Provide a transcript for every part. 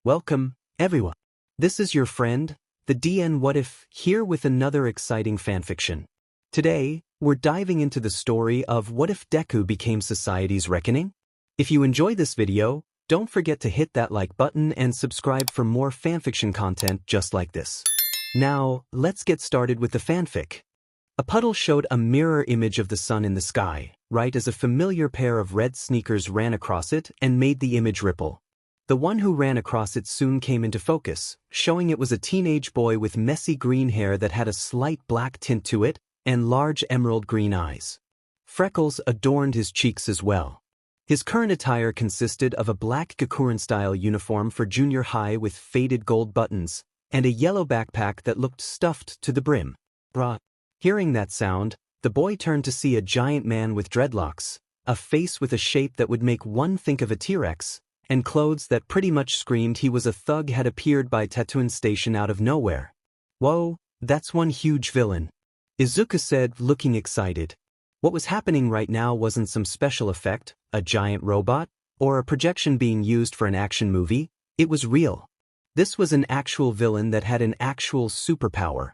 Welcome, everyone. This is your friend, the DN What If, here with another exciting fanfiction. Today, we're diving into the story of what if Deku became society's reckoning? If you enjoy this video, don't forget to hit that like button and subscribe for more fanfiction content just like this. Now, let's get started with the fanfic. A puddle showed a mirror image of the sun in the sky, right as a familiar pair of red sneakers ran across it and made the image ripple. The one who ran across it soon came into focus, showing it was a teenage boy with messy green hair that had a slight black tint to it and large emerald green eyes. Freckles adorned his cheeks as well. His current attire consisted of a black Gakuren-style uniform for junior high with faded gold buttons, and a yellow backpack that looked stuffed to the brim. Bruh. Hearing that sound, the boy turned to see a giant man with dreadlocks, a face with a shape that would make one think of a T-Rex, and clothes that pretty much screamed he was a thug had appeared by Tatooine Station out of nowhere. Whoa, that's one huge villain, Izuku said, looking excited. What was happening right now wasn't some special effect, a giant robot, or a projection being used for an action movie. It was real. This was an actual villain that had an actual superpower.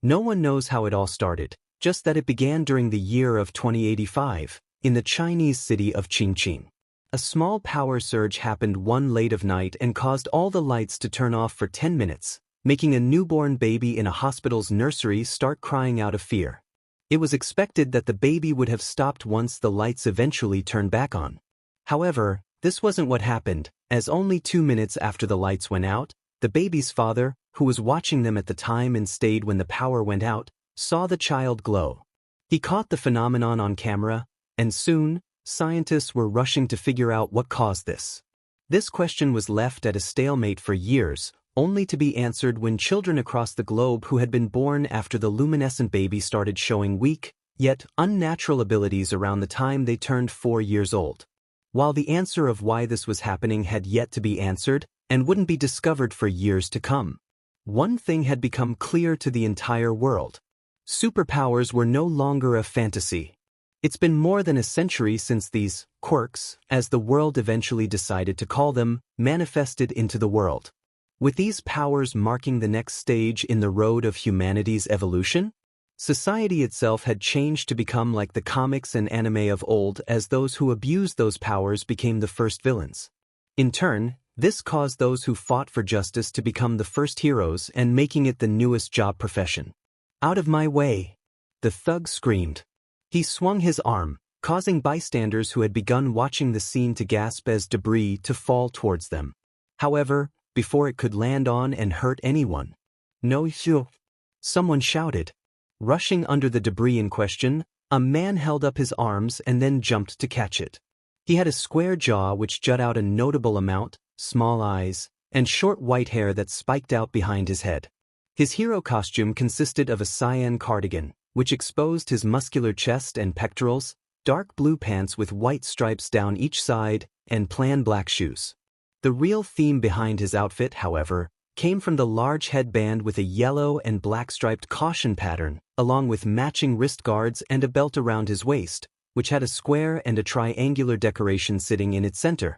No one knows how it all started, just that it began during the year of 2085, in the Chinese city of Qingqing. A small power surge happened one late of night and caused all the lights to turn off for 10 minutes, making a newborn baby in a hospital's nursery start crying out of fear. It was expected that the baby would have stopped once the lights eventually turned back on. However, this wasn't what happened, as only 2 minutes after the lights went out, the baby's father, who was watching them at the time and stayed when the power went out, saw the child glow. He caught the phenomenon on camera, and soon, scientists were rushing to figure out what caused this. This question was left at a stalemate for years, only to be answered when children across the globe who had been born after the luminescent baby started showing weak, yet unnatural abilities around the time they turned 4 years old. While the answer of why this was happening had yet to be answered, and wouldn't be discovered for years to come, one thing had become clear to the entire world. Superpowers were no longer a fantasy. It's been more than a century since these quirks, as the world eventually decided to call them, manifested into the world. With these powers marking the next stage in the road of humanity's evolution, society itself had changed to become like the comics and anime of old, as those who abused those powers became the first villains. In turn, this caused those who fought for justice to become the first heroes and making it the newest job profession. "Out of my way!" the thug screamed. He swung his arm, causing bystanders who had begun watching the scene to gasp as debris to fall towards them. However, before it could land on and hurt anyone, "No, someone shouted. Rushing under the debris in question, a man held up his arms and then jumped to catch it. He had a square jaw which jut out a notable amount, small eyes, and short white hair that spiked out behind his head. His hero costume consisted of a cyan cardigan, which exposed his muscular chest and pectorals, dark blue pants with white stripes down each side, and plain black shoes. The real theme behind his outfit, however, came from the large headband with a yellow and black striped caution pattern, along with matching wrist guards and a belt around his waist, which had a square and a triangular decoration sitting in its center.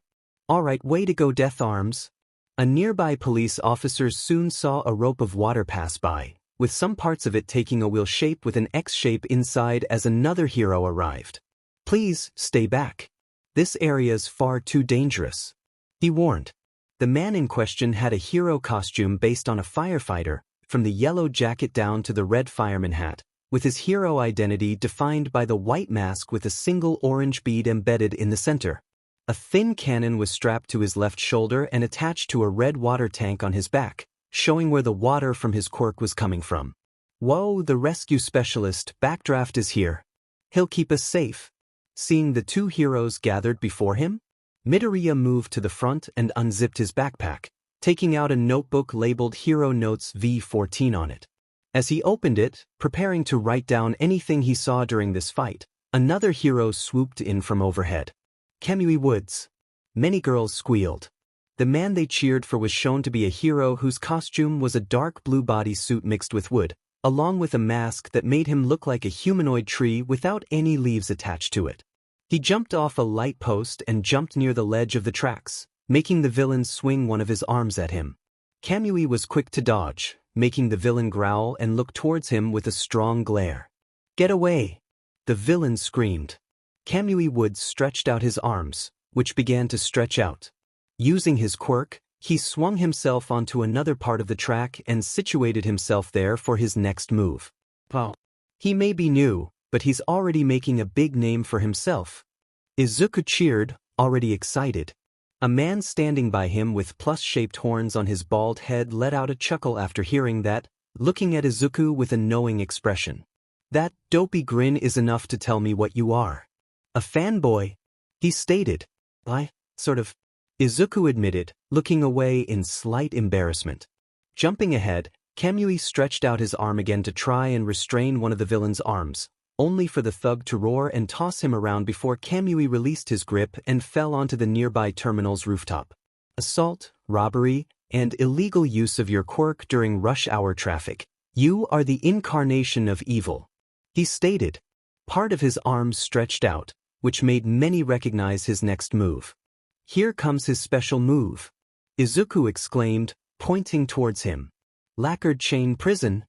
"Alright, way to go, Death Arms." A nearby police officer soon saw a rope of water pass by, with some parts of it taking a wheel shape with an X shape inside as another hero arrived. "Please, stay back. This area's far too dangerous," he warned. The man in question had a hero costume based on a firefighter, from the yellow jacket down to the red fireman hat, with his hero identity defined by the white mask with a single orange bead embedded in the center. A thin cannon was strapped to his left shoulder and attached to a red water tank on his back, showing where the water from his quirk was coming from. "Whoa, the rescue specialist, Backdraft, is here. He'll keep us safe." Seeing the two heroes gathered before him, Midoriya moved to the front and unzipped his backpack, taking out a notebook labeled Hero Notes V14 on it. As he opened it, preparing to write down anything he saw during this fight, another hero swooped in from overhead. "Kemui Woods." Many girls squealed. The man they cheered for was shown to be a hero whose costume was a dark blue bodysuit mixed with wood, along with a mask that made him look like a humanoid tree without any leaves attached to it. He jumped off a light post and jumped near the ledge of the tracks, making the villain swing one of his arms at him. Kamui was quick to dodge, making the villain growl and look towards him with a strong glare. "Get away!" the villain screamed. Kamui Woods stretched out his arms, which began to stretch out. Using his quirk, he swung himself onto another part of the track and situated himself there for his next move. Wow. He may be new, but he's already making a big name for himself. Izuku cheered, already excited. A man standing by him with plus-shaped horns on his bald head let out a chuckle after hearing that, looking at Izuku with a knowing expression. "That dopey grin is enough to tell me what you are. A fanboy," he stated. Sort of," Izuku admitted, looking away in slight embarrassment. Jumping ahead, Kamui stretched out his arm again to try and restrain one of the villain's arms, only for the thug to roar and toss him around before Kamui released his grip and fell onto the nearby terminal's rooftop. "Assault, robbery, and illegal use of your quirk during rush hour traffic. You are the incarnation of evil," he stated. Part of his arms stretched out, which made many recognize his next move. "Here comes his special move," Izuku exclaimed, pointing towards him. "Lacquered chain prison."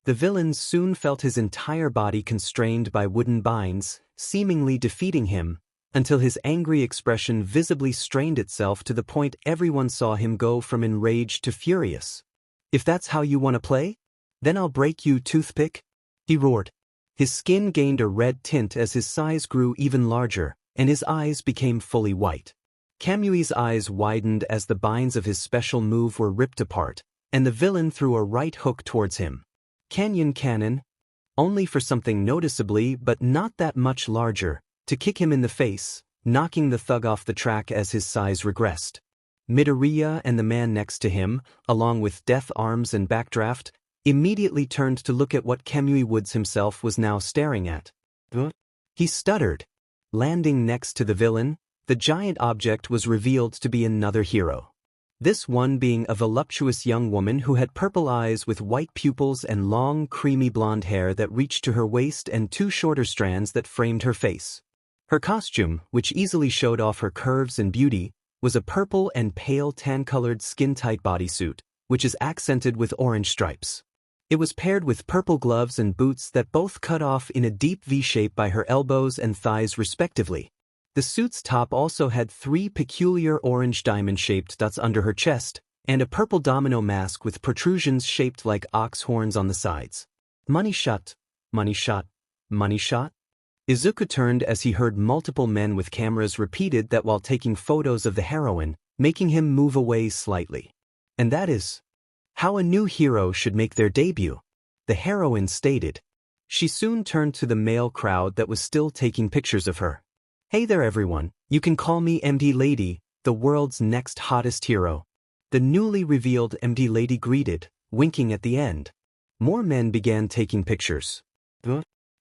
The villain soon felt his entire body constrained by wooden binds, seemingly defeating him, until his angry expression visibly strained itself to the point everyone saw him go from enraged to furious. "If that's how you want to play? Then I'll break you, toothpick," he roared. His skin gained a red tint as his size grew even larger, and his eyes became fully white. Kamui's eyes widened as the binds of his special move were ripped apart, and the villain threw a right hook towards him. Canyon Cannon, only for something noticeably but not that much larger, to kick him in the face, knocking the thug off the track as his size regressed. Midoriya and the man next to him, along with Death Arms and Backdraft, immediately turned to look at what Kamui Woods himself was now staring at. He stuttered. Landing next to the villain, the giant object was revealed to be another hero. This one being a voluptuous young woman who had purple eyes with white pupils and long, creamy blonde hair that reached to her waist and two shorter strands that framed her face. Her costume, which easily showed off her curves and beauty, was a purple and pale tan-colored skin-tight bodysuit, which is accented with orange stripes. It was paired with purple gloves and boots that both cut off in a deep V shape by her elbows and thighs respectively. The suit's top also had 3 peculiar orange diamond-shaped dots under her chest, and a purple domino mask with protrusions shaped like ox horns on the sides. "Money shot, money shot, money shot?" Izuku turned as he heard multiple men with cameras repeated that while taking photos of the heroine, making him move away slightly. "And that is how a new hero should make their debut," the heroine stated. She soon turned to the male crowd that was still taking pictures of her. "Hey there everyone, you can call me MD Lady, the world's next hottest hero." The newly revealed MD Lady greeted, winking at the end. More men began taking pictures.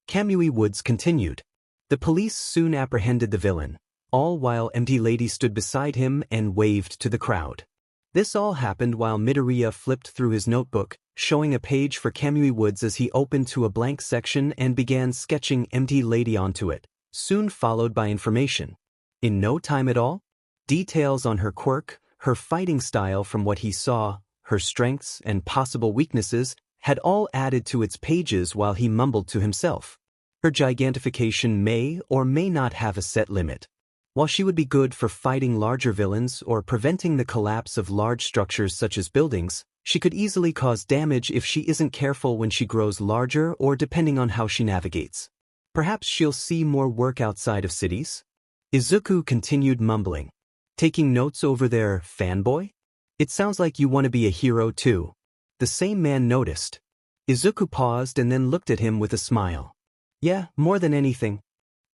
Kamui Woods continued. The police soon apprehended the villain, all while MD Lady stood beside him and waved to the crowd. This all happened while Midoriya flipped through his notebook, showing a page for Kamui Woods as he opened to a blank section and began sketching MD Lady onto it, soon followed by information. In no time at all, details on her quirk, her fighting style from what he saw, her strengths and possible weaknesses, had all added to its pages while he mumbled to himself. Her gigantification may or may not have a set limit. While she would be good for fighting larger villains or preventing the collapse of large structures such as buildings, she could easily cause damage if she isn't careful when she grows larger or depending on how she navigates. Perhaps she'll see more work outside of cities? Izuku continued mumbling. "Taking notes over there, fanboy? It sounds like you want to be a hero too." The same man noticed. Izuku paused and then looked at him with a smile. "Yeah, more than anything,"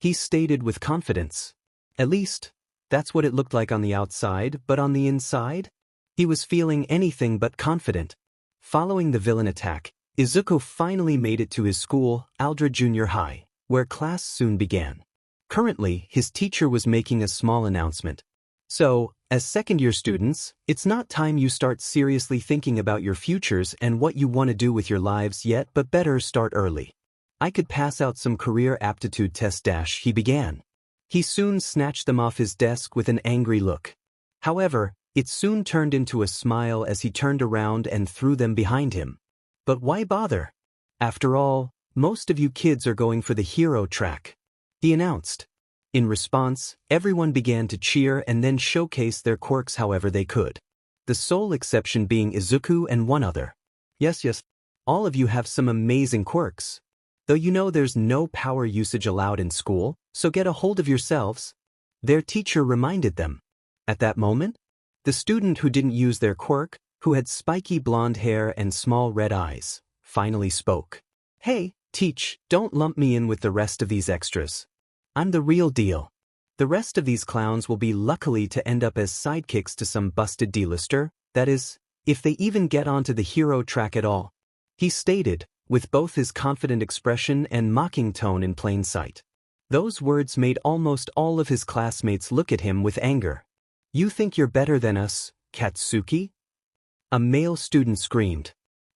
he stated with confidence. At least, that's what it looked like on the outside, but on the inside? He was feeling anything but confident. Following the villain attack, Izuku finally made it to his school, Aldra Junior High, where class soon began. Currently, his teacher was making a small announcement. "So, as second-year students, it's not time you start seriously thinking about your futures and what you want to do with your lives yet, but better start early. I could pass out some career aptitude tests." He began. He soon snatched them off his desk with an angry look. However, it soon turned into a smile as he turned around and threw them behind him. But why bother? After all, most of you kids are going for the hero track, he announced. In response, everyone began to cheer and then showcase their quirks however they could. The sole exception being Izuku and one other. Yes, all of you have some amazing quirks. Though you know there's no power usage allowed in school, so get a hold of yourselves, their teacher reminded them. At that moment, the student who didn't use their quirk, who had spiky blonde hair and small red eyes, finally spoke. Hey, teach, don't lump me in with the rest of these extras. I'm the real deal. The rest of these clowns will be lucky to end up as sidekicks to some busted D-lister, that is, if they even get onto the hero track at all, he stated, with both his confident expression and mocking tone in plain sight. Those words made almost all of his classmates look at him with anger. You think you're better than us, Katsuki? A male student screamed.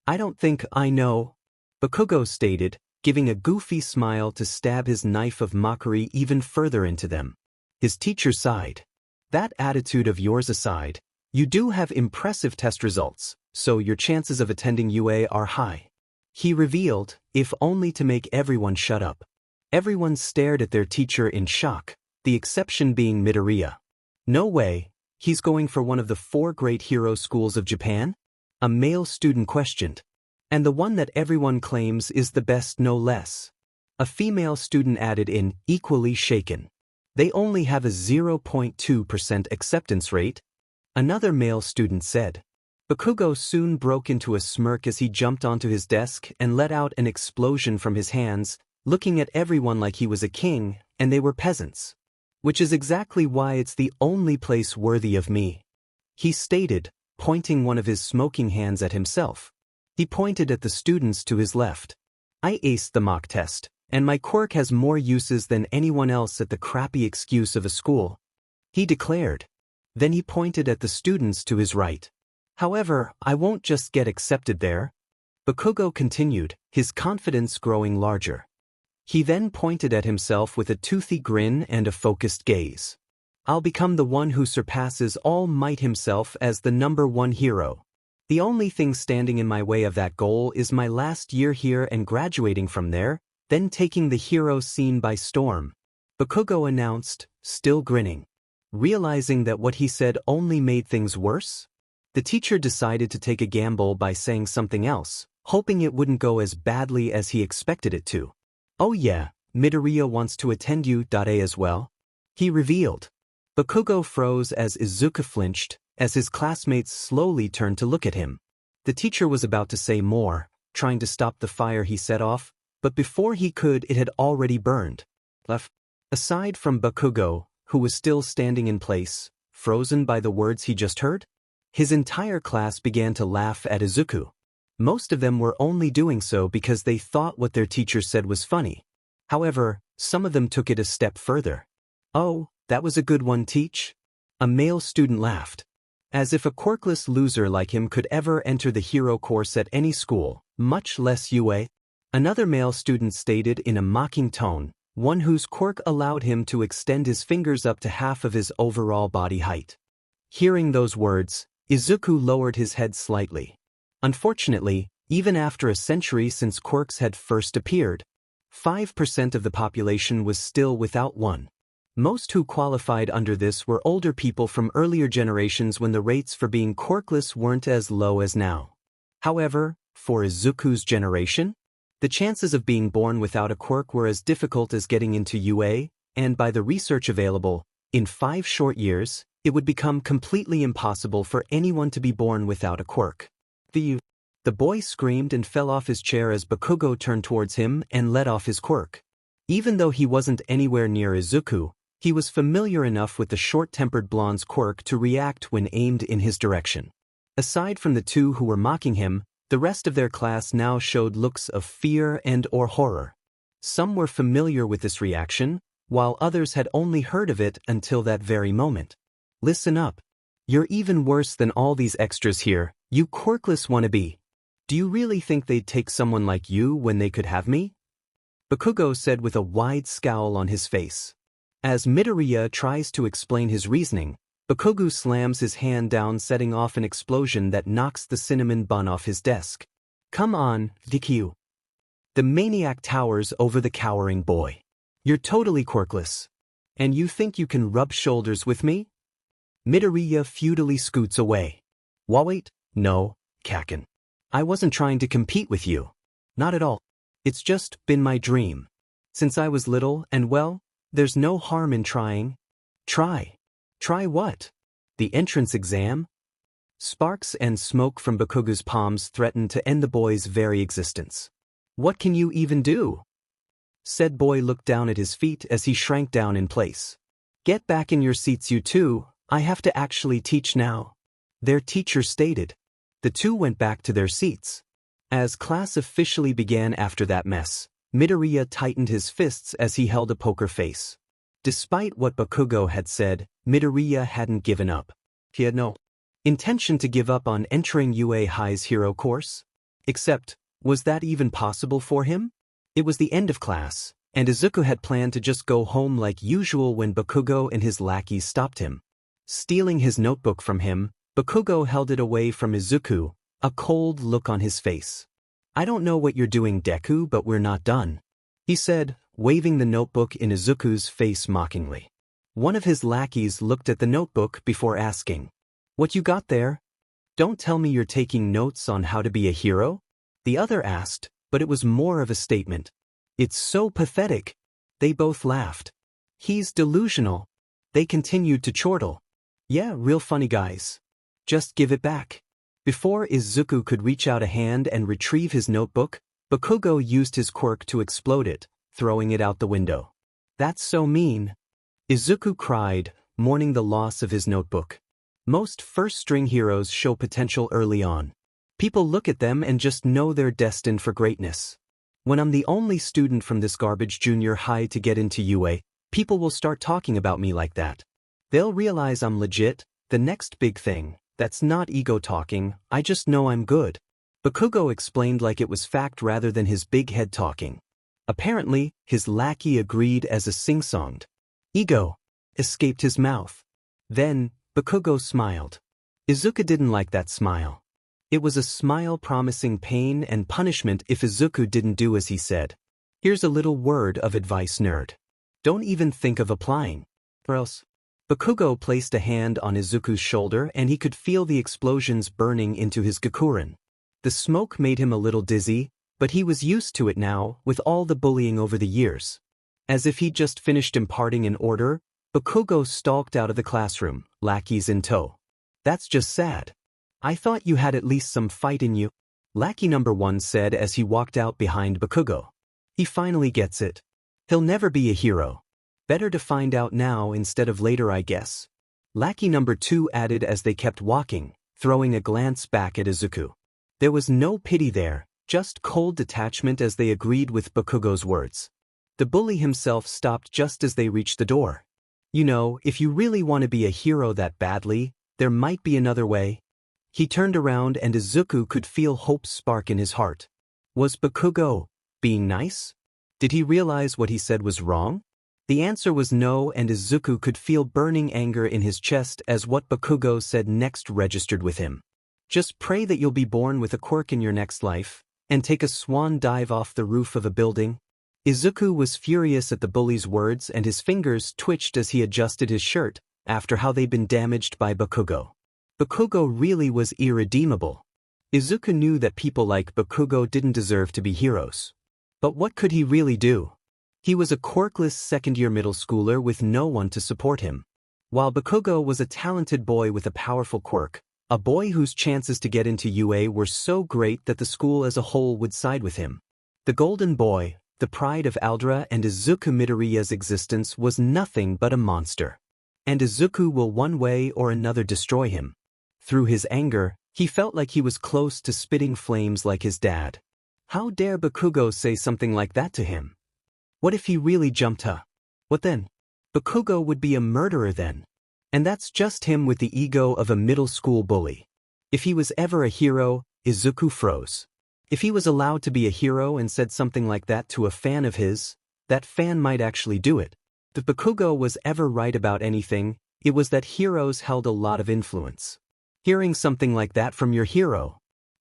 I don't think I know, Bakugo stated, giving a goofy smile to stab his knife of mockery even further into them. His teacher sighed. That attitude of yours aside, you do have impressive test results, so your chances of attending UA are high, he revealed, if only to make everyone shut up. Everyone stared at their teacher in shock, the exception being Midoriya. No way, he's going for one of the 4 great hero schools of Japan? A male student questioned. And the one that everyone claims is the best no less. A female student added in, equally shaken. They only have a 0.2% acceptance rate, another male student said. Bakugo soon broke into a smirk as he jumped onto his desk and let out an explosion from his hands, looking at everyone like he was a king and they were peasants. Which is exactly why it's the only place worthy of me, he stated, pointing one of his smoking hands at himself. He pointed at the students to his left. I aced the mock test, and my quirk has more uses than anyone else at the crappy excuse of a school, he declared. Then he pointed at the students to his right. However, I won't just get accepted there, Bakugo continued, his confidence growing larger. He then pointed at himself with a toothy grin and a focused gaze. I'll become the one who surpasses All Might himself as the #1 hero. The only thing standing in my way of that goal is my last year here and graduating from there, then taking the hero scene by storm, Bakugo announced, still grinning. Realizing that what he said only made things worse, the teacher decided to take a gamble by saying something else, hoping it wouldn't go as badly as he expected it to. Oh yeah, Midoriya wants to attend UA as well, he revealed. Bakugo froze as Izuku flinched, as his classmates slowly turned to look at him. The teacher was about to say more, trying to stop the fire he set off, but before he could it had already burned. Aside from Bakugo, who was still standing in place, frozen by the words he just heard, his entire class began to laugh at Izuku. Most of them were only doing so because they thought what their teacher said was funny. However, some of them took it a step further. Oh, that was a good one, teach? A male student laughed. As if a quirkless loser like him could ever enter the hero course at any school, much less UA. Another male student stated in a mocking tone, one whose quirk allowed him to extend his fingers up to half of his overall body height. Hearing those words, Izuku lowered his head slightly. Unfortunately, even after a century since quirks had first appeared, 5% of the population was still without one. Most who qualified under this were older people from earlier generations when the rates for being quirkless weren't as low as now. However, for Izuku's generation, the chances of being born without a quirk were as difficult as getting into UA, and by the research available, in 5 short years, it would become completely impossible for anyone to be born without a quirk. The boy screamed and fell off his chair as Bakugo turned towards him and let off his quirk. Even though he wasn't anywhere near Izuku, he was familiar enough with the short-tempered blonde's quirk to react when aimed in his direction. Aside from the 2 who were mocking him, the rest of their class now showed looks of fear and/or horror. Some were familiar with this reaction, while others had only heard of it until that very moment. Listen up. You're even worse than all these extras here, you quirkless wannabe. Do you really think they'd take someone like you when they could have me? Bakugo said with a wide scowl on his face. As Midoriya tries to explain his reasoning, Bakugo slams his hand down, setting off an explosion that knocks the cinnamon bun off his desk. Come on, Deku. The maniac towers over the cowering boy. You're totally quirkless. And you think you can rub shoulders with me? Midoriya futilely scoots away. Wait, no, Kaken. I wasn't trying to compete with you. Not at all. It's just been my dream. Since I was little, and well, there's no harm in trying. Try. Try what? The entrance exam? Sparks and smoke from Bakugo's palms threatened to end the boy's very existence. What can you even do? Said boy looked down at his feet as he shrank down in place. Get back in your seats, you two. I have to actually teach now. Their teacher stated. The two went back to their seats. As class officially began after that mess, Midoriya tightened his fists as he held a poker face. Despite what Bakugo had said, Midoriya hadn't given up. He had no intention to give up on entering UA High's hero course. Except, was that even possible for him? It was the end of class, and Izuku had planned to just go home like usual when Bakugo and his lackeys stopped him. Stealing his notebook from him, Bakugo held it away from Izuku, a cold look on his face. I don't know what you're doing, Deku, but we're not done, he said, waving the notebook in Izuku's face mockingly. One of his lackeys looked at the notebook before asking, What you got there? Don't tell me you're taking notes on how to be a hero? The other asked, but it was more of a statement. It's so pathetic. They both laughed. He's delusional. They continued to chortle. Yeah, real funny guys. Just give it back. Before Izuku could reach out a hand and retrieve his notebook, Bakugo used his quirk to explode it, throwing it out the window. That's so mean. Izuku cried, mourning the loss of his notebook. Most first-string heroes show potential early on. People look at them and just know they're destined for greatness. When I'm the only student from this garbage junior high to get into UA, people will start talking about me like that. They'll realize I'm legit, the next big thing. That's not ego talking, I just know I'm good. Bakugo explained like it was fact rather than his big head talking. Apparently, his lackey agreed as a sing-songed. Ego escaped his mouth. Then, Bakugo smiled. Izuku didn't like that smile. It was a smile promising pain and punishment if Izuku didn't do as he said. Here's a little word of advice, nerd. Don't even think of applying. Or else. Bakugo placed a hand on Izuku's shoulder and he could feel the explosions burning into his Gakuren. The smoke made him a little dizzy, but he was used to it now with all the bullying over the years. As if he'd just finished imparting an order, Bakugo stalked out of the classroom, lackeys in tow. That's just sad. I thought you had at least some fight in you, Lackey number 1 said as he walked out behind Bakugo. He finally gets it. He'll never be a hero. Better to find out now instead of later, I guess. Lackey number 2 added as they kept walking, throwing a glance back at Izuku. There was no pity there, just cold detachment as they agreed with Bakugo's words. The bully himself stopped just as they reached the door. You know, if you really want to be a hero that badly, there might be another way. He turned around and Izuku could feel hope spark in his heart. Was Bakugo being nice? Did he realize what he said was wrong? The answer was no, and Izuku could feel burning anger in his chest as what Bakugo said next registered with him. Just pray that you'll be born with a quirk in your next life, and take a swan dive off the roof of a building. Izuku was furious at the bully's words and his fingers twitched as he adjusted his shirt, after how they'd been damaged by Bakugo. Bakugo really was irredeemable. Izuku knew that people like Bakugo didn't deserve to be heroes. But what could he really do? He was a quirkless second-year middle schooler with no one to support him. While Bakugo was a talented boy with a powerful quirk, a boy whose chances to get into UA were so great that the school as a whole would side with him. The Golden Boy, the pride of Aldra and Izuku Midoriya's existence, was nothing but a monster. And Izuku will one way or another destroy him. Through his anger, he felt like he was close to spitting flames like his dad. How dare Bakugo say something like that to him? What if he really jumped her? What then? Bakugo would be a murderer then. And that's just him with the ego of a middle school bully. If he was ever a hero, Izuku froze. If he was allowed to be a hero and said something like that to a fan of his, that fan might actually do it. If Bakugo was ever right about anything, It was that heroes held a lot of influence. Hearing something like that from your hero,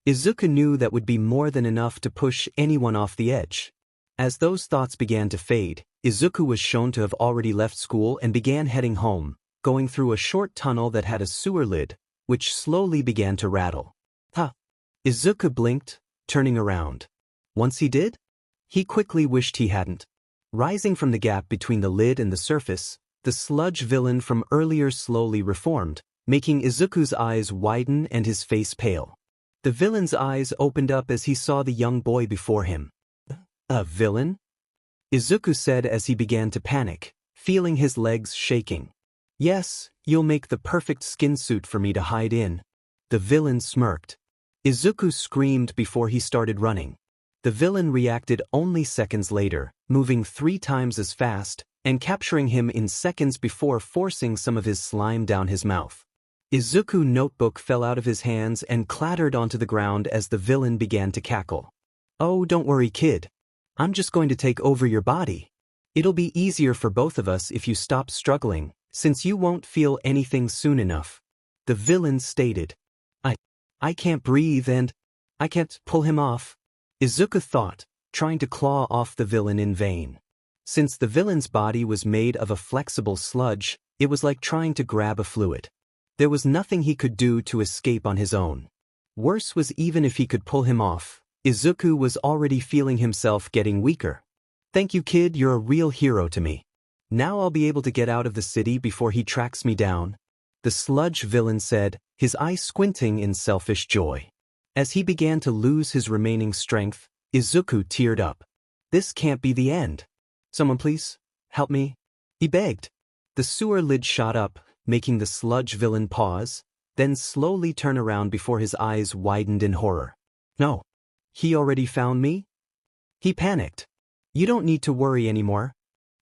Izuku knew that would be more than enough to push anyone off the edge. As those thoughts began to fade, Izuku was shown to have already left school and began heading home, going through a short tunnel that had a sewer lid, which slowly began to rattle. Huh. Izuku blinked, turning around. Once he did, he quickly wished he hadn't. Rising from the gap between the lid and the surface, the sludge villain from earlier slowly reformed, making Izuku's eyes widen and his face pale. The villain's eyes opened up as he saw the young boy before him. A villain? Izuku said as he began to panic, feeling his legs shaking. Yes, you'll make the perfect skin suit for me to hide in. The villain smirked. Izuku screamed before he started running. The villain reacted only seconds later, moving 3 times as fast, and capturing him in seconds before forcing some of his slime down his mouth. Izuku's notebook fell out of his hands and clattered onto the ground as the villain began to cackle. Oh, don't worry, kid. I'm just going to take over your body. It'll be easier for both of us if you stop struggling, since you won't feel anything soon enough. The villain stated. I can't breathe and I can't pull him off. Izuku thought, trying to claw off the villain in vain. Since the villain's body was made of a flexible sludge, it was like trying to grab a fluid. There was nothing he could do to escape on his own. Worse was even if he could pull him off, Izuku was already feeling himself getting weaker. Thank you, kid, you're a real hero to me. Now I'll be able to get out of the city before he tracks me down. The sludge villain said, his eyes squinting in selfish joy. As he began to lose his remaining strength, Izuku teared up. This can't be the end. Someone please, help me. He begged. The sewer lid shot up, making the sludge villain pause, then slowly turn around before his eyes widened in horror. No. He already found me? He panicked. You don't need to worry anymore.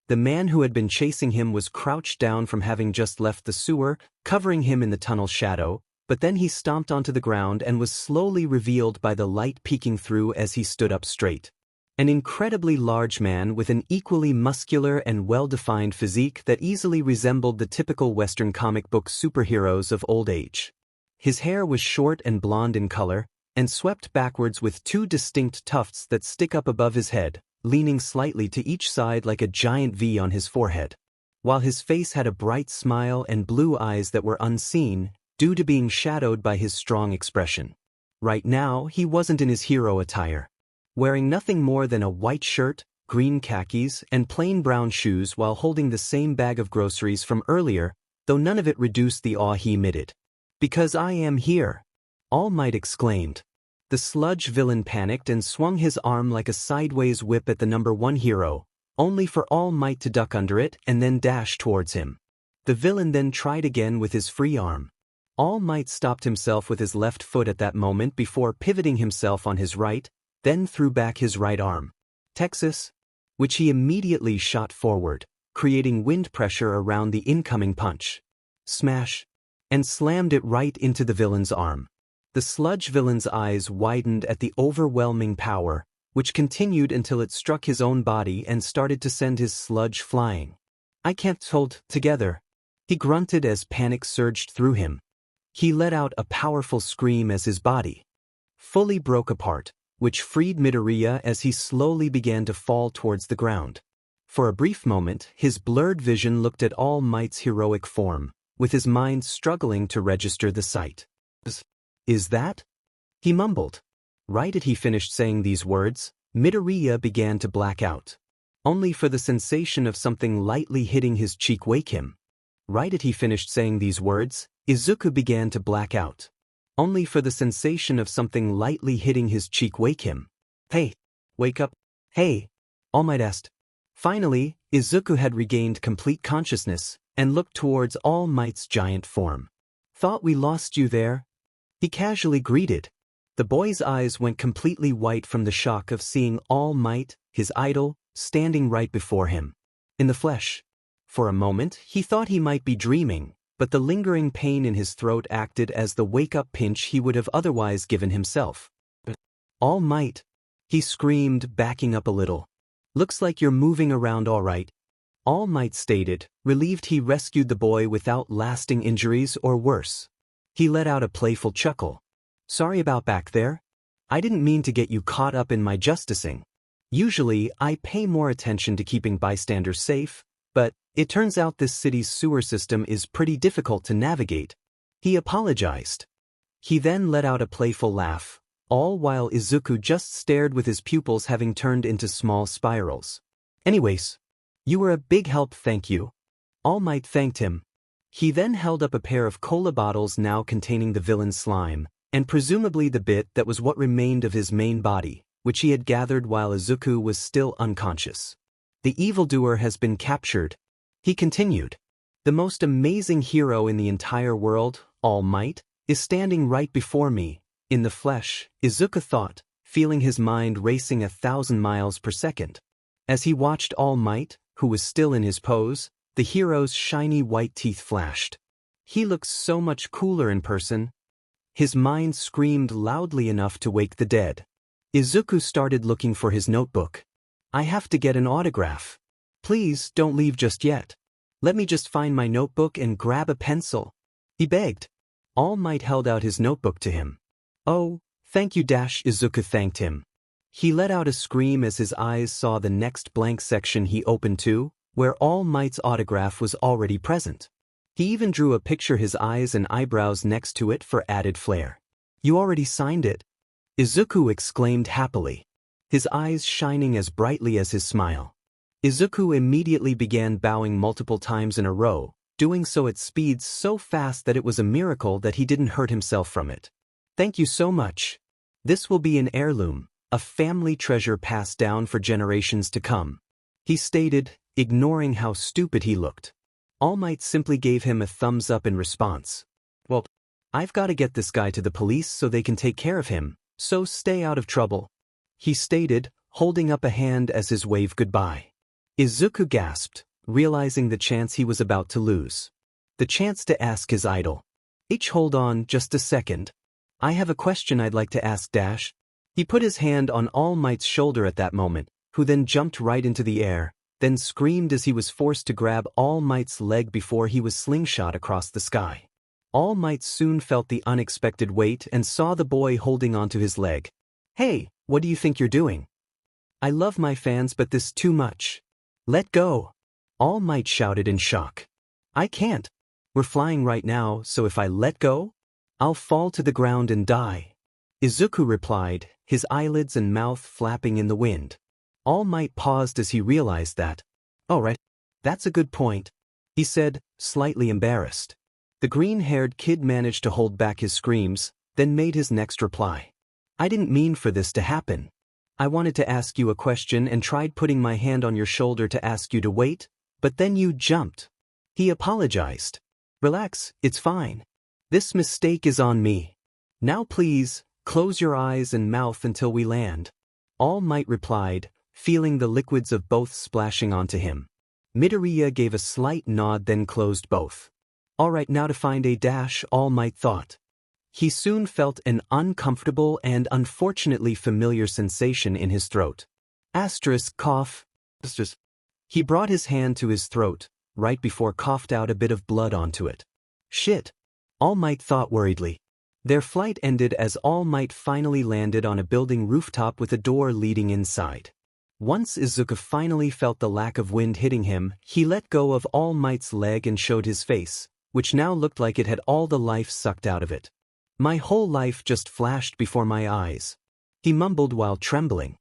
The man who had been chasing him was crouched down from having just left the sewer, covering him in the tunnel shadow, but then he stomped onto the ground and was slowly revealed by the light peeking through as he stood up straight. An incredibly large man with an equally muscular and well-defined physique that easily resembled the typical Western comic book superheroes of old age. His hair was short and blonde in color, and swept backwards with 2 distinct tufts that stick up above his head, leaning slightly to each side like a giant V on his forehead. While his face had a bright smile and blue eyes that were unseen, due to being shadowed by his strong expression. Right now, he wasn't in his hero attire. Wearing nothing more than a white shirt, green khakis, and plain brown shoes while holding the same bag of groceries from earlier, though none of it reduced the awe he emitted. Because I am here. All Might exclaimed. The sludge villain panicked and swung his arm like a sideways whip at the #1 hero, only for All Might to duck under it and then dash towards him. The villain then tried again with his free arm. All Might stopped himself with his left foot at that moment before pivoting himself on his right, then threw back his right arm. Texas, which he immediately shot forward, creating wind pressure around the incoming punch. Smash! And slammed it right into the villain's arm. The sludge villain's eyes widened at the overwhelming power, which continued until it struck his own body and started to send his sludge flying. I can't hold together. He grunted as panic surged through him. He let out a powerful scream as his body fully broke apart, which freed Midoriya as he slowly began to fall towards the ground. For a brief moment, his blurred vision looked at All Might's heroic form, with his mind struggling to register the sight. Is that? He mumbled. Right as he finished saying these words, Midoriya began to black out. Only for the sensation of something lightly hitting his cheek wake him. Right as he finished saying these words, Izuku began to black out. Only for the sensation of something lightly hitting his cheek wake him. Hey, wake up. Hey, All Might asked. Finally, Izuku had regained complete consciousness and looked towards All Might's giant form. Thought we lost you there? He casually greeted. The boy's eyes went completely white from the shock of seeing All Might, his idol, standing right before him. In the flesh. For a moment, he thought he might be dreaming, but the lingering pain in his throat acted as the wake-up pinch he would have otherwise given himself. All Might, he screamed, backing up a little. Looks like you're moving around all right. All Might stated, relieved he rescued the boy without lasting injuries or worse. He let out a playful chuckle. Sorry about back there. I didn't mean to get you caught up in my justicing. Usually, I pay more attention to keeping bystanders safe, but it turns out this city's sewer system is pretty difficult to navigate. He apologized. He then let out a playful laugh, all while Izuku just stared with his pupils having turned into small spirals. Anyways, you were a big help, thank you. All Might thanked him. He then held up a pair of cola bottles now containing the villain's slime, and presumably the bit that was what remained of his main body, which he had gathered while Izuku was still unconscious. The evildoer has been captured. He continued. The most amazing hero in the entire world, All Might, is standing right before me, in the flesh, Izuku thought, feeling his mind racing 1,000 miles per second. As he watched All Might, who was still in his pose, the hero's shiny white teeth flashed. He looks so much cooler in person. His mind screamed loudly enough to wake the dead. Izuku started looking for his notebook. I have to get an autograph. Please don't leave just yet. Let me just find my notebook and grab a pencil. He begged. All Might held out his notebook to him. Oh, thank you. Izuku thanked him. He let out a scream as his eyes saw the next blank section he opened to, where All Might's autograph was already present. He even drew a picture his eyes and eyebrows next to it for added flair. You already signed it? Izuku exclaimed happily, his eyes shining as brightly as his smile. Izuku immediately began bowing multiple times in a row, doing so at speeds so fast that it was a miracle that he didn't hurt himself from it. Thank you so much. This will be an heirloom, a family treasure passed down for generations to come. He stated, ignoring how stupid he looked. All Might simply gave him a thumbs up in response. Well, I've got to get this guy to the police so they can take care of him, so stay out of trouble. He stated, holding up a hand as his wave goodbye. Izuku gasped, realizing the chance he was about to lose. The chance to ask his idol. Hold on just a second. I have a question I'd like to ask. He put his hand on All Might's shoulder at that moment, who then jumped right into the air, then screamed as he was forced to grab All Might's leg before he was slingshot across the sky. All Might soon felt the unexpected weight and saw the boy holding onto his leg. Hey, what do you think you're doing? I love my fans, but this too much. Let go. All Might shouted in shock. I can't. We're flying right now, so if I let go, I'll fall to the ground and die. Izuku replied, his eyelids and mouth flapping in the wind. All Might paused as he realized that. All right, that's a good point, he said, slightly embarrassed. The green-haired kid managed to hold back his screams, then made his next reply. I didn't mean for this to happen. I wanted to ask you a question and tried putting my hand on your shoulder to ask you to wait, but then you jumped. He apologized. Relax, it's fine. This mistake is on me. Now please, close your eyes and mouth until we land. All Might replied, feeling the liquids of both splashing onto him. Midoriya gave a slight nod then closed both. Alright, now to find a dash, All Might thought. He soon felt an uncomfortable and unfortunately familiar sensation in his throat. Asterisk cough. He brought his hand to his throat, right before coughed out a bit of blood onto it. Shit. All Might thought worriedly. Their flight ended as All Might finally landed on a building rooftop with a door leading inside. Once Izuku finally felt the lack of wind hitting him, he let go of All Might's leg and showed his face, which now looked like it had all the life sucked out of it. My whole life just flashed before my eyes. He mumbled while trembling.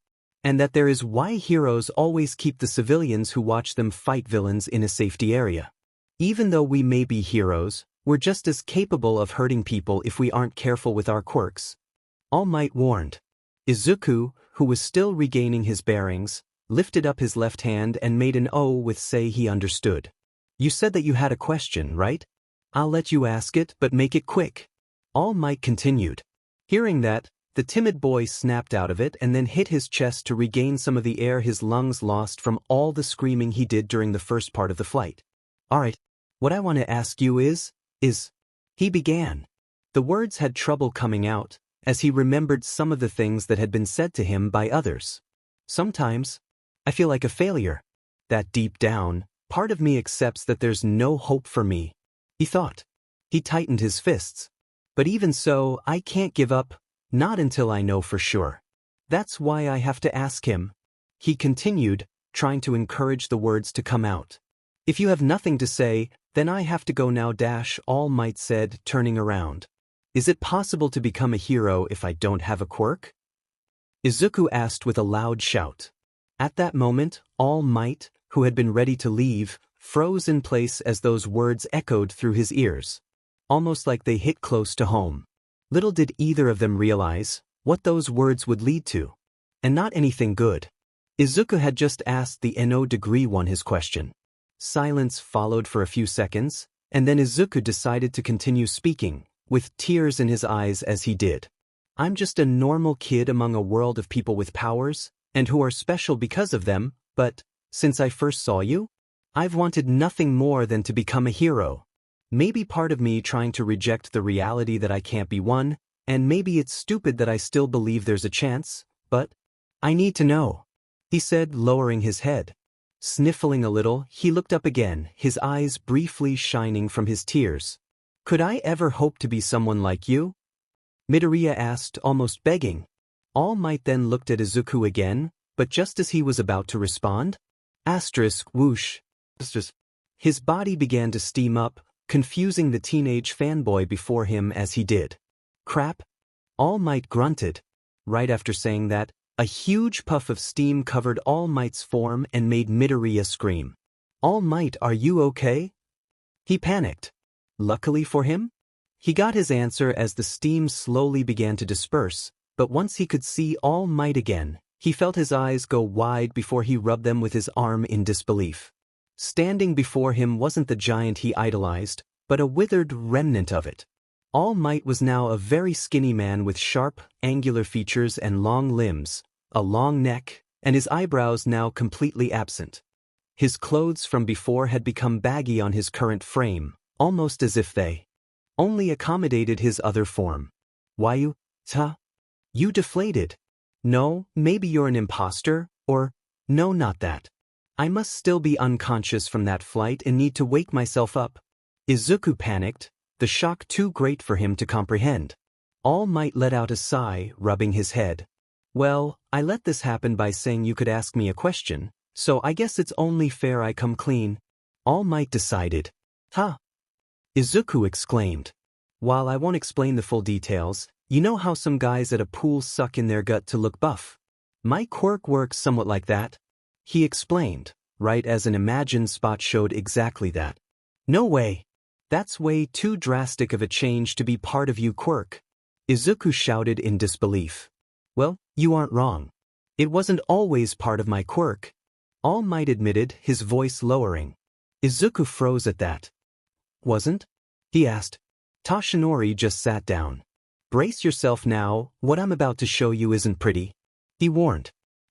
And that there is why heroes always keep the civilians who watch them fight villains in a safety area. Even though we may be heroes, we're just as capable of hurting people if we aren't careful with our quirks. All Might warned. Izuku, who was still regaining his bearings, lifted up his left hand and made an O with say he understood. You said that you had a question, right? I'll let you ask it, but make it quick. All Might continued. Hearing that, the timid boy snapped out of it and then hit his chest to regain some of the air his lungs lost from all the screaming he did during the first part of the flight. Alright, what I want to ask you is, he began. The words had trouble coming out, as he remembered some of the things that had been said to him by others. Sometimes, I feel like a failure. That deep down, Part of me accepts that there's no hope for me, he thought. He tightened his fists. But even so, I can't give up, not until I know for sure. That's why I have to ask him. He continued, trying to encourage the words to come out. If you have nothing to say, then I have to go now. All Might said, turning around. Is it possible to become a hero if I don't have a quirk? Izuku asked with a loud shout. At that moment, All Might, who had been ready to leave, froze in place as those words echoed through his ears. Almost like they hit close to home. Little did either of them realize what those words would lead to. And not anything good. Izuku had just asked the NO degree one his question. Silence followed for a few seconds, and then Izuku decided to continue speaking, with tears in his eyes as he did. I'm just a normal kid among a world of people with powers, and who are special because of them, but, since I first saw you, I've wanted nothing more than to become a hero. Maybe part of me trying to reject the reality that I can't be one, and maybe it's stupid that I still believe there's a chance, but I need to know, he said, lowering his head. Sniffling a little, he looked up again, his eyes briefly shining from his tears. Could I ever hope to be someone like you? Midoriya asked, almost begging. All Might then looked at Izuku again, but just as he was about to respond, whoosh. His body began to steam up, confusing the teenage fanboy before him as he did. Crap? All Might grunted. Right after saying that, a huge puff of steam covered All Might's form and made Midoriya scream. All Might, are you okay? He panicked. Luckily for him, he got his answer as the steam slowly began to disperse, but once he could see All Might again, he felt his eyes go wide before he rubbed them with his arm in disbelief. Standing before him wasn't the giant he idolized, but a withered remnant of it. All Might was now a very skinny man with sharp, angular features and long limbs, a long neck, and his eyebrows now completely absent. His clothes from before had become baggy on his current frame, almost as if they only accommodated his other form. Why you deflated. No, maybe you're an imposter, or, no, not that. I must still be unconscious from that flight and need to wake myself up. Izuku panicked, the shock too great for him to comprehend. All Might let out a sigh, rubbing his head. Well, I let this happen by saying you could ask me a question, so I guess it's only fair I come clean. All Might decided. Huh? Izuku exclaimed. While I won't explain the full details, you know how some guys at a pool suck in their gut to look buff? My quirk works somewhat like that. He explained, right as an imagined spot showed exactly that. No way. That's way too drastic of a change to be part of you quirk. Izuku shouted in disbelief. Well, you aren't wrong. It wasn't always part of my quirk. All Might admitted, his voice lowering. Izuku froze at that. Wasn't? He asked. Toshinori just sat down. Brace yourself now, what I'm about to show you isn't pretty, he warned.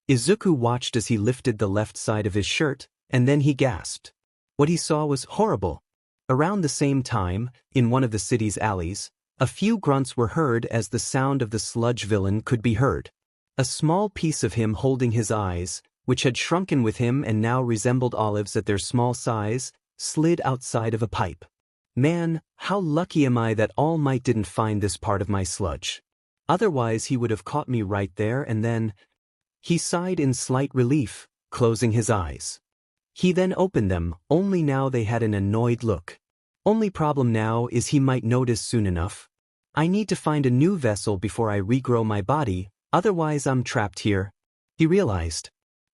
Izuku watched as he lifted the left side of his shirt, and then he gasped. What he saw was horrible. Around the same time, in one of the city's alleys, a few grunts were heard as the sound of the sludge villain could be heard. A small piece of him holding his eyes, which had shrunken with him and now resembled olives at their small size, slid outside of a pipe. Man, how lucky am I that All Might didn't find this part of my sludge. Otherwise he would have caught me right there and then... He sighed in slight relief, closing his eyes. He then opened them, only now they had an annoyed look. Only problem now is he might notice soon enough. I need to find a new vessel before I regrow my body, otherwise I'm trapped here. He realized.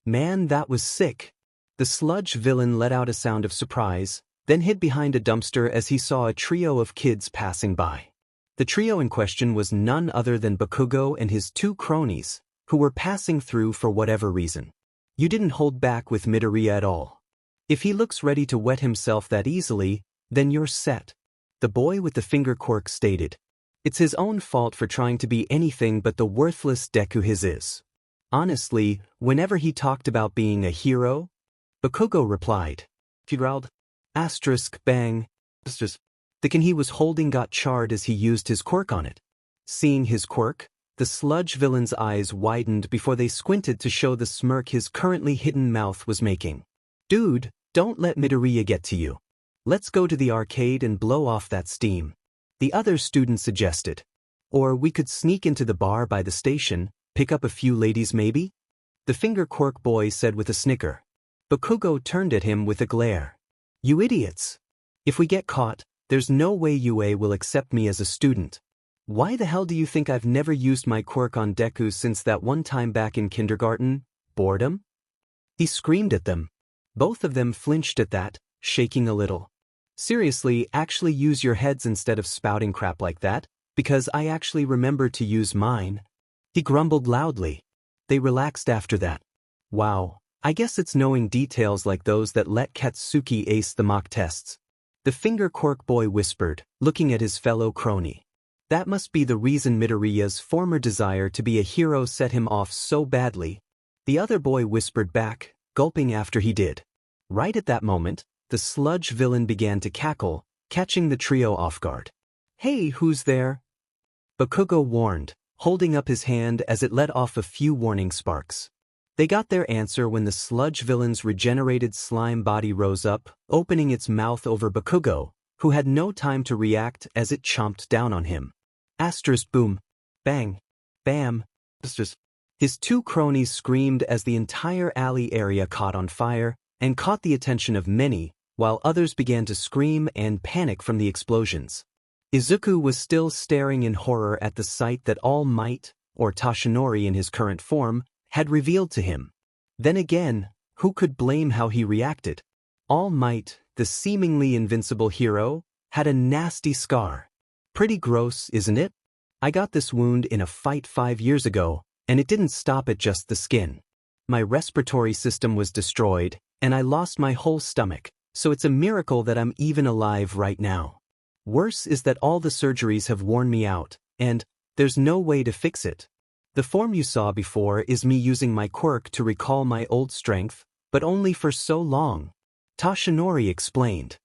Man, that was sick. The sludge villain let out a sound of surprise, then hid behind a dumpster as he saw a trio of kids passing by. The trio in question was none other than Bakugo and his two cronies, who were passing through for whatever reason. You didn't hold back with Midoriya at all. If he looks ready to wet himself that easily, then you're set. The boy with the finger quirk stated. It's his own fault for trying to be anything but the worthless Deku his is. Honestly, whenever he talked about being a hero, Bakugo replied. He growled. Bang. The can he was holding got charred as he used his quirk on it. Seeing his quirk, the sludge villain's eyes widened before they squinted to show the smirk his currently hidden mouth was making. Dude, Don't let Midoriya get to you. Let's go to the arcade and blow off that steam. The other student suggested. Or we could sneak into the bar by the station, pick up a few ladies maybe? The finger quirk boy said with a snicker. Bakugo turned at him with a glare. You idiots! If we get caught, there's no way UA will accept me as a student. Why the hell do you think I've never used my quirk on Deku since that one time back in kindergarten? Boredom? He screamed at them. Both of them flinched at that, shaking a little. Seriously, actually use your heads instead of spouting crap like that, because I actually remember to use mine. He grumbled loudly. They relaxed after that. Wow, I guess it's knowing details like those that let Katsuki ace the mock tests. The finger quirk boy whispered, looking at his fellow crony. That must be the reason Midoriya's former desire to be a hero set him off so badly. The other boy whispered back, gulping after he did. Right at that moment, the sludge villain began to cackle, catching the trio off guard. Hey, who's there? Bakugo warned, holding up his hand as it let off a few warning sparks. They got their answer when the sludge villain's regenerated slime body rose up, opening its mouth over Bakugo, who had no time to react as it chomped down on him. Asterisk boom. Bang. Bam. His two cronies screamed as the entire alley area caught on fire, and caught the attention of many, while others began to scream and panic from the explosions. Izuku was still staring in horror at the sight that All Might, or Toshinori in his current form, had revealed to him. Then again, who could blame how he reacted? All Might, the seemingly invincible hero, had a nasty scar. Pretty gross, isn't it? I got this wound in a fight 5 years ago, and it didn't stop at just the skin. My respiratory system was destroyed, and I lost my whole stomach, so it's a miracle that I'm even alive right now. Worse is that all the surgeries have worn me out, and there's no way to fix it. The form you saw before is me using my quirk to recall my old strength, but only for so long. Toshinori explained.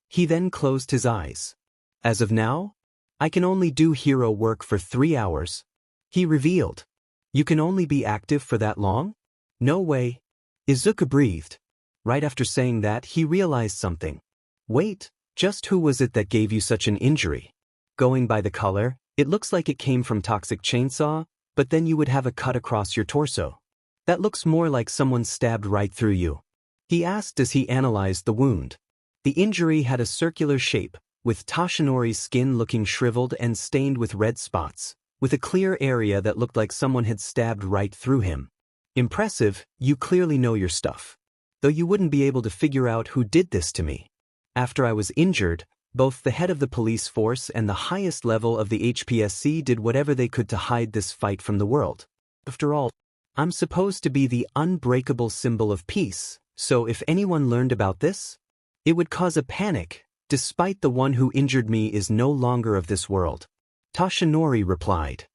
He then closed his eyes. As of now, I can only do hero work for 3 hours. He revealed. You can only be active for that long? No way. Izuku breathed. Right after saying that, he realized something. Wait, just who was it that gave you such an injury? Going by the color, it looks like it came from Toxic Chainsaw, but then you would have a cut across your torso. That looks more like someone stabbed right through you. He asked as he analyzed the wound. The injury had a circular shape, with Toshinori's skin looking shriveled and stained with red spots, with a clear area that looked like someone had stabbed right through him. Impressive, you clearly know your stuff. Though you wouldn't be able to figure out who did this to me. After I was injured, both the head of the police force and the highest level of the HPSC did whatever they could to hide this fight from the world. After all, I'm supposed to be the unbreakable symbol of peace, so if anyone learned about this, it would cause a panic, despite the one who injured me is no longer of this world. Toshinori replied.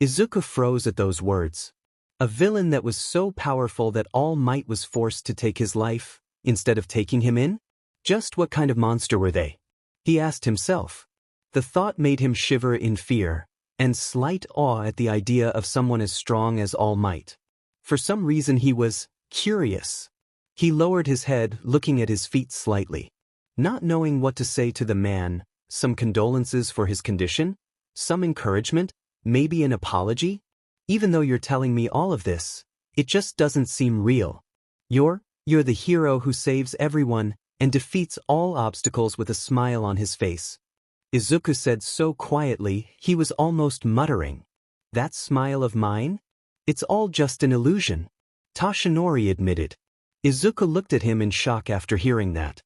Izuku froze at those words. A villain that was so powerful that All Might was forced to take his life, instead of taking him in? Just what kind of monster were they? He asked himself. The thought made him shiver in fear, and slight awe at the idea of someone as strong as All Might. For some reason he was curious. He lowered his head, looking at his feet slightly. Not knowing what to say to the man, some condolences for his condition? Some encouragement? Maybe an apology? Even though you're telling me all of this, it just doesn't seem real. You're the hero who saves everyone and defeats all obstacles with a smile on his face. Izuku said so quietly, he was almost muttering. That smile of mine? It's all just an illusion. Toshinori admitted. Izuku looked at him in shock after hearing that.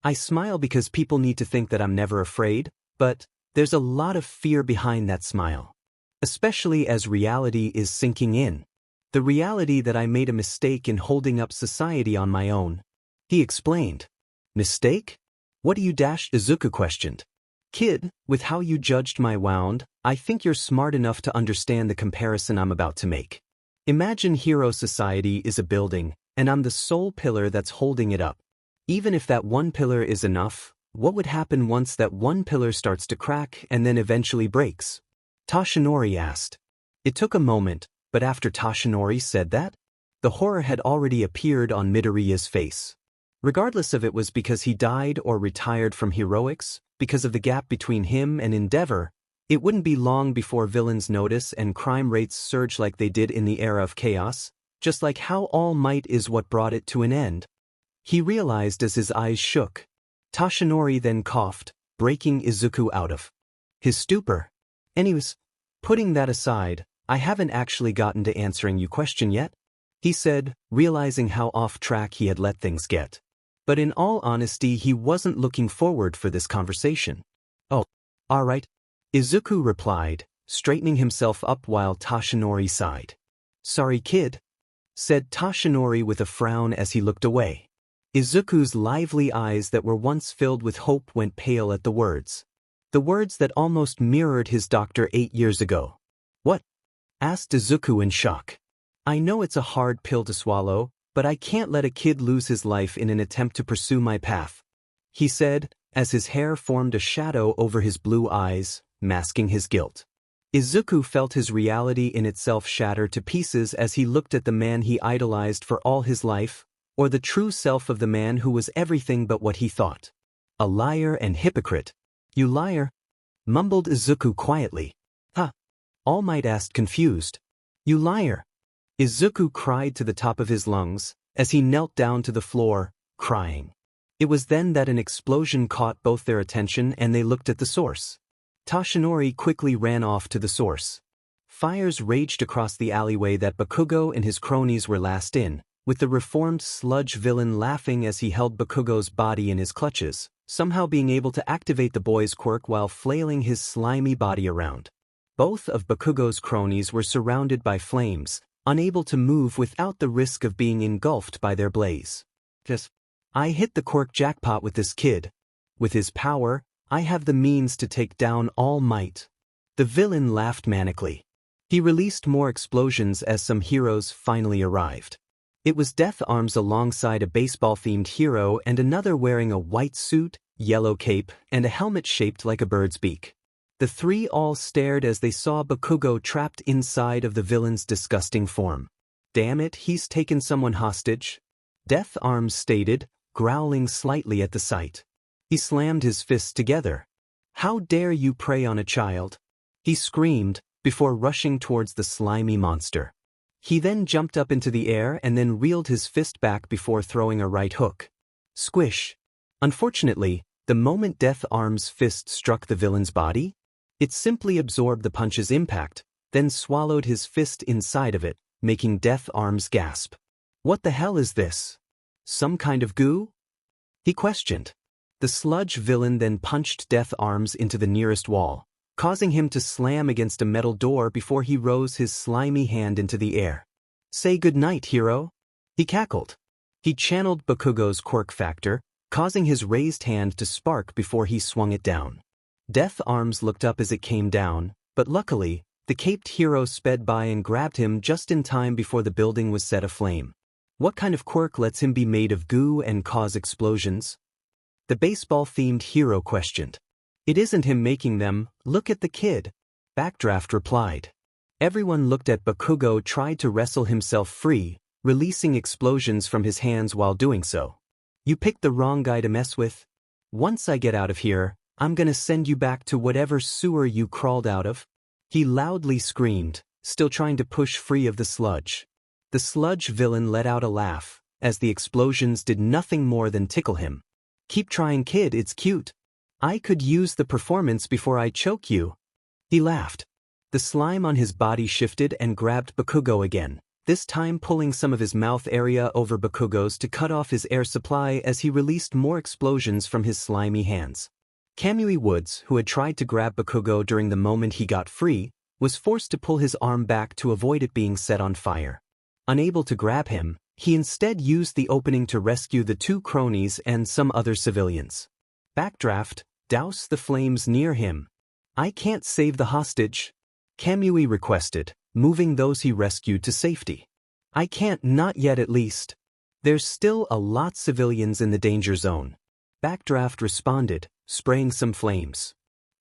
I smile because people need to think that I'm never afraid, but there's a lot of fear behind that smile. Especially as reality is sinking in. The reality that I made a mistake in holding up society on my own. He explained. Mistake? What do you dash? Izuku questioned. Kid, with how you judged my wound, I think you're smart enough to understand the comparison I'm about to make. Imagine hero society is a building, and I'm the sole pillar that's holding it up. Even if that one pillar is enough, what would happen once that one pillar starts to crack and then eventually breaks? Toshinori asked. It took a moment, but after Toshinori said that, the horror had already appeared on Midoriya's face. Regardless of it was because he died or retired from heroics, because of the gap between him and Endeavor, it wouldn't be long before villains notice and crime rates surge like they did in the era of chaos, just like how All Might is what brought it to an end. He realized as his eyes shook. Toshinori then coughed, breaking Izuku out of his stupor. Anyways, putting that aside, I haven't actually gotten to answering your question yet, he said, realizing how off track he had let things get. But in all honesty, he wasn't looking forward for this conversation. Oh, all right, Izuku replied, straightening himself up while Toshinori sighed. Sorry, kid, said Toshinori with a frown as he looked away. Izuku's lively eyes that were once filled with hope went pale at the words. The words that almost mirrored his doctor 8 years ago. What? Asked Izuku in shock. I know it's a hard pill to swallow, but I can't let a kid lose his life in an attempt to pursue my path, he said, as his hair formed a shadow over his blue eyes, masking his guilt. Izuku felt his reality in itself shatter to pieces as he looked at the man he idolized for all his life, or the true self of the man who was everything but what he thought. A liar and hypocrite. You liar, mumbled Izuku quietly. Huh? All Might asked confused. You liar, Izuku cried to the top of his lungs, as he knelt down to the floor, crying. It was then that an explosion caught both their attention and they looked at the source. Toshinori quickly ran off to the source. Fires raged across the alleyway that Bakugo and his cronies were last in, with the reformed sludge villain laughing as he held Bakugo's body in his clutches, somehow being able to activate the boy's quirk while flailing his slimy body around. Both of Bakugo's cronies were surrounded by flames, unable to move without the risk of being engulfed by their blaze. I hit the quirk jackpot with this kid. With his power, I have the means to take down All Might. The villain laughed manically. He released more explosions as some heroes finally arrived. It was Death Arms alongside a baseball-themed hero and another wearing a white suit, yellow cape, and a helmet shaped like a bird's beak. The three all stared as they saw Bakugo trapped inside of the villain's disgusting form. Damn it, he's taken someone hostage, Death Arms stated, growling slightly at the sight. He slammed his fists together. How dare you prey on a child? He screamed, before rushing towards the slimy monster. He then jumped up into the air and then reeled his fist back before throwing a right hook. Squish. Unfortunately, the moment Death Arms' fist struck the villain's body, it simply absorbed the punch's impact, then swallowed his fist inside of it, making Death Arms gasp. What the hell is this? Some kind of goo? He questioned. The sludge villain then punched Death Arms into the nearest wall, causing him to slam against a metal door before he rose his slimy hand into the air. Say goodnight, hero, he cackled. He channeled Bakugo's quirk factor, causing his raised hand to spark before he swung it down. Death Arms looked up as it came down, but luckily, the caped hero sped by and grabbed him just in time before the building was set aflame. What kind of quirk lets him be made of goo and cause explosions? The baseball-themed hero questioned. It isn't him making them, look at the kid, Backdraft replied. Everyone looked at Bakugo tried to wrestle himself free, releasing explosions from his hands while doing so. You picked the wrong guy to mess with. Once I get out of here, I'm gonna send you back to whatever sewer you crawled out of. He loudly screamed, still trying to push free of the sludge. The sludge villain let out a laugh, as the explosions did nothing more than tickle him. Keep trying, kid, it's cute. I could use the performance before I choke you. He laughed. The slime on his body shifted and grabbed Bakugo again, this time pulling some of his mouth area over Bakugo's to cut off his air supply as he released more explosions from his slimy hands. Kamui Woods, who had tried to grab Bakugo during the moment he got free, was forced to pull his arm back to avoid it being set on fire. Unable to grab him, he instead used the opening to rescue the two cronies and some other civilians. Backdraft, douse the flames near him. I can't save the hostage, Kamui requested, moving those he rescued to safety. I can't, not yet at least. There's still a lot civilians in the danger zone. Backdraft responded, spraying some flames.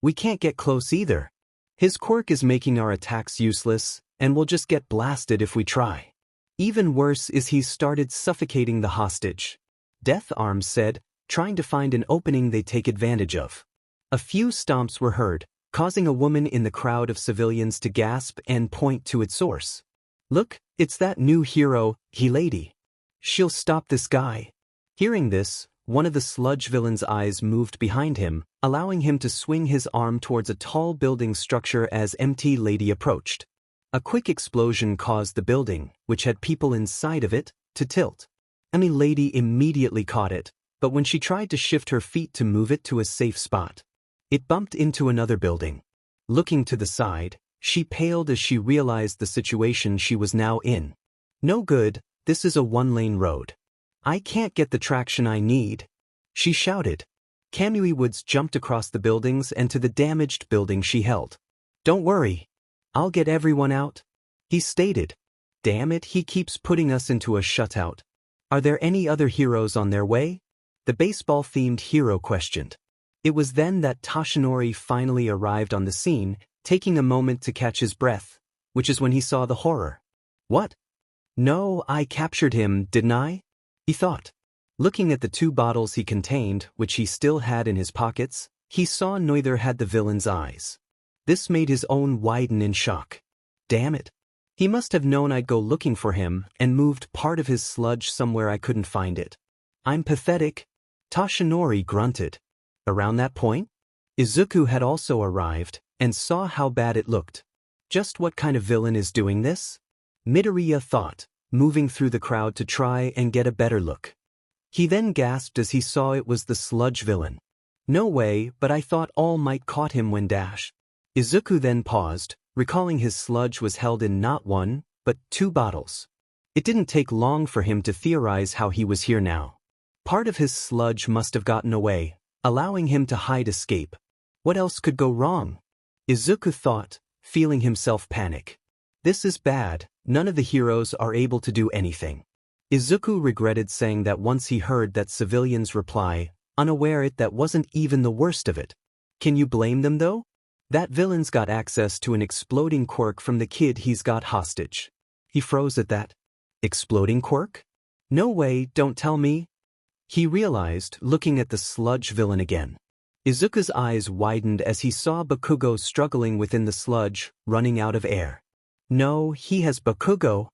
We can't get close either. His quirk is making our attacks useless, and we'll just get blasted if we try. Even worse is he's started suffocating the hostage. Death Arms said, trying to find an opening they take advantage of. A few stomps were heard, causing a woman in the crowd of civilians to gasp and point to its source. Look, it's that new hero, lady. She'll stop this guy. Hearing this, one of the sludge villain's eyes moved behind him, allowing him to swing his arm towards a tall building structure as MT Lady approached. A quick explosion caused the building, which had people inside of it, to tilt. MT Lady immediately caught it, but when she tried to shift her feet to move it to a safe spot, it bumped into another building. Looking to the side, she paled as she realized the situation she was now in. No good, this is a one-lane road. I can't get the traction I need, she shouted. Kamui Woods jumped across the buildings and to the damaged building she held. Don't worry. I'll get everyone out, he stated. Damn it, he keeps putting us into a shutout. Are there any other heroes on their way? The baseball-themed hero questioned. It was then that Toshinori finally arrived on the scene, taking a moment to catch his breath, which is when he saw the horror. What? No, I captured him, didn't I? He thought. Looking at the 2 bottles he contained, which he still had in his pockets, he saw neither had the villain's eyes. This made his own widen in shock. Damn it. He must have known I'd go looking for him and moved part of his sludge somewhere I couldn't find it. I'm pathetic. Toshinori grunted. Around that point, Izuku had also arrived and saw how bad it looked. Just what kind of villain is doing this? Midoriya thought, moving through the crowd to try and get a better look. He then gasped as he saw it was the sludge villain. No way, but I thought All Might caught him when dash. Izuku then paused, recalling his sludge was held in not 1, but 2 bottles. It didn't take long for him to theorize how he was here now. Part of his sludge must have gotten away, allowing him to hide escape. What else could go wrong? Izuku thought, feeling himself panic. This is bad, none of the heroes are able to do anything. Izuku regretted saying that once he heard that civilians reply, unaware it that wasn't even the worst of it. Can you blame them though? That villain's got access to an exploding quirk from the kid he's got hostage. He froze at that. Exploding quirk? No way, don't tell me. He realized, looking at the sludge villain again. Izuku's eyes widened as he saw Bakugo struggling within the sludge, running out of air. No, he has Bakugo.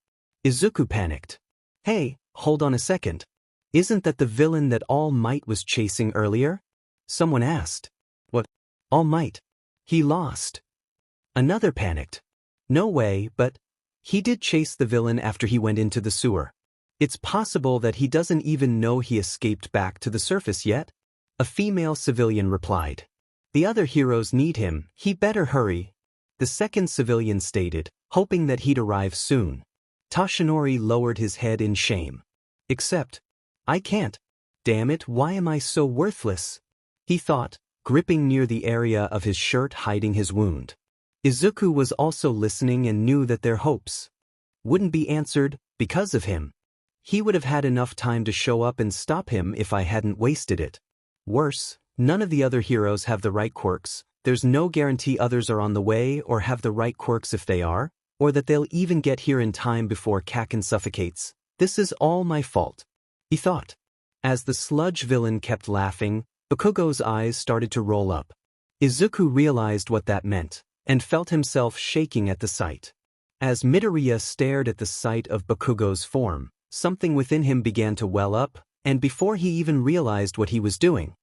Izuku panicked. Hey, hold on a second. Isn't that the villain that All Might was chasing earlier? Someone asked. What? All Might? He lost. Another panicked. No way, but he did chase the villain after he went into the sewer. It's possible that he doesn't even know he escaped back to the surface yet. A female civilian replied. The other heroes need him, he better hurry. The second civilian stated, hoping that he'd arrive soon. Toshinori lowered his head in shame. Except, I can't. Damn it, why am I so worthless? He thought, gripping near the area of his shirt hiding his wound. Izuku was also listening and knew that their hopes wouldn't be answered because of him. He would have had enough time to show up and stop him if I hadn't wasted it. Worse, none of the other heroes have the right quirks. There's no guarantee others are on the way or have the right quirks if they are, or that they'll even get here in time before Kaken suffocates. This is all my fault, he thought. As the sludge villain kept laughing, Bakugo's eyes started to roll up. Izuku realized what that meant, and felt himself shaking at the sight. As Midoriya stared at the sight of Bakugo's form, something within him began to well up, and before he even realized what he was doing,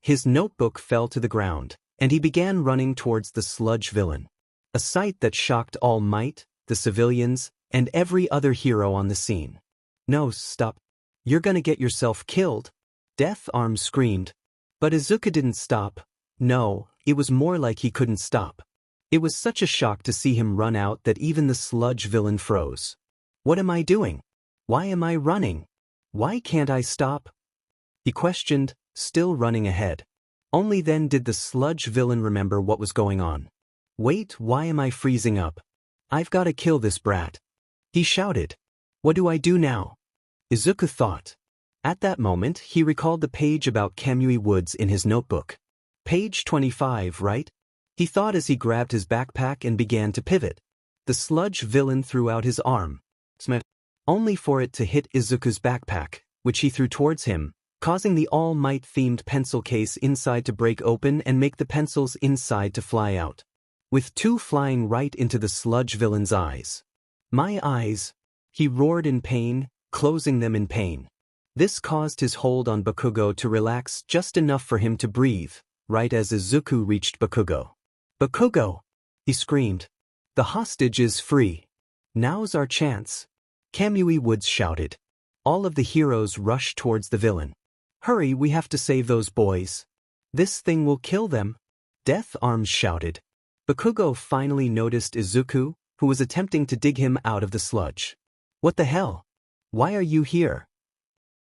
his notebook fell to the ground, and he began running towards the sludge villain. A sight that shocked All Might, the civilians, and every other hero on the scene. No, stop. You're gonna get yourself killed. Death Arms screamed. But Izuku didn't stop. No, it was more like he couldn't stop. It was such a shock to see him run out that even the sludge villain froze. What am I doing? Why am I running? Why can't I stop? He questioned, still running ahead. Only then did the sludge villain remember what was going on. Wait, why am I freezing up? I've got to kill this brat. He shouted. What do I do now? Izuku thought. At that moment, he recalled the page about Kamui Woods in his notebook. Page 25, right? He thought as he grabbed his backpack and began to pivot. The sludge villain threw out his arm, only for it to hit Izuku's backpack, which he threw towards him, causing the All Might-themed pencil case inside to break open and make the pencils inside to fly out, with 2 flying right into the sludge villain's eyes. "My eyes!" he roared in pain, closing them in pain. This caused his hold on Bakugo to relax just enough for him to breathe, right as Izuku reached Bakugo. "Bakugo!" he screamed. "The hostage is free. Now's our chance." Kamui Woods shouted. All of the heroes rushed towards the villain. "Hurry, we have to save those boys. This thing will kill them." Death Arms shouted. Bakugo finally noticed Izuku, who was attempting to dig him out of the sludge. "What the hell? Why are you here?"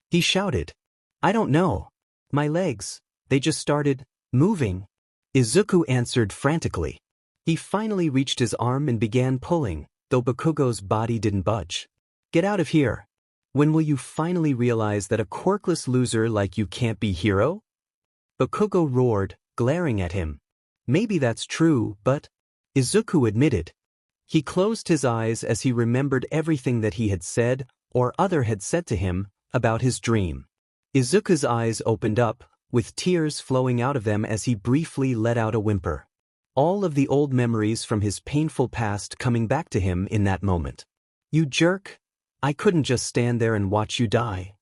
he shouted. "I don't know. My legs, they just started moving," Izuku answered frantically. He finally reached his arm and began pulling, though Bakugo's body didn't budge. "Get out of here. When will you finally realize that a quirkless loser like you can't be hero?" Bakugo roared, glaring at him. "Maybe that's true, but," Izuku admitted. He closed his eyes as he remembered everything that he had said, or other had said to him, about his dream. Izuku's eyes opened up, with tears flowing out of them as he briefly let out a whimper. All of the old memories from his painful past coming back to him in that moment. "You jerk! I couldn't just stand there and watch you die,"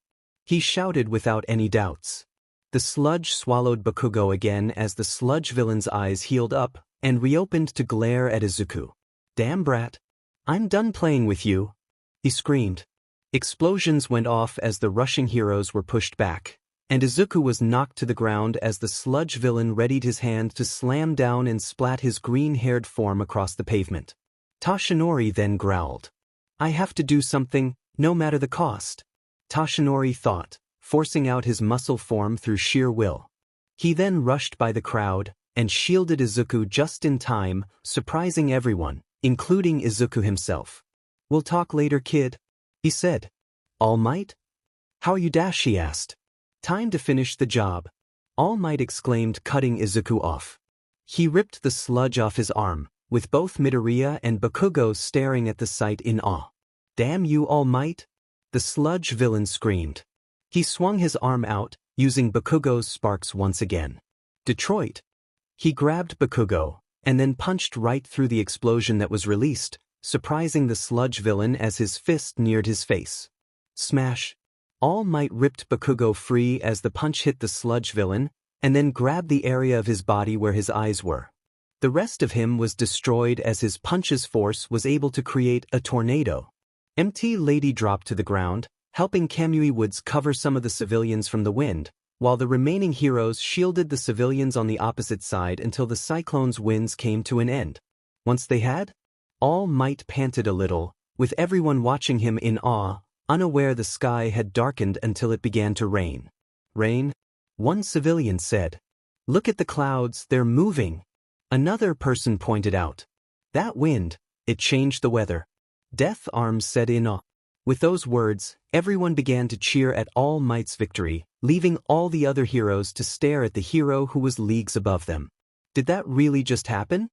he shouted without any doubts. The sludge swallowed Bakugo again as the sludge villain's eyes healed up and reopened to glare at Izuku. "Damn brat! I'm done playing with you," he screamed. Explosions went off as the rushing heroes were pushed back, and Izuku was knocked to the ground as the sludge villain readied his hand to slam down and splat his green-haired form across the pavement. Toshinori then growled. "I have to do something, no matter the cost," Toshinori thought, forcing out his muscle form through sheer will. He then rushed by the crowd and shielded Izuku just in time, surprising everyone, including Izuku himself. "We'll talk later, kid," he said. "All Might? How are you?" He asked. "Time to finish the job," All Might exclaimed, cutting Izuku off. He ripped the sludge off his arm, with both Midoriya and Bakugo staring at the sight in awe. "Damn you, All Might!" the sludge villain screamed. He swung his arm out, using Bakugo's sparks once again. "Detroit!" He grabbed Bakugo, and then punched right through the explosion that was released, surprising the sludge villain as his fist neared his face. Smash! All Might ripped Bakugo free as the punch hit the sludge villain, and then grabbed the area of his body where his eyes were. The rest of him was destroyed as his punch's force was able to create a tornado. Empty Lady dropped to the ground, helping Kamui Woods cover some of the civilians from the wind, while the remaining heroes shielded the civilians on the opposite side until the cyclone's winds came to an end. Once they had, All Might panted a little, with everyone watching him in awe, unaware the sky had darkened until it began to rain. "Rain?" one civilian said. "Look at the clouds, they're moving," another person pointed out. "That wind, it changed the weather," Death Arms said in awe. With those words, everyone began to cheer at All Might's victory, leaving all the other heroes to stare at the hero who was leagues above them. Did that really just happen?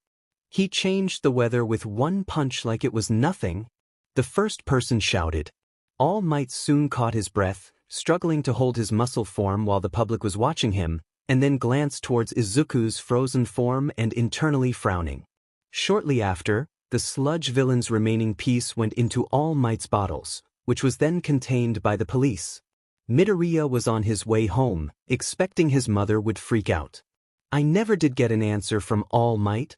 He changed the weather with one punch like it was nothing, the first person shouted. All Might soon caught his breath, struggling to hold his muscle form while the public was watching him, and then glanced towards Izuku's frozen form and internally frowning. Shortly after, the sludge villain's remaining piece went into All Might's bottles, which was then contained by the police. Midoriya was on his way home, expecting his mother would freak out. "I never did get an answer from All Might,"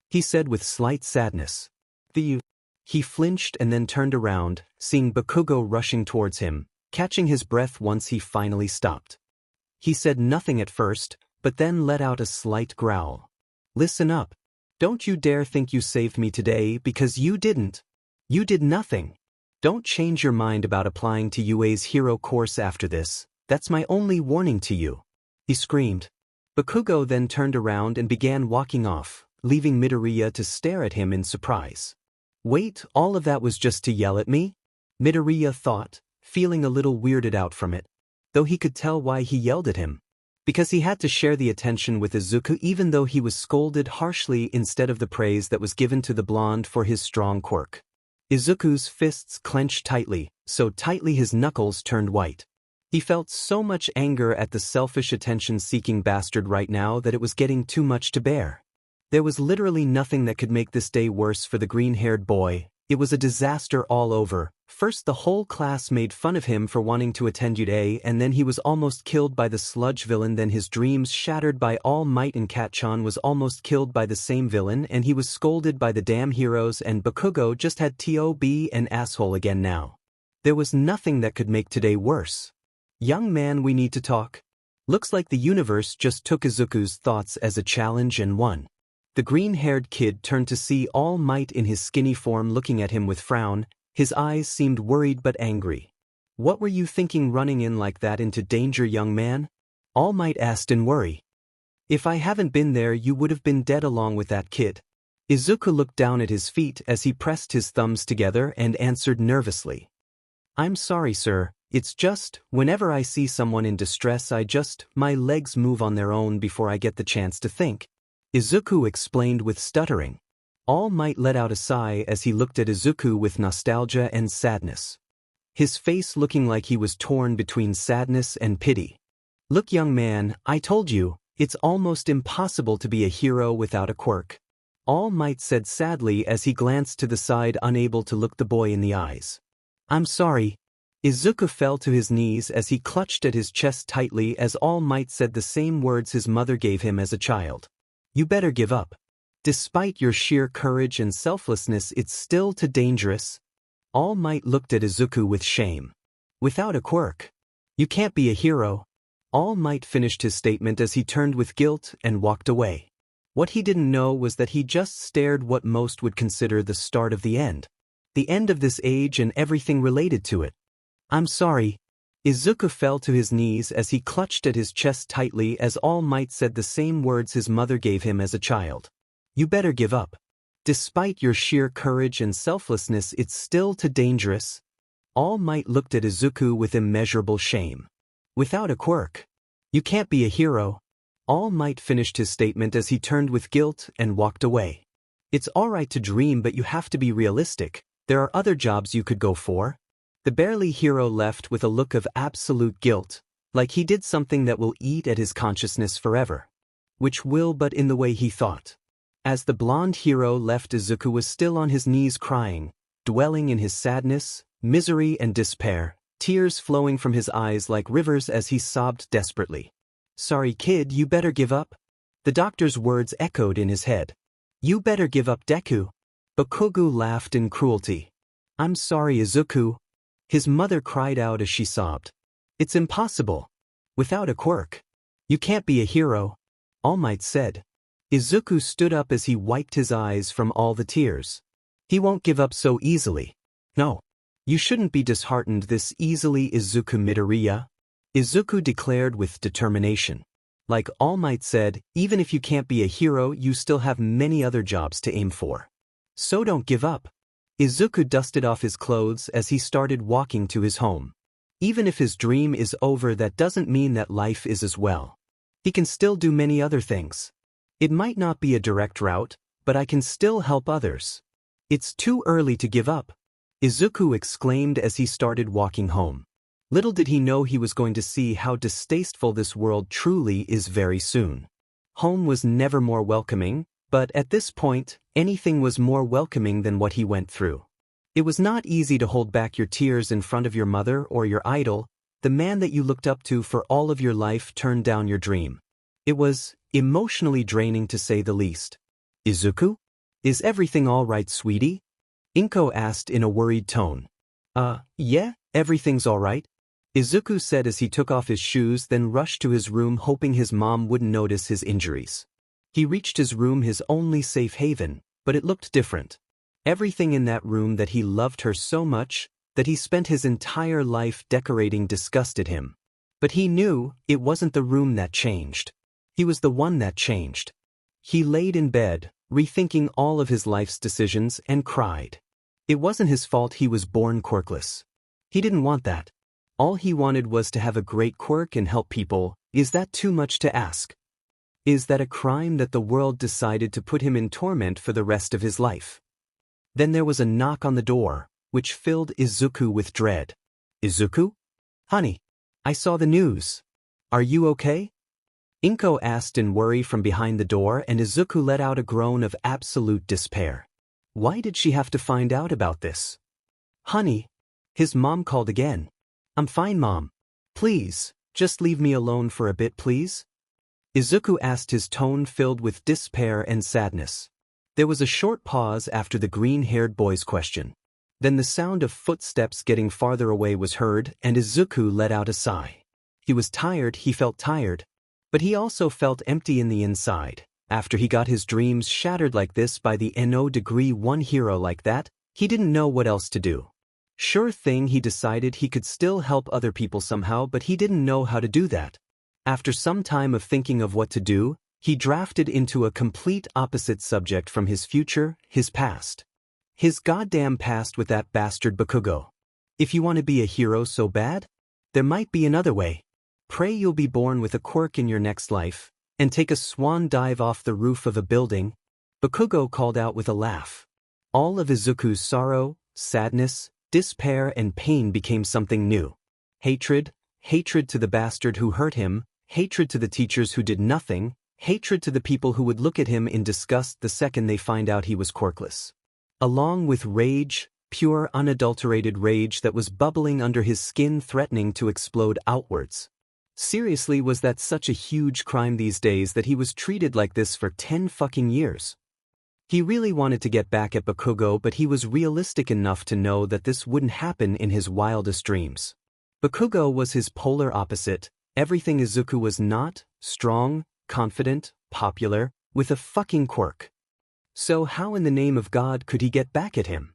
he said with slight sadness. He flinched and then turned around, seeing Bakugo rushing towards him, catching his breath once he finally stopped. He said nothing at first, but then let out a slight growl. "Listen up. Don't you dare think you saved me today, because you didn't. You did nothing. Don't change your mind about applying to UA's hero course after this. That's my only warning to you," he screamed. Bakugo then turned around and began walking off, leaving Midoriya to stare at him in surprise. "Wait, all of that was just to yell at me?" Midoriya thought, feeling a little weirded out from it, though he could tell why he yelled at him. Because he had to share the attention with Izuku even though he was scolded harshly instead of the praise that was given to the blonde for his strong quirk. Izuku's fists clenched tightly, so tightly his knuckles turned white. He felt so much anger at the selfish attention-seeking bastard right now that it was getting too much to bear. There was literally nothing that could make this day worse for the green-haired boy. It was a disaster all over. First, the whole class made fun of him for wanting to attend UDA, and then he was almost killed by the sludge villain. Then his dreams shattered by All Might, and Kat-chan was almost killed by the same villain, and he was scolded by the damn heroes, and Bakugo just had to be an asshole again now. There was nothing that could make today worse. Young man, we need to talk. Looks like the universe just took Izuku's thoughts as a challenge and won. The green-haired kid turned to see All Might in his skinny form looking at him with frown. His eyes seemed worried but angry. What were you thinking running in like that into danger, young man? All Might asked in worry. If I haven't been there, you would have been dead along with that kid. Izuku looked down at his feet as he pressed his thumbs together and answered nervously. I'm sorry, sir. It's just, whenever I see someone in distress, my legs move on their own before I get the chance to think. Izuku explained with stuttering. All Might let out a sigh as he looked at Izuku with nostalgia and sadness. His face looking like he was torn between sadness and pity. Look, young man, I told you, it's almost impossible to be a hero without a quirk. All Might said sadly as he glanced to the side, unable to look the boy in the eyes. I'm sorry. Izuku fell to his knees as he clutched at his chest tightly as All Might said the same words his mother gave him as a child. You better give up. Despite your sheer courage and selflessness, it's still too dangerous. All Might looked at Izuku with shame. Without a quirk, you can't be a hero. All Might finished his statement as he turned with guilt and walked away. What he didn't know was that he just stared what most would consider the start of the end. The end of this age and everything related to it. I'm sorry. Izuku fell to his knees as he clutched at his chest tightly as All Might said the same words his mother gave him as a child. You better give up. Despite your sheer courage and selflessness, it's still too dangerous. All Might looked at Izuku with immeasurable shame. Without a quirk, you can't be a hero. All Might finished his statement as he turned with guilt and walked away. It's alright to dream, but you have to be realistic. There are other jobs you could go for. The barely hero left with a look of absolute guilt, like he did something that will eat at his consciousness forever. Which will, but in the way he thought. As the blonde hero left, Izuku was still on his knees crying, dwelling in his sadness, misery and despair, tears flowing from his eyes like rivers as he sobbed desperately. Sorry kid, you better give up. The doctor's words echoed in his head. You better give up, Deku. Bakugo laughed in cruelty. I'm sorry, Izuku. His mother cried out as she sobbed. It's impossible. Without a quirk, you can't be a hero. All Might said. Izuku stood up as he wiped his eyes from all the tears. He won't give up so easily. No. You shouldn't be disheartened this easily, Izuku Midoriya. Izuku declared with determination. Like All Might said, even if you can't be a hero, you still have many other jobs to aim for. So don't give up. Izuku dusted off his clothes as he started walking to his home. Even if his dream is over, that doesn't mean that life is as well. He can still do many other things. It might not be a direct route, but I can still help others. It's too early to give up. Izuku exclaimed as he started walking home. Little did he know he was going to see how distasteful this world truly is very soon. Home was never more welcoming, but at this point, anything was more welcoming than what he went through. It was not easy to hold back your tears in front of your mother or your idol, the man that you looked up to for all of your life turned down your dream. It was emotionally draining to say the least. Izuku? Is everything all right, sweetie? Inko asked in a worried tone. Yeah, everything's all right. Izuku said as he took off his shoes, then rushed to his room hoping his mom wouldn't notice his injuries. He reached his room, his only safe haven, but it looked different. Everything in that room that he loved her so much, that he spent his entire life decorating, disgusted him. But he knew it wasn't the room that changed. He was the one that changed. He laid in bed, rethinking all of his life's decisions, and cried. It wasn't his fault he was born quirkless. He didn't want that. All he wanted was to have a great quirk and help people. Is that too much to ask? Is that a crime that the world decided to put him in torment for the rest of his life? Then there was a knock on the door, which filled Izuku with dread. Izuku? Honey. I saw the news. Are you okay? Inko asked in worry from behind the door, and Izuku let out a groan of absolute despair. Why did she have to find out about this? Honey. His mom called again. I'm fine, Mom. Please, just leave me alone for a bit, please? Izuku asked, his tone filled with despair and sadness. There was a short pause after the green-haired boy's question. Then the sound of footsteps getting farther away was heard, and Izuku let out a sigh. He was tired, he felt tired, but he also felt empty in the inside. After he got his dreams shattered like this by the NO degree 1 hero like that, he didn't know what else to do. Sure thing, he decided he could still help other people somehow, but he didn't know how to do that. After some time of thinking of what to do, he drafted into a complete opposite subject from his future, his past. His goddamn past with that bastard Bakugo. If you want to be a hero so bad, there might be another way. Pray you'll be born with a quirk in your next life, and take a swan dive off the roof of a building, Bakugo called out with a laugh. All of Izuku's sorrow, sadness, despair and pain became something new. Hatred to the bastard who hurt him, hatred to the teachers who did nothing, hatred to the people who would look at him in disgust the second they find out he was quirkless. Along with rage, pure unadulterated rage that was bubbling under his skin, threatening to explode outwards. Seriously, was that such a huge crime these days that he was treated like this for 10 fucking years? He really wanted to get back at Bakugo, but he was realistic enough to know that this wouldn't happen in his wildest dreams. Bakugo was his polar opposite, everything Izuku was not: strong, confident, popular, with a fucking quirk. So how in the name of God could he get back at him?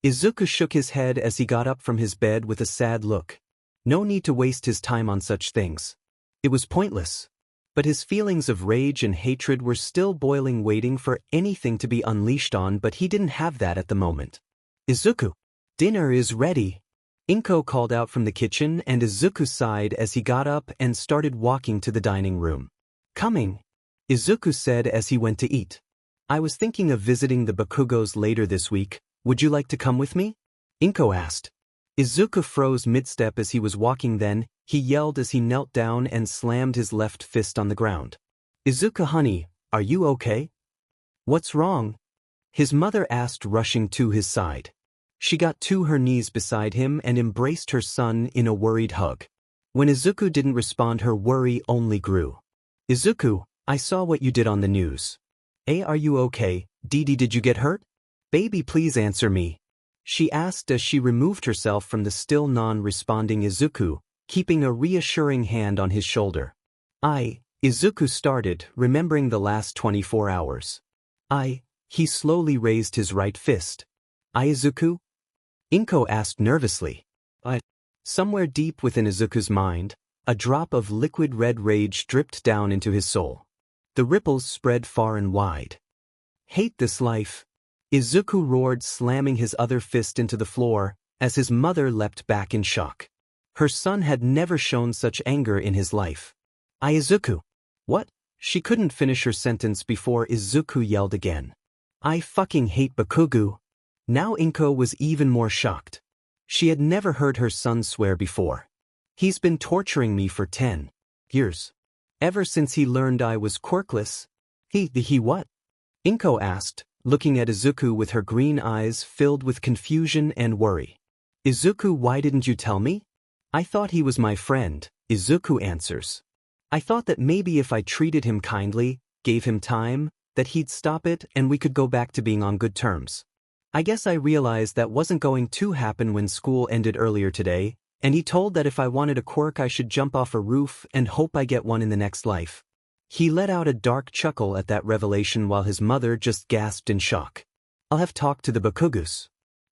Izuku shook his head as he got up from his bed with a sad look. No need to waste his time on such things. It was pointless. But his feelings of rage and hatred were still boiling, waiting for anything to be unleashed on, but he didn't have that at the moment. Izuku, dinner is ready. Inko called out from the kitchen, and Izuku sighed as he got up and started walking to the dining room. Coming, Izuku said as he went to eat. I was thinking of visiting the Bakugos later this week. Would you like to come with me? Inko asked. Izuku froze mid-step as he was walking, then he yelled as he knelt down and slammed his left fist on the ground. Izuku, honey, are you okay? What's wrong? His mother asked, rushing to his side. She got to her knees beside him and embraced her son in a worried hug. When Izuku didn't respond, her worry only grew. Izuku, I saw what you did on the news. Are you okay? Did you get hurt? Baby, please answer me. She asked as she removed herself from the still non-responding Izuku, keeping a reassuring hand on his shoulder. Izuku started, remembering the last 24 hours. He slowly raised his right fist. Izuku? Inko asked nervously. Somewhere deep within Izuku's mind, a drop of liquid red rage dripped down into his soul. The ripples spread far and wide. Hate this life. Izuku roared, slamming his other fist into the floor, as his mother leapt back in shock. Her son had never shown such anger in his life. Izuku. What? She couldn't finish her sentence before Izuku yelled again. I fucking hate Bakugo. Now Inko was even more shocked. She had never heard her son swear before. He's been torturing me for 10 years. Ever since he learned I was quirkless. He what? Inko asked, looking at Izuku with her green eyes filled with confusion and worry. Izuku, why didn't you tell me? I thought he was my friend, Izuku answers. I thought that maybe if I treated him kindly, gave him time, that he'd stop it and we could go back to being on good terms. I guess I realized that wasn't going to happen when school ended earlier today, and he told that if I wanted a quirk I should jump off a roof and hope I get one in the next life. He let out a dark chuckle at that revelation while his mother just gasped in shock. I'll have talked to the Bakugos.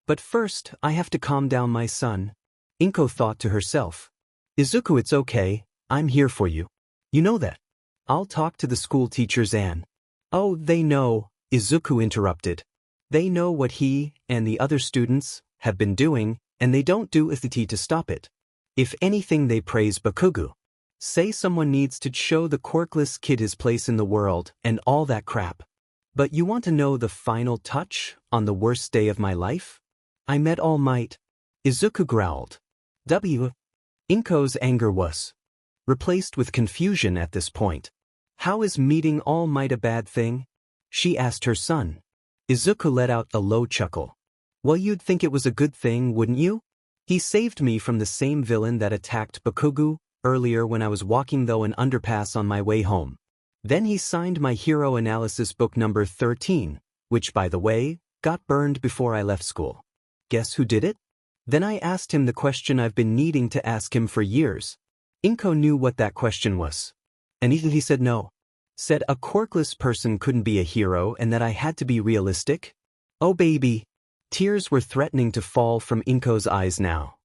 But first, I have to calm down my son. Inko thought to herself. Izuku, it's okay, I'm here for you. You know that. I'll talk to the school teachers and... Oh, they know, Izuku interrupted. They know what he and the other students have been doing, and they don't do anything to stop it. If anything, they praise Bakugo. Say someone needs to show the quirkless kid his place in the world and all that crap. But you want to know the final touch on the worst day of my life? I met All Might. Izuku growled. Inko's anger was replaced with confusion at this point. How is meeting All Might a bad thing? She asked her son. Izuku let out a low chuckle. Well, you'd think it was a good thing, wouldn't you? He saved me from the same villain that attacked Bakugo earlier when I was walking through an underpass on my way home. Then he signed my hero analysis book number 13, which, by the way, got burned before I left school. Guess who did it? Then I asked him the question I've been needing to ask him for years. Inko knew what that question was. And he said no. Said a quirkless person couldn't be a hero and that I had to be realistic. Oh baby. Tears were threatening to fall from Inko's eyes now.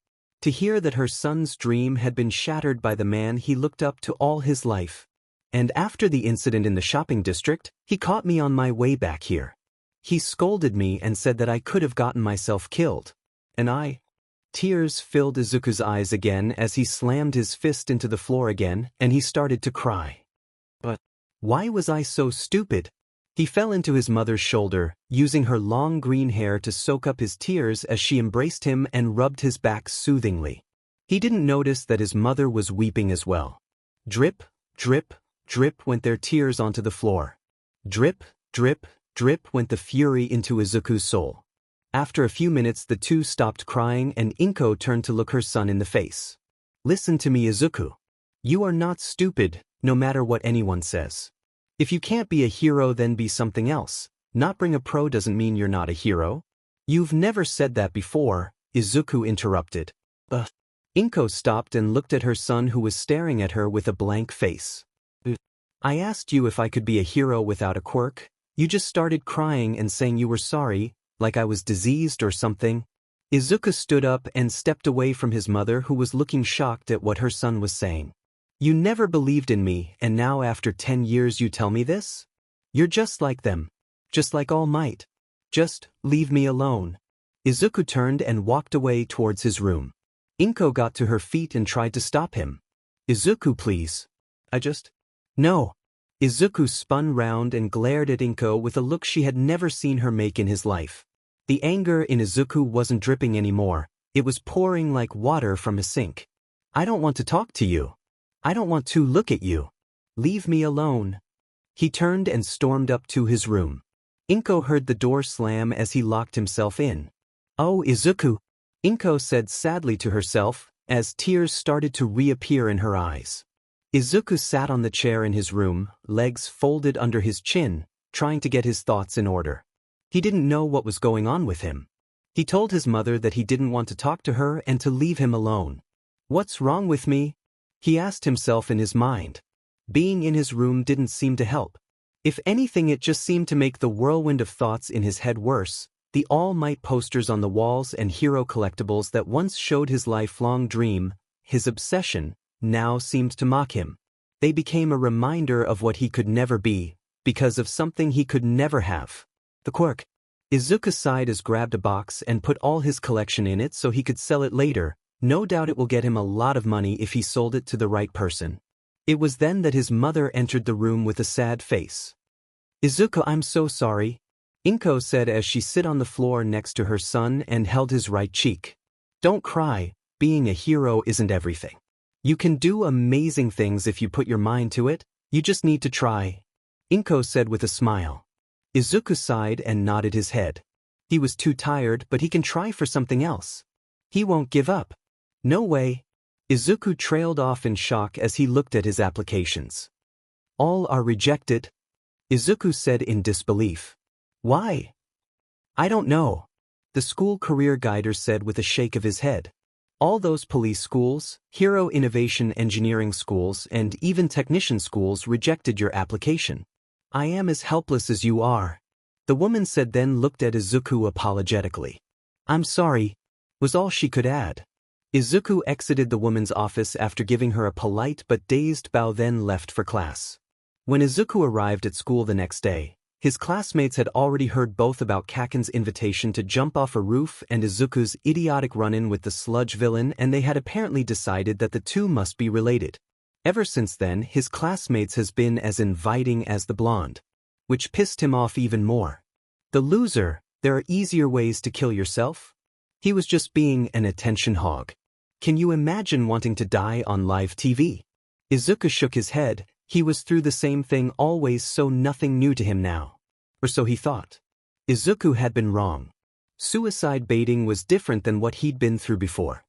To hear that her son's dream had been shattered by the man he looked up to all his life. And after the incident in the shopping district, he caught me on my way back here. He scolded me and said that I could have gotten myself killed. And I... Tears filled Izuku's eyes again as he slammed his fist into the floor again and he started to cry. But why was I so stupid? He fell into his mother's shoulder, using her long green hair to soak up his tears as she embraced him and rubbed his back soothingly. He didn't notice that his mother was weeping as well. Drip, drip, drip went their tears onto the floor. Drip, drip, drip went the fury into Izuku's soul. After a few minutes the two stopped crying and Inko turned to look her son in the face. Listen to me, Izuku. You are not stupid, no matter what anyone says. If you can't be a hero, then be something else. Not being a pro doesn't mean you're not a hero. You've never said that before, Izuku interrupted. Inko stopped and looked at her son who was staring at her with a blank face. I asked you if I could be a hero without a quirk. You just started crying and saying you were sorry, like I was diseased or something. Izuku stood up and stepped away from his mother who was looking shocked at what her son was saying. You never believed in me, and now after 10 years you tell me this? You're just like them. Just like All Might. Just leave me alone. Izuku turned and walked away towards his room. Inko got to her feet and tried to stop him. Izuku, please. No. Izuku spun round and glared at Inko with a look she had never seen her make in his life. The anger in Izuku wasn't dripping anymore, it was pouring like water from a sink. I don't want to talk to you. I don't want to look at you. Leave me alone. He turned and stormed up to his room. Inko heard the door slam as he locked himself in. Oh, Izuku, Inko said sadly to herself, as tears started to reappear in her eyes. Izuku sat on the chair in his room, legs folded under his chin, trying to get his thoughts in order. He didn't know what was going on with him. He told his mother that he didn't want to talk to her and to leave him alone. What's wrong with me? He asked himself in his mind. Being in his room didn't seem to help. If anything, it just seemed to make the whirlwind of thoughts in his head worse. The All Might posters on the walls and hero collectibles that once showed his lifelong dream, his obsession, now seemed to mock him. They became a reminder of what he could never be, because of something he could never have. The quirk. Izuku sighed as grabbed a box and put all his collection in it so he could sell it later. No doubt it will get him a lot of money if he sold it to the right person. It was then that his mother entered the room with a sad face. Izuku, I'm so sorry, Inko said as she sat on the floor next to her son and held his right cheek. Don't cry, being a hero isn't everything. You can do amazing things if you put your mind to it, you just need to try, Inko said with a smile. Izuku sighed and nodded his head. He was too tired, but he can try for something else. He won't give up. No way. Izuku trailed off in shock as he looked at his applications. All are rejected, Izuku said in disbelief. Why? I don't know, the school career guider said with a shake of his head. All those police schools, hero innovation engineering schools, and even technician schools rejected your application. I am as helpless as you are, the woman said, then looked at Izuku apologetically. I'm sorry, was all she could add. Izuku exited the woman's office after giving her a polite but dazed bow, then left for class. When Izuku arrived at school the next day, his classmates had already heard both about Kaken's invitation to jump off a roof and Izuku's idiotic run-in with the sludge villain, and they had apparently decided that the two must be related. Ever since then, his classmates has been as inviting as the blonde, which pissed him off even more. The loser, there are easier ways to kill yourself? He was just being an attention hog. Can you imagine wanting to die on live TV? Izuku shook his head. He was through the same thing always, so nothing new to him now. Or so he thought. Izuku had been wrong. Suicide baiting was different than what he'd been through before.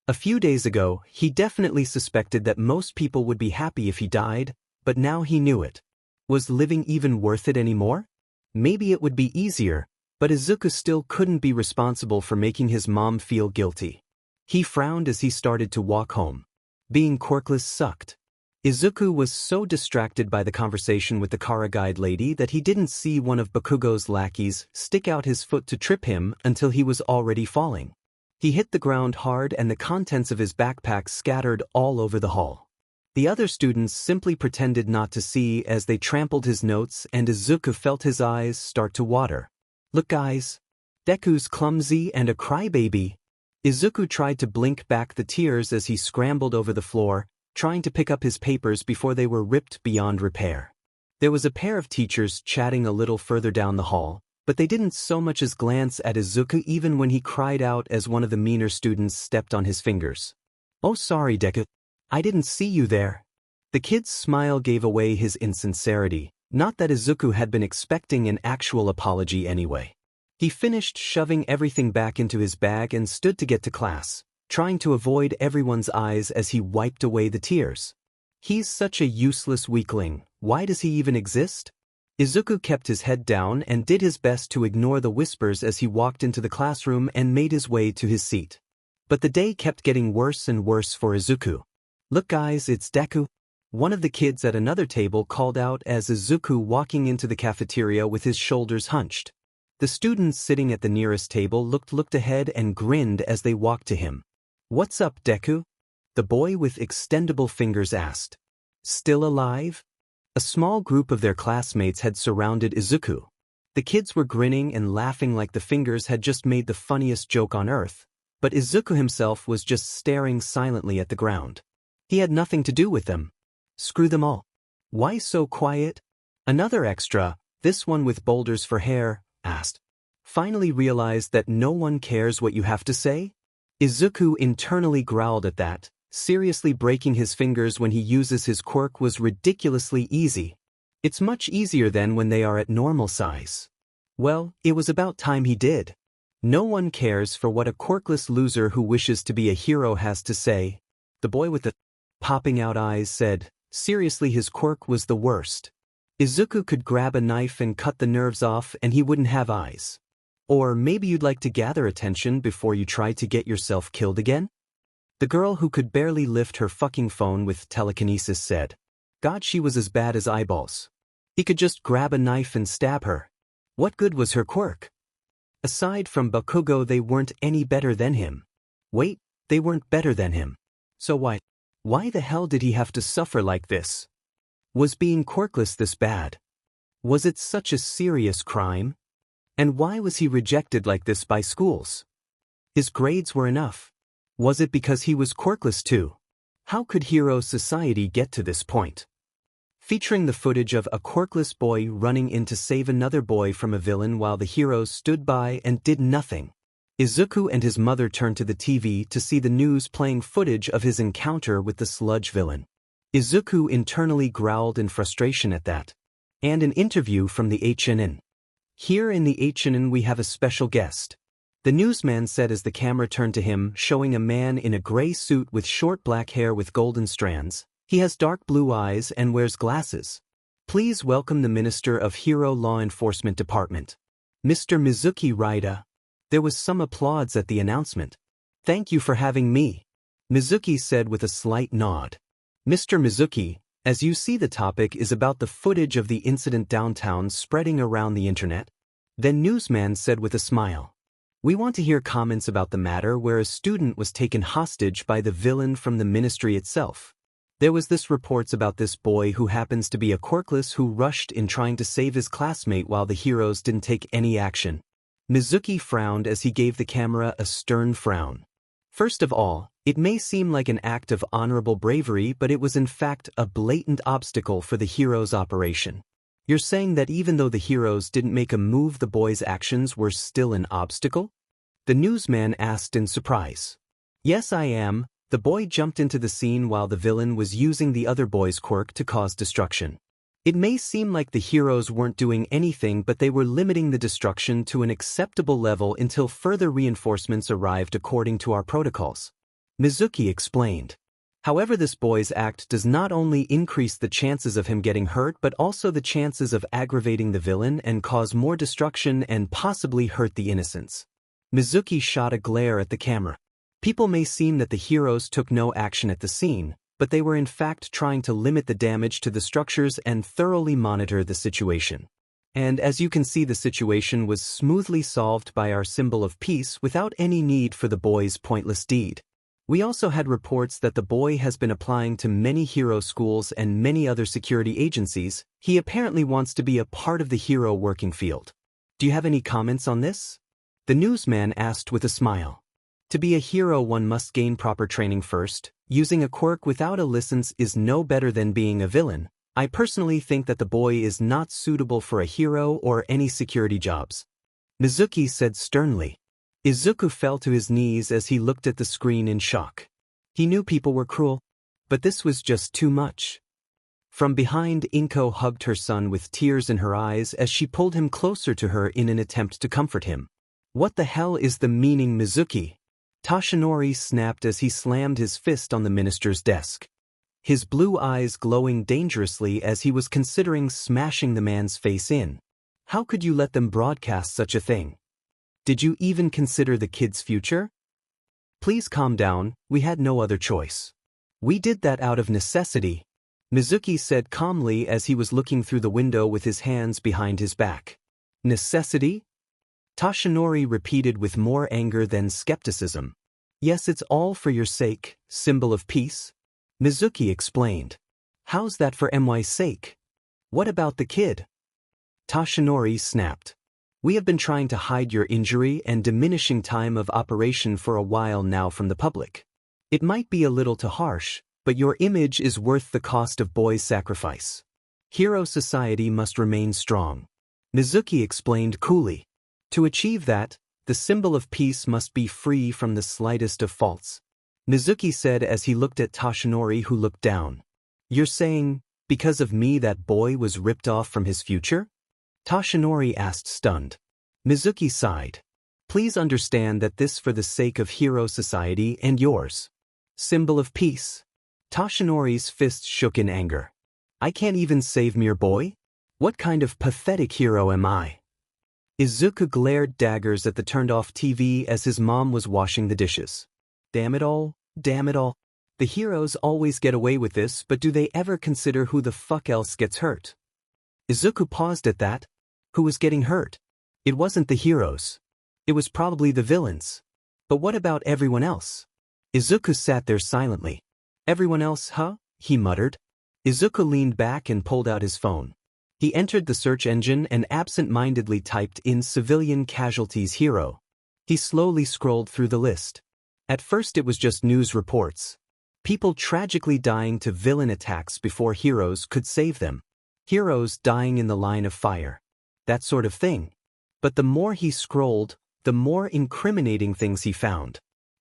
A few days ago, he definitely suspected that most people would be happy if he died, but now he knew it. Was living even worth it anymore? Maybe it would be easier, but Izuku still couldn't be responsible for making his mom feel guilty. He frowned as he started to walk home. Being quirkless sucked. Izuku was so distracted by the conversation with the Kara guide lady that he didn't see one of Bakugo's lackeys stick out his foot to trip him until he was already falling. He hit the ground hard and the contents of his backpack scattered all over the hall. The other students simply pretended not to see as they trampled his notes, and Izuku felt his eyes start to water. Look guys. Deku's clumsy and a crybaby. Izuku tried to blink back the tears as he scrambled over the floor, trying to pick up his papers before they were ripped beyond repair. There was a pair of teachers chatting a little further down the hall, but they didn't so much as glance at Izuku even when he cried out as one of the meaner students stepped on his fingers. Oh sorry Deku. I didn't see you there. The kid's smile gave away his insincerity, not that Izuku had been expecting an actual apology anyway. He finished shoving everything back into his bag and stood to get to class, trying to avoid everyone's eyes as he wiped away the tears. He's such a useless weakling, why does he even exist? Izuku kept his head down and did his best to ignore the whispers as he walked into the classroom and made his way to his seat. But the day kept getting worse and worse for Izuku. Look guys, it's Deku. One of the kids at another table called out as Izuku walking into the cafeteria with his shoulders hunched. The students sitting at the nearest table looked ahead and grinned as they walked to him. What's up, Deku? The boy with extendable fingers asked. Still alive? A small group of their classmates had surrounded Izuku. The kids were grinning and laughing like the fingers had just made the funniest joke on earth, but Izuku himself was just staring silently at the ground. He had nothing to do with them. Screw them all. Why so quiet? Another extra, this one with boulders for hair, asked. Finally realized that no one cares what you have to say? Izuku internally growled at that. Seriously, breaking his fingers when he uses his quirk was ridiculously easy. It's much easier than when they are at normal size. Well, it was about time he did. No one cares for what a quirkless loser who wishes to be a hero has to say. The boy with the popping out eyes said, seriously, his quirk was the worst. Izuku could grab a knife and cut the nerves off and he wouldn't have eyes. Or maybe you'd like to gather attention before you try to get yourself killed again? The girl who could barely lift her fucking phone with telekinesis said. God, she was as bad as eyeballs. He could just grab a knife and stab her. What good was her quirk? Aside from Bakugo, they weren't any better than him. Wait, they weren't better than him. So why the hell did he have to suffer like this? Was being quirkless this bad? Was it such a serious crime? And why was he rejected like this by schools? His grades were enough. Was it because he was quirkless too? How could hero society get to this point? Featuring the footage of a quirkless boy running in to save another boy from a villain while the heroes stood by and did nothing. Izuku and his mother turned to the TV to see the news playing footage of his encounter with the sludge villain. Izuku internally growled in frustration at that. And an interview from the HNN. Here in the HNN we have a special guest. The newsman said as the camera turned to him, showing a man in a gray suit with short black hair with golden strands. He has dark blue eyes and wears glasses. Please welcome the Minister of Hero Law Enforcement Department, Mr. Mizuki Raida. There was some applause at the announcement. Thank you for having me, Mizuki said with a slight nod. Mr. Mizuki, as you see, the topic is about the footage of the incident downtown spreading around the internet. Then newsman said with a smile. We want to hear comments about the matter where a student was taken hostage by the villain from the ministry itself. There was this reports about this boy who happens to be a quirkless who rushed in trying to save his classmate while the heroes didn't take any action. Mizuki frowned as he gave the camera a stern frown. First of all, it may seem like an act of honorable bravery, but it was in fact a blatant obstacle for the heroes' operation. You're saying that even though the heroes didn't make a move, the boy's actions were still an obstacle? The newsman asked in surprise. Yes, I am. The boy jumped into the scene while the villain was using the other boy's quirk to cause destruction. It may seem like the heroes weren't doing anything, but they were limiting the destruction to an acceptable level until further reinforcements arrived according to our protocols. Mizuki explained. However, this boy's act does not only increase the chances of him getting hurt but also the chances of aggravating the villain and cause more destruction and possibly hurt the innocents. Mizuki shot a glare at the camera. People may seem that the heroes took no action at the scene, but they were in fact trying to limit the damage to the structures and thoroughly monitor the situation. And as you can see, the situation was smoothly solved by our symbol of peace without any need for the boy's pointless deed. We also had reports that the boy has been applying to many hero schools and many other security agencies. He apparently wants to be a part of the hero working field. Do you have any comments on this? The newsman asked with a smile. To be a hero, one must gain proper training first. Using a quirk without a license is no better than being a villain. I personally think that the boy is not suitable for a hero or any security jobs. Mizuki said sternly. Izuku fell to his knees as he looked at the screen in shock. He knew people were cruel, but this was just too much. From behind, Inko hugged her son with tears in her eyes as she pulled him closer to her in an attempt to comfort him. What the hell is the meaning, Mizuki? Toshinori snapped as he slammed his fist on the minister's desk. His blue eyes glowing dangerously as he was considering smashing the man's face in. How could you let them broadcast such a thing? Did you even consider the kid's future? Please calm down, we had no other choice. We did that out of necessity, Mizuki said calmly as he was looking through the window with his hands behind his back. Necessity? Toshinori repeated with more anger than skepticism. Yes, it's all for your sake, symbol of peace, Mizuki explained. How's that for MY's sake? What about the kid? Toshinori snapped. We have been trying to hide your injury and diminishing time of operation for a while now from the public. It might be a little too harsh, but your image is worth the cost of boy's sacrifice. Hero society must remain strong, Mizuki explained coolly. To achieve that, the symbol of peace must be free from the slightest of faults, Mizuki said as he looked at Toshinori, who looked down. You're saying, because of me that boy was ripped off from his future? Toshinori asked, stunned. Mizuki sighed. Please understand that this for the sake of hero society and yours. Symbol of peace. Toshinori's fist shook in anger. I can't even save mere boy? What kind of pathetic hero am I? Izuku glared daggers at the turned-off TV as his mom was washing the dishes. Damn it all, damn it all. The heroes always get away with this, but do they ever consider who the fuck else gets hurt? Izuku paused at that. Who was getting hurt? It wasn't the heroes. It was probably the villains. But what about everyone else? Izuku sat there silently. Everyone else, huh? He muttered. Izuku leaned back and pulled out his phone. He entered the search engine and absent-mindedly typed in civilian casualties hero. He slowly scrolled through the list. At first it was just news reports. People tragically dying to villain attacks before heroes could save them. Heroes dying in the line of fire. That sort of thing. But the more he scrolled, the more incriminating things he found.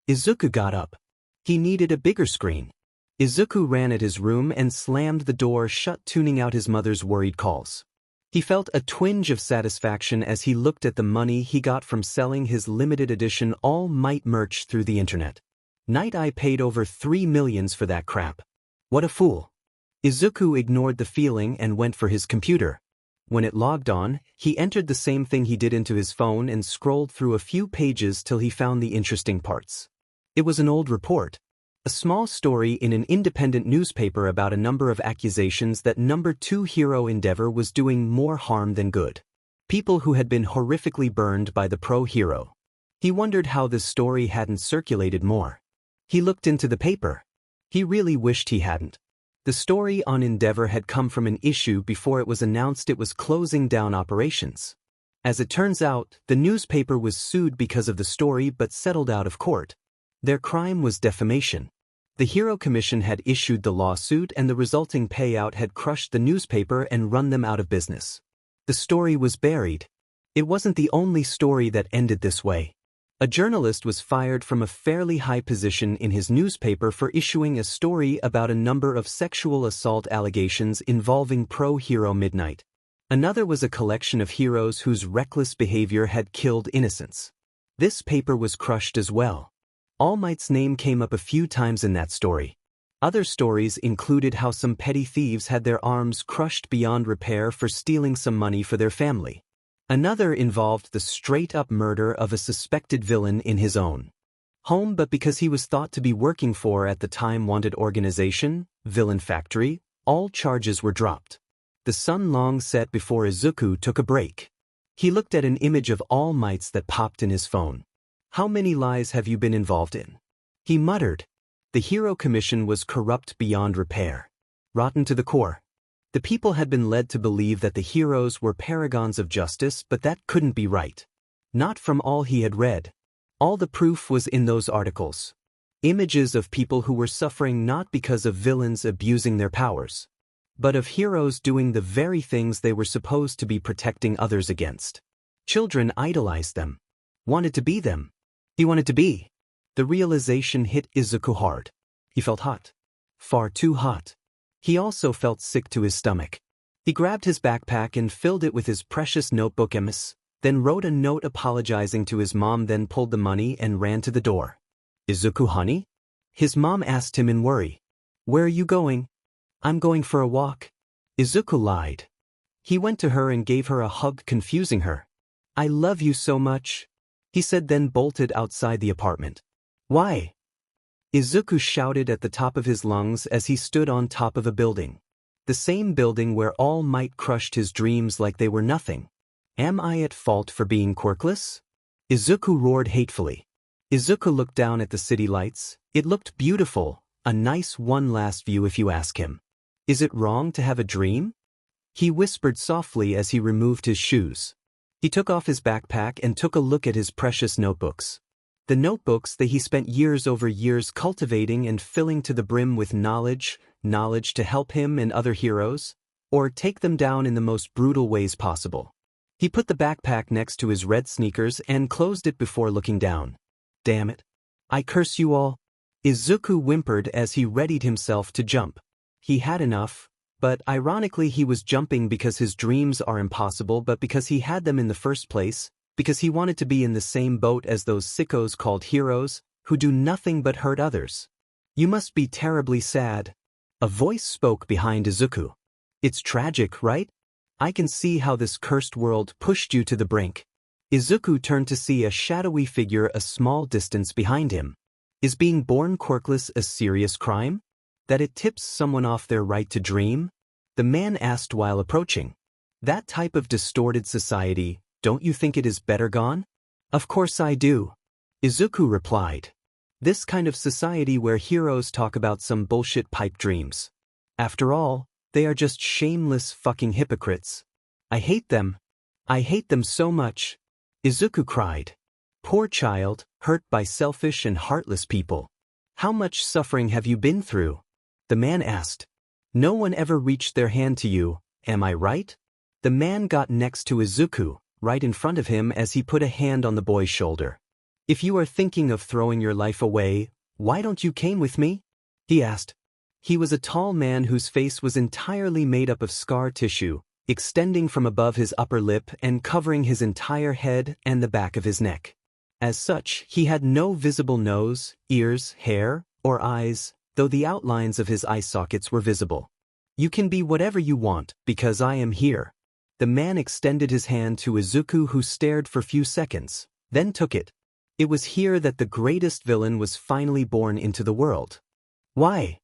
Izuku got up. He needed a bigger screen. Izuku ran at his room and slammed the door shut, tuning out his mother's worried calls. He felt a twinge of satisfaction as he looked at the money he got from selling his limited edition All Might merch through the internet. Night Eye paid over $3 million for that crap. What a fool. Izuku ignored the feeling and went for his computer. When it logged on, he entered the same thing he did into his phone and scrolled through a few pages till he found the interesting parts. It was an old report. A small story in an independent newspaper about a number of accusations that number 2 hero Endeavor was doing more harm than good. People who had been horrifically burned by the pro-hero. He wondered how this story hadn't circulated more. He looked into the paper. He really wished he hadn't. The story on Endeavor had come from an issue before it was announced it was closing down operations. As it turns out, the newspaper was sued because of the story but settled out of court. Their crime was defamation. The Hero Commission had issued the lawsuit and the resulting payout had crushed the newspaper and run them out of business. The story was buried. It wasn't the only story that ended this way. A journalist was fired from a fairly high position in his newspaper for issuing a story about a number of sexual assault allegations involving pro-hero Midnight. Another was a collection of heroes whose reckless behavior had killed innocents. This paper was crushed as well. All Might's name came up a few times in that story. Other stories included how some petty thieves had their arms crushed beyond repair for stealing some money for their family. Another involved the straight-up murder of a suspected villain in his own home, but because he was thought to be working for at the time wanted organization, Villain Factory, all charges were dropped. The sun long set before Izuku took a break. He looked at an image of All Mights that popped in his phone. "How many lies have you been involved in?" he muttered. The Hero Commission was corrupt beyond repair. Rotten to the core. The people had been led to believe that the heroes were paragons of justice, but that couldn't be right. Not from all he had read. All the proof was in those articles. Images of people who were suffering not because of villains abusing their powers, but of heroes doing the very things they were supposed to be protecting others against. Children idolized them. Wanted to be them. He wanted to be. The realization hit Izuku hard. He felt hot. Far too hot. He also felt sick to his stomach. He grabbed his backpack and filled it with his precious notebook MS, then wrote a note apologizing to his mom, then pulled the money and ran to the door. "Izuku, honey?" His mom asked him in worry. "Where are you going?" "I'm going for a walk." Izuku lied. He went to her and gave her a hug, confusing her. "I love you so much," he said, then bolted outside the apartment. "Why?" Izuku shouted at the top of his lungs as he stood on top of a building. The same building where All Might crushed his dreams like they were nothing. "Am I at fault for being quirkless?" Izuku roared hatefully. Izuku looked down at the city lights. It looked beautiful, a nice one last view if you ask him. "Is it wrong to have a dream?" he whispered softly as he removed his shoes. He took off his backpack and took a look at his precious notebooks. The notebooks that he spent years over years cultivating and filling to the brim with knowledge to help him and other heroes, or take them down in the most brutal ways possible. He put the backpack next to his red sneakers and closed it before looking down. "Damn it. I curse you all." Izuku whimpered as he readied himself to jump. He had enough, but ironically he was jumping because his dreams are impossible, but because he had them in the first place, because he wanted to be in the same boat as those sickos called heroes, who do nothing but hurt others. "You must be terribly sad." A voice spoke behind Izuku. "It's tragic, right? I can see how this cursed world pushed you to the brink." Izuku turned to see a shadowy figure a small distance behind him. Is being born quirkless a serious crime? That it tips someone off their right to dream? The man asked while approaching. "That type of distorted society, don't you think it is better gone?" "Of course I do," Izuku replied. "This kind of society where heroes talk about some bullshit pipe dreams. After all, they are just shameless fucking hypocrites. I hate them. I hate them so much," Izuku cried. "Poor child, hurt by selfish and heartless people. How much suffering have you been through?" the man asked. "No one ever reached their hand to you, am I right?" The man got next to Izuku, right in front of him, as he put a hand on the boy's shoulder. "If you are thinking of throwing your life away, why don't you came with me?" he asked. He was a tall man whose face was entirely made up of scar tissue, extending from above his upper lip and covering his entire head and the back of his neck. As such, he had no visible nose, ears, hair, or eyes, though the outlines of his eye sockets were visible. "You can be whatever you want, because I am here." The man extended his hand to Izuku, who stared for a few seconds, then took it. It was here that the greatest villain was finally born into the world. "Why?"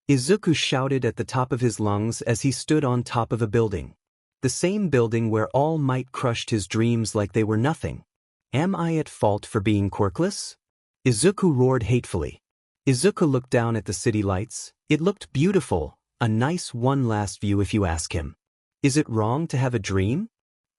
Izuku shouted at the top of his lungs as he stood on top of a building. The same building where All Might crushed his dreams like they were nothing. "Am I at fault for being quirkless?" Izuku roared hatefully. Izuku looked down at the city lights. It looked beautiful, a nice one last view if you ask him. "Is it wrong to have a dream?"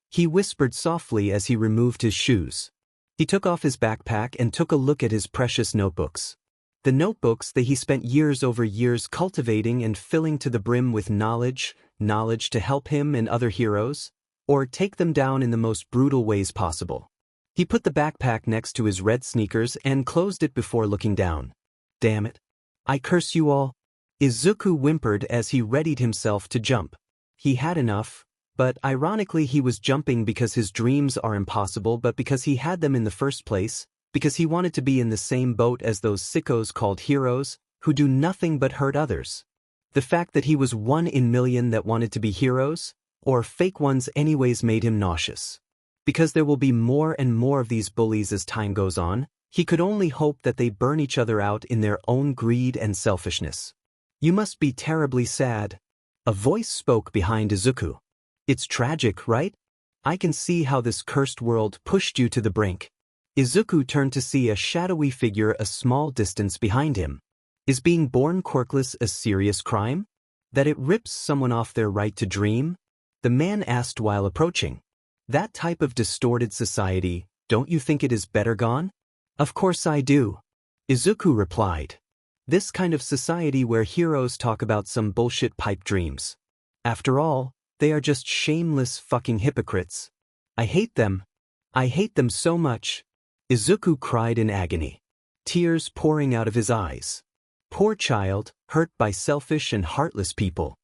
he whispered softly as he removed his shoes. He took off his backpack and took a look at his precious notebooks. The notebooks that he spent years over years cultivating and filling to the brim with knowledge to help him and other heroes, or take them down in the most brutal ways possible. He put the backpack next to his red sneakers and closed it before looking down. Damn it. I curse you all. Izuku whimpered as he readied himself to jump. He had enough, but ironically he was jumping because his dreams are impossible but because he had them in the first place, because he wanted to be in the same boat as those sickos called heroes, who do nothing but hurt others. The fact that he was one in a million that wanted to be heroes, or fake ones anyways, made him nauseous. Because there will be more and more of these bullies as time goes on, he could only hope that they burn each other out in their own greed and selfishness. You must be terribly sad. A voice spoke behind Izuku. It's tragic, right? I can see how this cursed world pushed you to the brink. Izuku turned to see a shadowy figure a small distance behind him. Is being born quirkless a serious crime? That it rips someone off their right to dream? The man asked while approaching. That type of distorted society, don't you think it is better gone? Of course I do. Izuku replied. This kind of society where heroes talk about some bullshit pipe dreams. After all, they are just shameless fucking hypocrites. I hate them. I hate them so much. Izuku cried in agony. Tears pouring out of his eyes. Poor child, hurt by selfish and heartless people.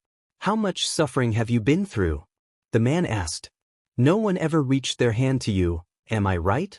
How much suffering have you been through? The man asked. No one ever reached their hand to you, am I right?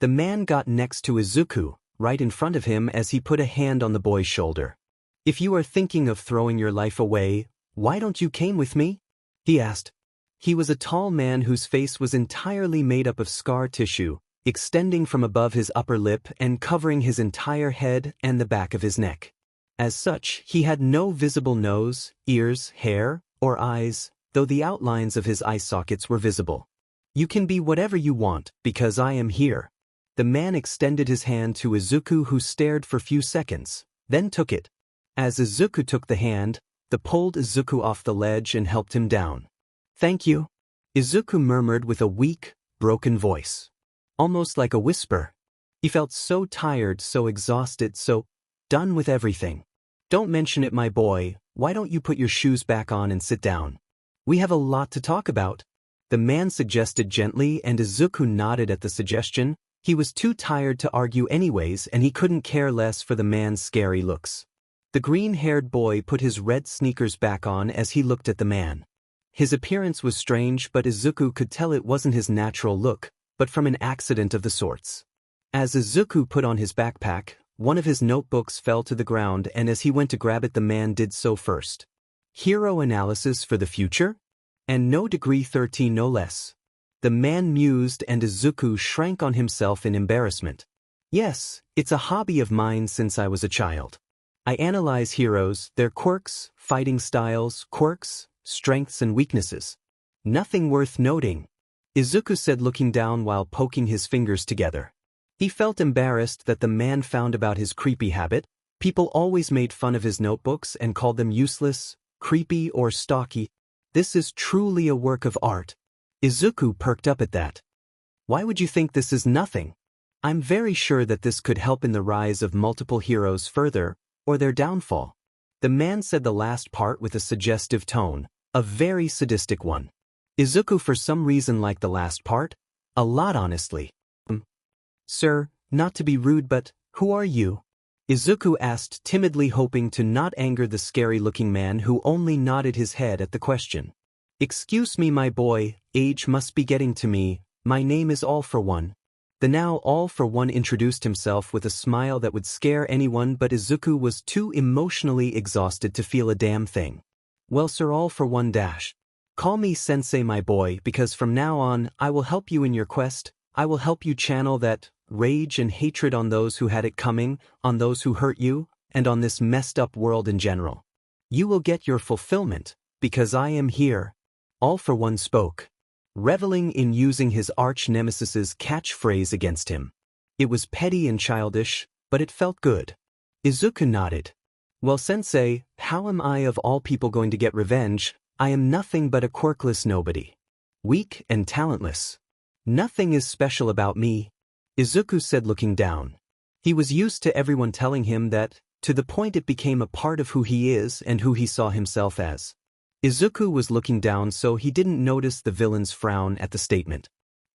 The man got next to Izuku, right in front of him as he put a hand on the boy's shoulder. If you are thinking of throwing your life away, why don't you came with me? He asked. He was a tall man whose face was entirely made up of scar tissue, extending from above his upper lip and covering his entire head and the back of his neck. As such, he had no visible nose, ears, hair, or eyes, though the outlines of his eye sockets were visible. You can be whatever you want, because I am here. The man extended his hand to Izuku, who stared for a few seconds, then took it. As Izuku took the hand, the pulled Izuku off the ledge and helped him down. Thank you. Izuku murmured with a weak, broken voice. Almost like a whisper. He felt so tired, so exhausted, so done with everything. Don't mention it, my boy. Why don't you put your shoes back on and sit down? We have a lot to talk about. The man suggested gently, and Izuku nodded at the suggestion. He was too tired to argue anyways, and he couldn't care less for the man's scary looks. The green-haired boy put his red sneakers back on as he looked at the man. His appearance was strange, but Izuku could tell it wasn't his natural look, but from an accident of the sorts. As Izuku put on his backpack, one of his notebooks fell to the ground, and as he went to grab it, the man did so first. Hero analysis for the future? And no degree 13 no less. The man mused, and Izuku shrank on himself in embarrassment. Yes, it's a hobby of mine since I was a child. I analyze heroes, their quirks, fighting styles, quirks, strengths and weaknesses. Nothing worth noting, Izuku said, looking down while poking his fingers together. He felt embarrassed that the man found about his creepy habit. People always made fun of his notebooks and called them useless, creepy or stocky. This is truly a work of art. Izuku perked up at that. Why would you think this is nothing? I'm very sure that this could help in the rise of multiple heroes further, or their downfall. The man said the last part with a suggestive tone, a very sadistic one. Izuku for some reason liked the last part, a lot honestly. Sir, not to be rude, but who are you? Izuku asked timidly, hoping to not anger the scary-looking man who only nodded his head at the question. Excuse me, my boy, age must be getting to me. My name is All for One. The now All for One introduced himself with a smile that would scare anyone, but Izuku was too emotionally exhausted to feel a damn thing. Well, Sir All for One dash. Call me Sensei, my boy, because from now on, I will help you in your quest. I will help you channel that rage and hatred on those who had it coming, on those who hurt you, and on this messed up world in general. You will get your fulfillment, because I am here. All for One spoke, reveling in using his arch-nemesis's catchphrase against him. It was petty and childish, but it felt good. Izuku nodded. Well, Sensei, how am I of all people going to get revenge? I am nothing but a quirkless nobody. Weak and talentless. Nothing is special about me, Izuku said, looking down. He was used to everyone telling him that, to the point it became a part of who he is and who he saw himself as. Izuku was looking down, so he didn't notice the villain's frown at the statement.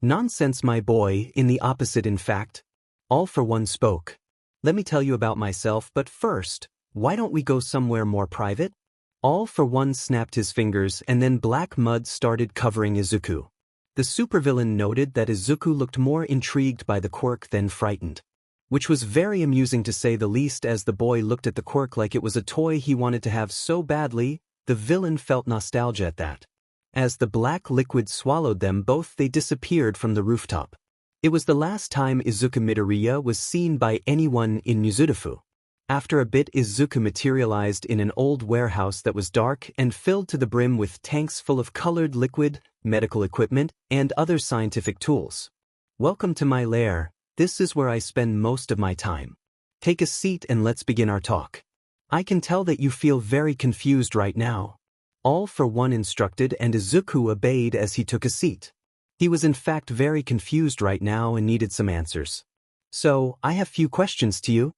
Nonsense, my boy, in the opposite in fact. All for one spoke. Let me tell you about myself, but first, why don't we go somewhere more private? All for one snapped his fingers and then black mud started covering Izuku. The supervillain noted that Izuku looked more intrigued by the quirk than frightened. Which was very amusing to say the least, as the boy looked at the quirk like it was a toy he wanted to have so badly. The villain felt nostalgia at that. As the black liquid swallowed them both, they disappeared from the rooftop. It was the last time Izuku Midoriya was seen by anyone in Mizudafu. After a bit, Izuku materialized in an old warehouse that was dark and filled to the brim with tanks full of colored liquid, medical equipment, and other scientific tools. Welcome to my lair. This is where I spend most of my time. Take a seat and let's begin our talk. I can tell that you feel very confused right now. All for one instructed, and Izuku obeyed as he took a seat. He was in fact very confused right now and needed some answers. So, I have few questions to you.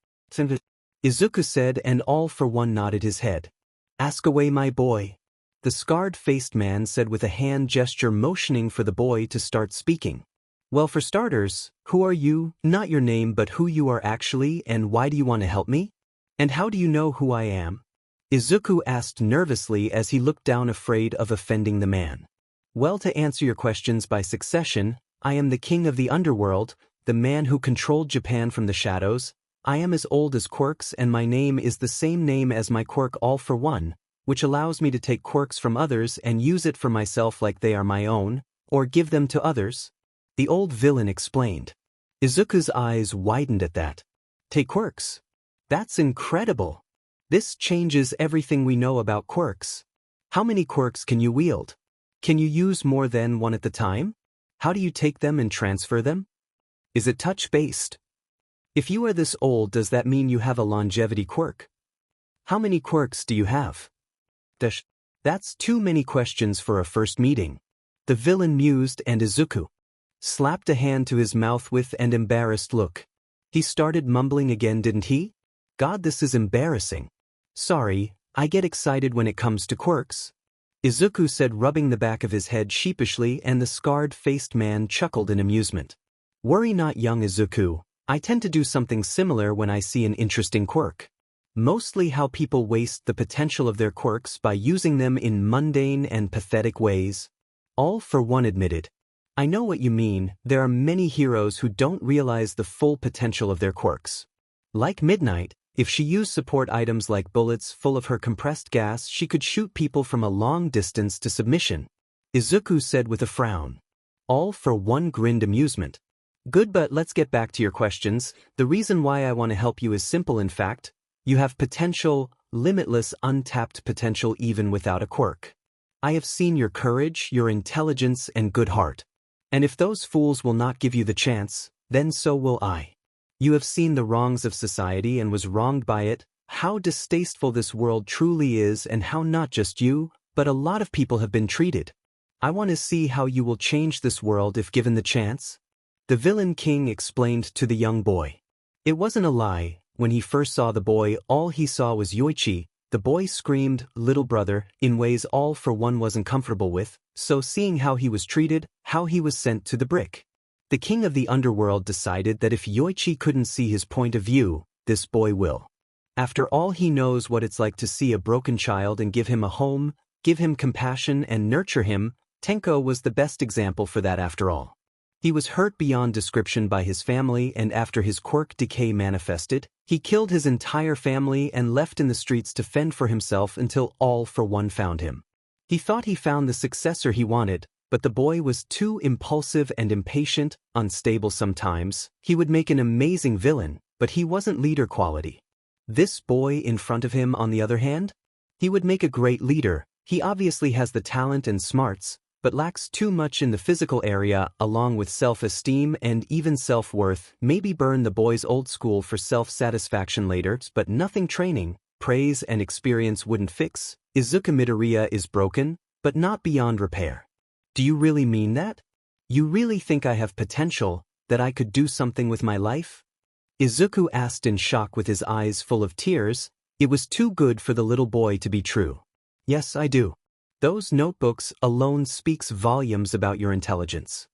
Izuku said, and all for one nodded his head. Ask away, my boy. The scarred-faced man said with a hand gesture motioning for the boy to start speaking. Well, for starters, who are you? Not your name, but who you are actually, and why do you want to help me? And how do you know who I am? Izuku asked nervously as he looked down, afraid of offending the man. Well, to answer your questions by succession, I am the king of the underworld, the man who controlled Japan from the shadows. I am as old as quirks, and my name is the same name as my quirk, all for one, which allows me to take quirks from others and use it for myself like they are my own, or give them to others. The old villain explained. Izuku's eyes widened at that. Take quirks? That's incredible. This changes everything we know about quirks. How many quirks can you wield? Can you use more than one at a time? How do you take them and transfer them? Is it touch-based? If you are this old, does that mean you have a longevity quirk? How many quirks do you have? That's too many questions for a first meeting. The villain mused, and Izuku slapped a hand to his mouth with an embarrassed look. He started mumbling again, didn't he? God, this is embarrassing. Sorry, I get excited when it comes to quirks, Izuku said, rubbing the back of his head sheepishly, and the scarred-faced man chuckled in amusement. Worry not, young Izuku. I tend to do something similar when I see an interesting quirk. Mostly how people waste the potential of their quirks by using them in mundane and pathetic ways. All for one admitted. I know what you mean. There are many heroes who don't realize the full potential of their quirks. Like Midnight, if she used support items like bullets full of her compressed gas, she could shoot people from a long distance to submission, Izuku said with a frown. All for one grinned amusement. Good, but let's get back to your questions. The reason why I want to help you is simple. In fact, you have potential, limitless, untapped potential even without a quirk. I have seen your courage, your intelligence, and good heart. And if those fools will not give you the chance, then so will I. You have seen the wrongs of society and was wronged by it, how distasteful this world truly is, and how not just you, but a lot of people have been treated. I want to see how you will change this world if given the chance. The villain king explained to the young boy. It wasn't a lie. When he first saw the boy, all he saw was Yoichi. The boy screamed, "Little brother," in ways all for one wasn't comfortable with, so seeing how he was treated, how he was sent to the brick. The king of the underworld decided that if Yoichi couldn't see his point of view, this boy will. After all, he knows what it's like to see a broken child and give him a home, give him compassion and nurture him. Tenko was the best example for that after all. He was hurt beyond description by his family, and after his quirk decay manifested, he killed his entire family and left in the streets to fend for himself until all for one found him. He thought he found the successor he wanted, but the boy was too impulsive and impatient, unstable sometimes. He would make an amazing villain, but he wasn't leader quality. This boy in front of him, on the other hand? He would make a great leader. He obviously has the talent and smarts, but lacks too much in the physical area, along with self-esteem and even self-worth. Maybe burn the boy's old school for self-satisfaction later, but nothing training, praise and experience wouldn't fix. Izuku Midoriya is broken, but not beyond repair. Do you really mean that? You really think I have potential, that I could do something with my life? Izuku asked in shock with his eyes full of tears. It was too good for the little boy to be true. Yes, I do. Those notebooks alone speaks volumes about your intelligence.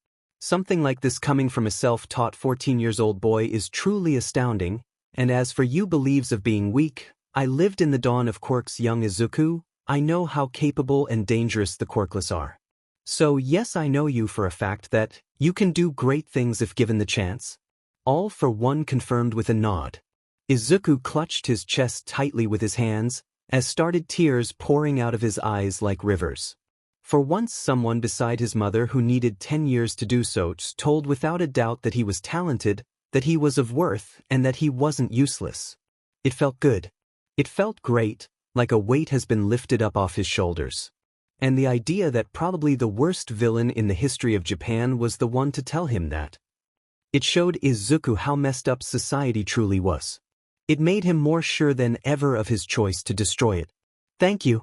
Something like this coming from a self-taught 14-year-old boy is truly astounding, and as for you believes of being weak, I lived in the dawn of quirks young Izuku, I know how capable and dangerous the quirkless are. So yes, I know you for a fact that you can do great things if given the chance. All for one confirmed with a nod. Izuku clutched his chest tightly with his hands, as started tears pouring out of his eyes like rivers. For once someone beside his mother who needed 10 years to do so told without a doubt that he was talented, that he was of worth, and that he wasn't useless. It felt good. It felt great, like a weight has been lifted up off his shoulders. And the idea that probably the worst villain in the history of Japan was the one to tell him that. It showed Izuku how messed up society truly was. It made him more sure than ever of his choice to destroy it. Thank you,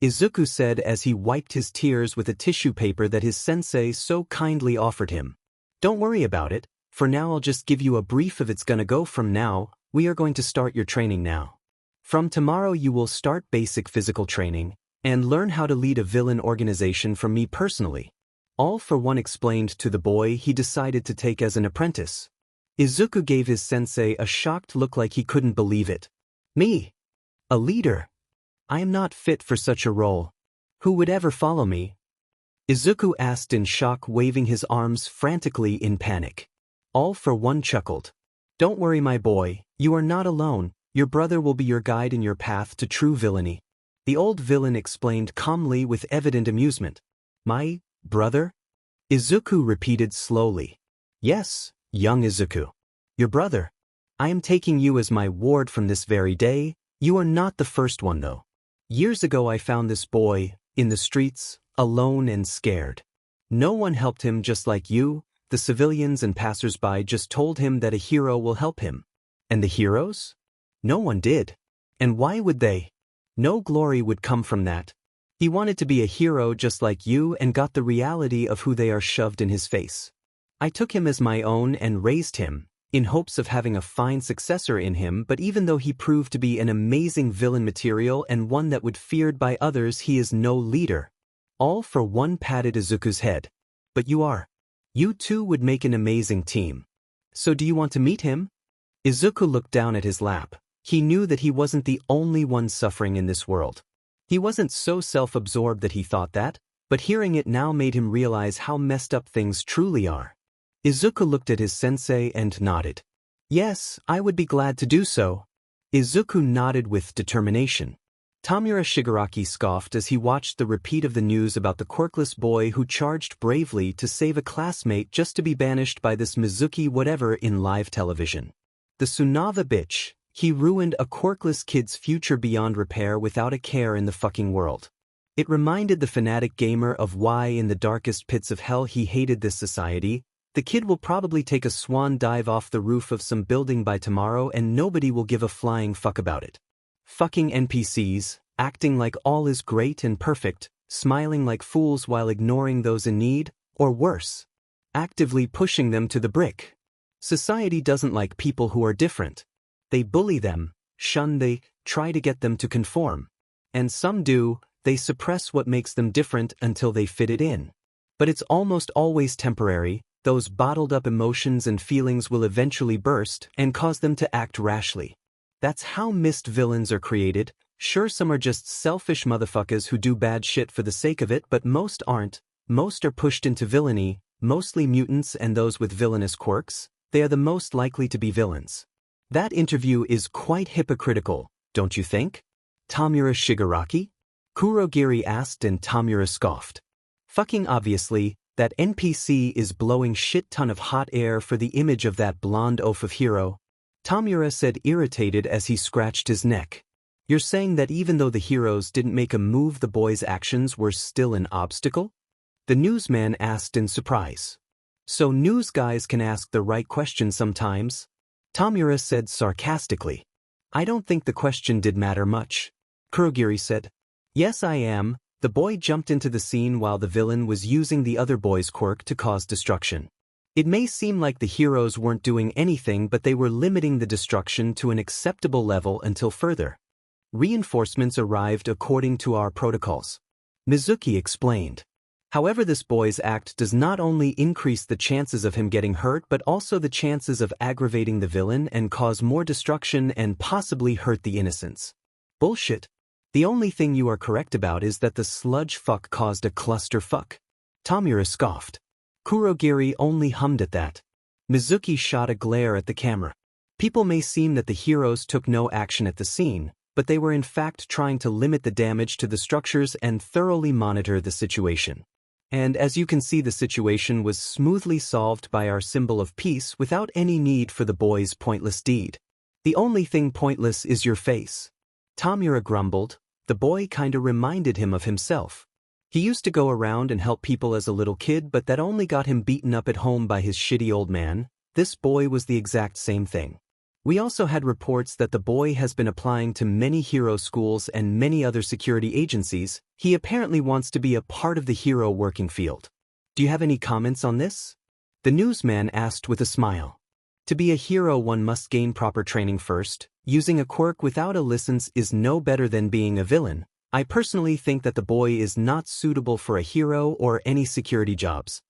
Izuku said as he wiped his tears with a tissue paper that his sensei so kindly offered him. Don't worry about it, for now I'll just give you a brief of it's gonna go from now, we are going to start your training now. From tomorrow you will start basic physical training, and learn how to lead a villain organization from me personally. All for one explained to the boy he decided to take as an apprentice. Izuku gave his sensei a shocked look like he couldn't believe it. Me? A leader? I am not fit for such a role. Who would ever follow me? Izuku asked in shock, waving his arms frantically in panic. All for one chuckled. Don't worry my boy, you are not alone, your brother will be your guide in your path to true villainy. The old villain explained calmly with evident amusement. My brother? Izuku repeated slowly. Yes, young Izuku. Your brother. I am taking you as my ward from this very day, you are not the first one though. Years ago I found this boy, in the streets, alone and scared. No one helped him just like you, the civilians and passers-by just told him that a hero will help him. And the heroes? No one did. And why would they? No glory would come from that. He wanted to be a hero just like you and got the reality of who they are shoved in his face. I took him as my own and raised him, in hopes of having a fine successor in him, but even though he proved to be an amazing villain material and one that would feared by others, he is no leader. All for one patted Izuku's head. But you are. You two would make an amazing team. So do you want to meet him? Izuku looked down at his lap. He knew that he wasn't the only one suffering in this world. He wasn't so self-absorbed that he thought that, but hearing it now made him realize how messed up things truly are. Izuku looked at his sensei and nodded. Yes, I would be glad to do so. Izuku nodded with determination. Tamura Shigaraki scoffed as he watched the repeat of the news about the quirkless boy who charged bravely to save a classmate just to be banished by this Mizuki whatever in live television. The Tsunava bitch, he ruined a quirkless kid's future beyond repair without a care in the fucking world. It reminded the fanatic gamer of why in the darkest pits of hell he hated this society. The kid will probably take a swan dive off the roof of some building by tomorrow and nobody will give a flying fuck about it. Fucking NPCs, acting like all is great and perfect, smiling like fools while ignoring those in need, or worse, actively pushing them to the brick. Society doesn't like people who are different. They bully them, shun they, try to get them to conform. And some do, they suppress what makes them different until they fit it in. But it's almost always temporary. Those bottled-up emotions and feelings will eventually burst and cause them to act rashly. That's how mist villains are created. Sure, some are just selfish motherfuckers who do bad shit for the sake of it, but most aren't. Most are pushed into villainy, mostly mutants and those with villainous quirks. They are the most likely to be villains. That interview is quite hypocritical, don't you think? Tamura Shigaraki? Kurogiri asked and Tamura scoffed. Fucking obviously. That NPC is blowing shit ton of hot air for the image of that blonde oaf of hero. Tamura said, irritated as he scratched his neck. You're saying that even though the heroes didn't make a move, the boy's actions were still an obstacle? The newsman asked in surprise. So news guys can ask the right question sometimes? Tamura said sarcastically. I don't think the question did matter much. Kurogiri said. Yes, I am. The boy jumped into the scene while the villain was using the other boy's quirk to cause destruction. It may seem like the heroes weren't doing anything, but they were limiting the destruction to an acceptable level until further reinforcements arrived according to our protocols. Mizuki explained. However, this boy's act does not only increase the chances of him getting hurt but also the chances of aggravating the villain and cause more destruction and possibly hurt the innocents. Bullshit. The only thing you are correct about is that the sludge fuck caused a clusterfuck. Tamura scoffed. Kurogiri only hummed at that. Mizuki shot a glare at the camera. People may seem that the heroes took no action at the scene, but they were in fact trying to limit the damage to the structures and thoroughly monitor the situation. And as you can see, the situation was smoothly solved by our symbol of peace without any need for the boy's pointless deed. The only thing pointless is your face. Tamura grumbled. The boy kinda reminded him of himself. He used to go around and help people as a little kid, but that only got him beaten up at home by his shitty old man. This boy was the exact same thing. We also had reports that the boy has been applying to many hero schools and many other security agencies. He apparently wants to be a part of the hero working field. Do you have any comments on this? The newsman asked with a smile. To be a hero, one must gain proper training first. Using a quirk without a license is no better than being a villain. I personally think that the boy is not suitable for a hero or any security jobs.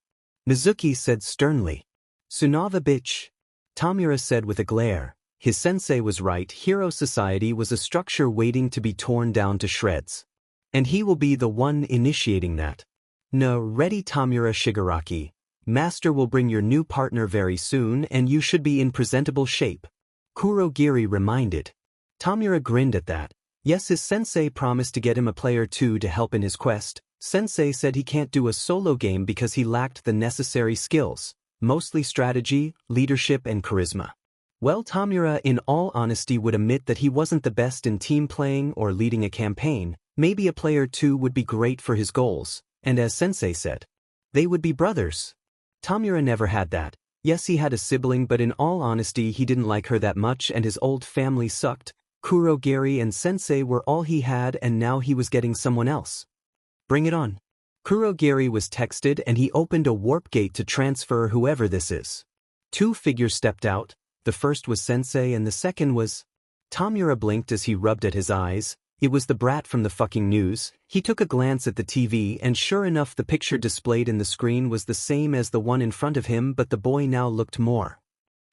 Mizuki said sternly. Tsunava bitch. Tamura said with a glare. His sensei was right. Hero society was a structure waiting to be torn down to shreds. And he will be the one initiating that. No, ready Tamura Shigaraki. Master will bring your new partner very soon and you should be in presentable shape. Kurogiri reminded. Tamura grinned at that. Yes, his sensei promised to get him a player too to help in his quest. Sensei said he can't do a solo game because he lacked the necessary skills, mostly strategy, leadership and charisma. Well, Tamura in all honesty would admit that he wasn't the best in team playing or leading a campaign. Maybe a player too would be great for his goals, and as Sensei said, they would be brothers. Tamura never had that. Yes, he had a sibling, but in all honesty he didn't like her that much and his old family sucked. Kurogiri and Sensei were all he had and now he was getting someone else. Bring it on. Kurogiri was texted and he opened a warp gate to transfer whoever this is. Two figures stepped out. The first was Sensei and the second was... Tamura blinked as he rubbed at his eyes. It was the brat from the fucking news. He took a glance at the TV and sure enough the picture displayed in the screen was the same as the one in front of him, but the boy now looked more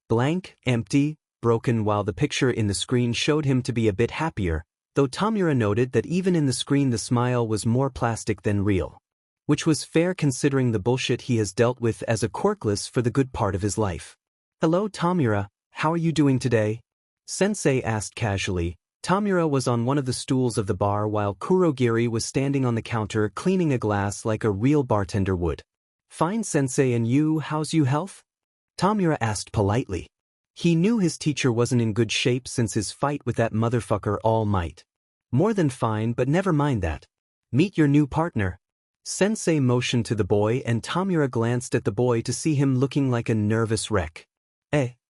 blank, empty, broken, while the picture in the screen showed him to be a bit happier, though Tamura noted that even in the screen the smile was more plastic than real. Which was fair considering the bullshit he has dealt with as a quirkless for the good part of his life. Hello Tamura, how are you doing today? Sensei asked casually. Tamura was on one of the stools of the bar while Kurogiri was standing on the counter cleaning a glass like a real bartender would. Fine Sensei, and you, how's you health? Tamura asked politely. He knew his teacher wasn't in good shape since his fight with that motherfucker All Might. More than fine, but never mind that. Meet your new partner. Sensei motioned to the boy and Tamura glanced at the boy to see him looking like a nervous wreck.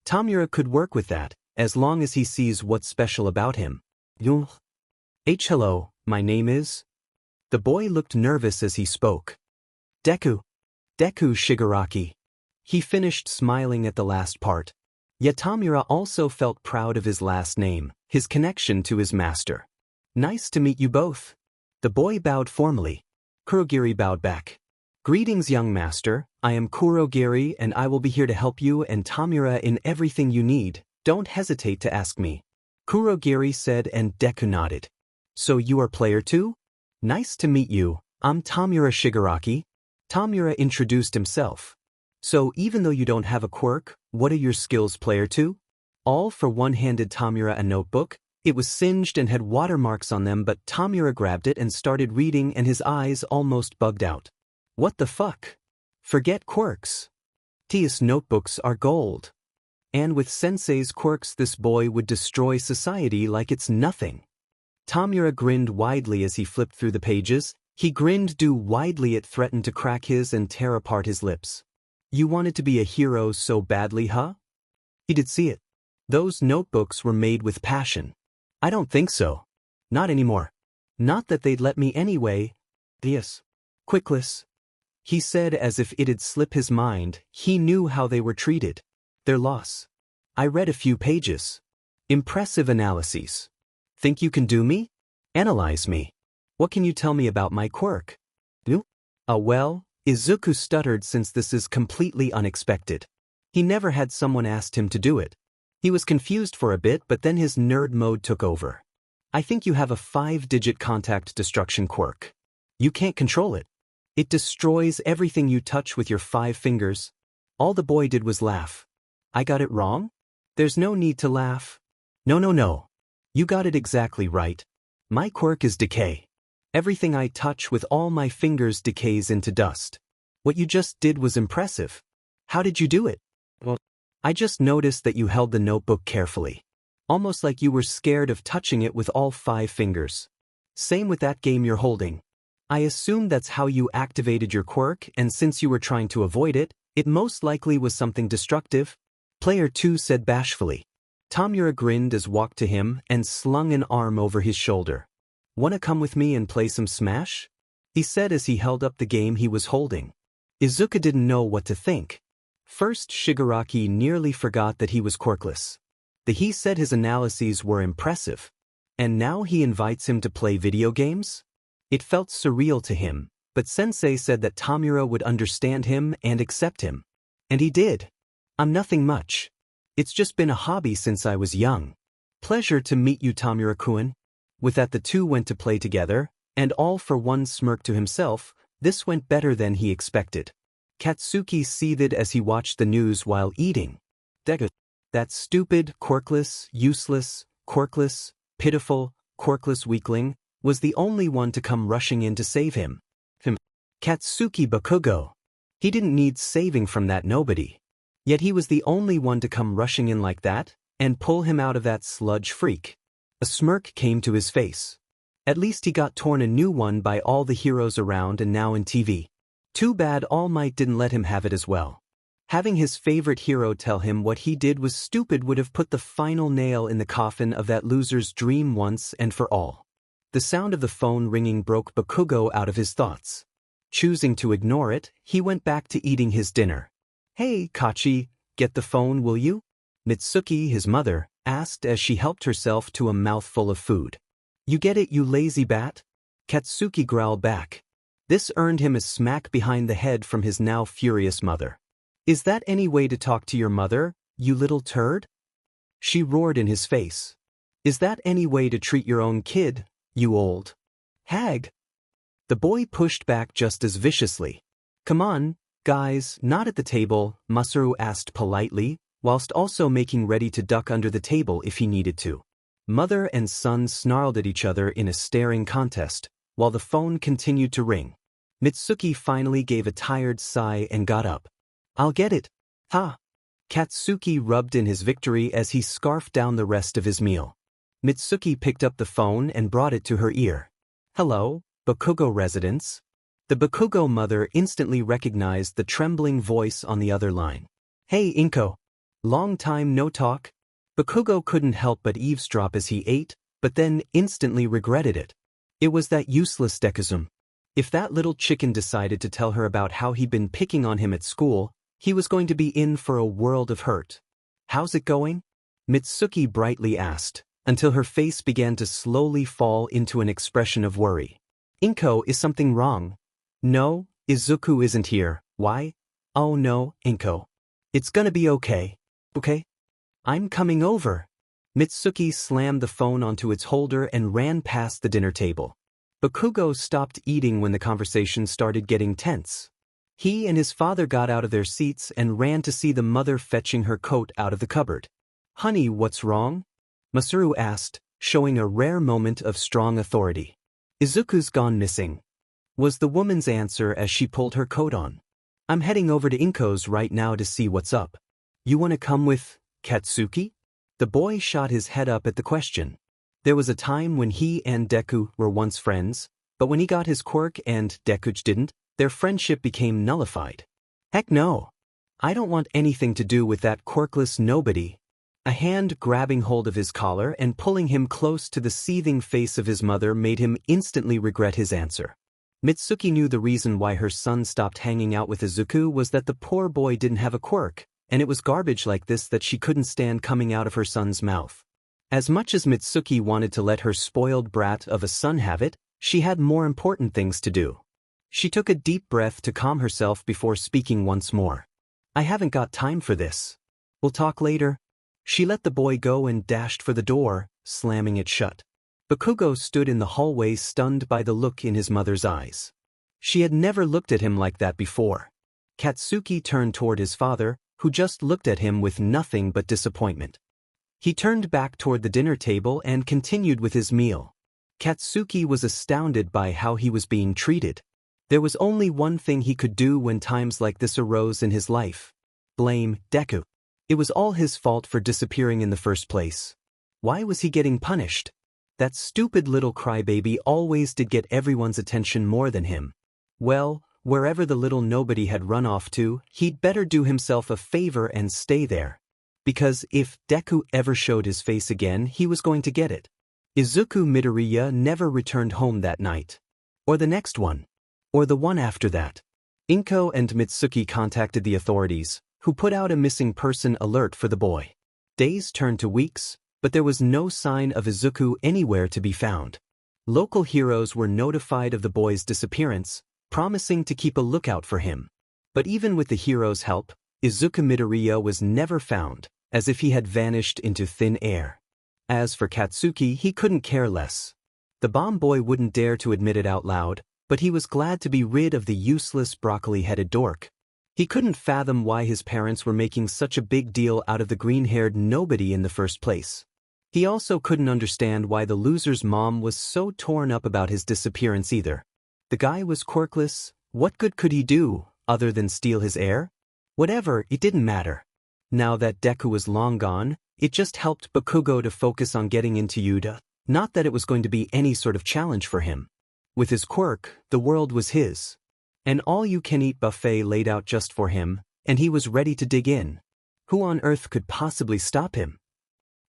Tamura could work with that, as long as he sees what's special about him. Hello, my name is... The boy looked nervous as he spoke. Deku Shigaraki. He finished smiling at the last part. Yet Tamura also felt proud of his last name, his connection to his master. Nice to meet you both. The boy bowed formally. Kurogiri bowed back. Greetings, young master. I am Kurogiri and I will be here to help you and Tamura in everything you need. Don't hesitate to ask me. Kurogiri said and Deku nodded. So you are player 2? Nice to meet you. I'm Tamura Shigaraki. Tamura introduced himself. So even though you don't have a quirk, what are your skills, player 2? All for one handed Tamura a notebook. It was singed and had watermarks on them, but Tamura grabbed it and started reading and his eyes almost bugged out. What the fuck? Forget quirks. These notebooks are gold. And with Sensei's quirks this boy would destroy society like it's nothing. Tamura grinned widely as he flipped through the pages. He grinned too widely it threatened to crack his and tear apart his lips. You wanted to be a hero so badly, huh? He did see it. Those notebooks were made with passion. I don't think so. Not anymore. Not that they'd let me anyway. Yes. Quickless. He said as if it'd slip his mind. He knew how they were treated. Their loss. I read a few pages. Impressive analyses. Think you can do me? Analyze me. What can you tell me about my quirk? Well, Izuku stuttered since this is completely unexpected. He never had someone asked him to do it. He was confused for a bit, but then his nerd mode took over. I think you have a 5-digit contact destruction quirk. You can't control it. It destroys everything you touch with your 5 fingers. All the boy did was laugh. I got it wrong? There's no need to laugh. No. You got it exactly right. My quirk is decay. Everything I touch with all my fingers decays into dust. What you just did was impressive. How did you do it? Well, I just noticed that you held the notebook carefully. Almost like you were scared of touching it with all 5 fingers. Same with that game you're holding. I assume that's how you activated your quirk, and since you were trying to avoid it, it most likely was something destructive. Player 2 said bashfully. Tamura grinned as walked to him and slung an arm over his shoulder. Wanna come with me and play some Smash? He said as he held up the game he was holding. Izuku didn't know what to think. First, Shigaraki nearly forgot that he was quirkless. He said his analyses were impressive. And now he invites him to play video games? It felt surreal to him, but Sensei said that Tamura would understand him and accept him. And he did. I'm nothing much. It's just been a hobby since I was young. Pleasure to meet you, Tamura-kun. With that, the two went to play together, and all for one smirked to himself. This went better than he expected. Katsuki seethed as he watched the news while eating. Deku, that stupid, quirkless, useless, quirkless, pitiful, quirkless weakling, was the only one to come rushing in to save him. Katsuki Bakugo. He didn't need saving from that nobody. Yet he was the only one to come rushing in like that, and pull him out of that sludge freak. A smirk came to his face. At least he got torn a new one by all the heroes around and now in TV. Too bad All Might didn't let him have it as well. Having his favorite hero tell him what he did was stupid would have put the final nail in the coffin of that loser's dream once and for all. The sound of the phone ringing broke Bakugo out of his thoughts. Choosing to ignore it, he went back to eating his dinner. Hey, Kachi, get the phone, will you? Mitsuki, his mother, asked as she helped herself to a mouthful of food. You get it, you lazy bat? Katsuki growled back. This earned him a smack behind the head from his now furious mother. Is that any way to talk to your mother, you little turd? She roared in his face. Is that any way to treat your own kid, you old hag? The boy pushed back just as viciously. Come on, guys, not at the table, Masaru asked politely, whilst also making ready to duck under the table if he needed to. Mother and son snarled at each other in a staring contest, while the phone continued to ring. Mitsuki finally gave a tired sigh and got up. I'll get it. Ha! Katsuki rubbed in his victory as he scarfed down the rest of his meal. Mitsuki picked up the phone and brought it to her ear. Hello, Bakugo residence. The Bakugo mother instantly recognized the trembling voice on the other line. Hey, Inko. Long time no talk. Bakugo couldn't help but eavesdrop as he ate, but then instantly regretted it. It was that useless Dekuzum. If that little chicken decided to tell her about how he'd been picking on him at school, he was going to be in for a world of hurt. How's it going? Mitsuki brightly asked, until her face began to slowly fall into an expression of worry. Inko, is something wrong? No, Izuku isn't here. Why? Oh no, Inko. It's gonna be okay. Okay? I'm coming over. Mitsuki slammed the phone onto its holder and ran past the dinner table. Bakugo stopped eating when the conversation started getting tense. He and his father got out of their seats and ran to see the mother fetching her coat out of the cupboard. Honey, what's wrong? Masaru asked, showing a rare moment of strong authority. Izuku's gone missing, was the woman's answer as she pulled her coat on. I'm heading over to Inko's right now to see what's up. You want to come with Katsuki? The boy shot his head up at the question. There was a time when he and Deku were once friends, but when he got his quirk and Deku didn't, their friendship became nullified. Heck no. I don't want anything to do with that quirkless nobody. A hand grabbing hold of his collar and pulling him close to the seething face of his mother made him instantly regret his answer. Mitsuki knew the reason why her son stopped hanging out with Izuku was that the poor boy didn't have a quirk, and it was garbage like this that she couldn't stand coming out of her son's mouth. As much as Mitsuki wanted to let her spoiled brat of a son have it, she had more important things to do. She took a deep breath to calm herself before speaking once more. I haven't got time for this. We'll talk later. She let the boy go and dashed for the door, slamming it shut. Bakugo stood in the hallway stunned by the look in his mother's eyes. She had never looked at him like that before. Katsuki turned toward his father, who just looked at him with nothing but disappointment. He turned back toward the dinner table and continued with his meal. Katsuki was astounded by how he was being treated. There was only one thing he could do when times like this arose in his life. Blame Deku. It was all his fault for disappearing in the first place. Why was he getting punished? That stupid little crybaby always did get everyone's attention more than him. Well, wherever the little nobody had run off to, he'd better do himself a favor and stay there. Because if Deku ever showed his face again, he was going to get it. Izuku Midoriya never returned home that night. Or the next one. Or the one after that. Inko and Mitsuki contacted the authorities, who put out a missing person alert for the boy. Days turned to weeks, but there was no sign of Izuku anywhere to be found. Local heroes were notified of the boy's disappearance, promising to keep a lookout for him. But even with the heroes' help, Izuku Midoriya was never found, as if he had vanished into thin air. As for Katsuki, he couldn't care less. The bomb boy wouldn't dare to admit it out loud, but he was glad to be rid of the useless broccoli-headed dork. He couldn't fathom why his parents were making such a big deal out of the green-haired nobody in the first place. He also couldn't understand why the loser's mom was so torn up about his disappearance either. The guy was quirkless. What good could he do, other than steal his heir? Whatever, it didn't matter. Now that Deku was long gone, it just helped Bakugo to focus on getting into Yuta, not that it was going to be any sort of challenge for him. With his quirk, the world was his. An all-you-can-eat buffet laid out just for him, and he was ready to dig in. Who on earth could possibly stop him?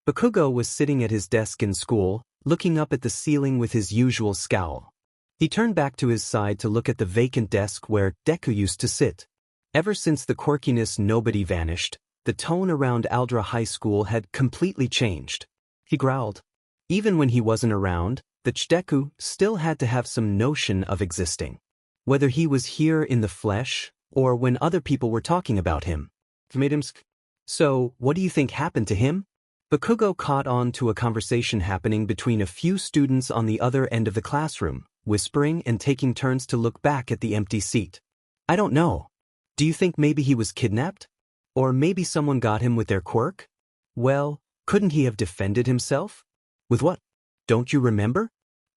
Bakugo was sitting at his desk in school, looking up at the ceiling with his usual scowl. He turned back to his side to look at the vacant desk where Deku used to sit. Ever since the quirkiness nobody vanished, the tone around Aldra High School had completely changed. He growled. Even when he wasn't around, the Deku still had to have some notion of existing. Whether he was here in the flesh, or when other people were talking about him. So, what do you think happened to him? Bakugo caught on to a conversation happening between a few students on the other end of the classroom, whispering and taking turns to look back at the empty seat. I don't know. Do you think maybe he was kidnapped? Or maybe someone got him with their quirk? Well, couldn't he have defended himself? With what? Don't you remember?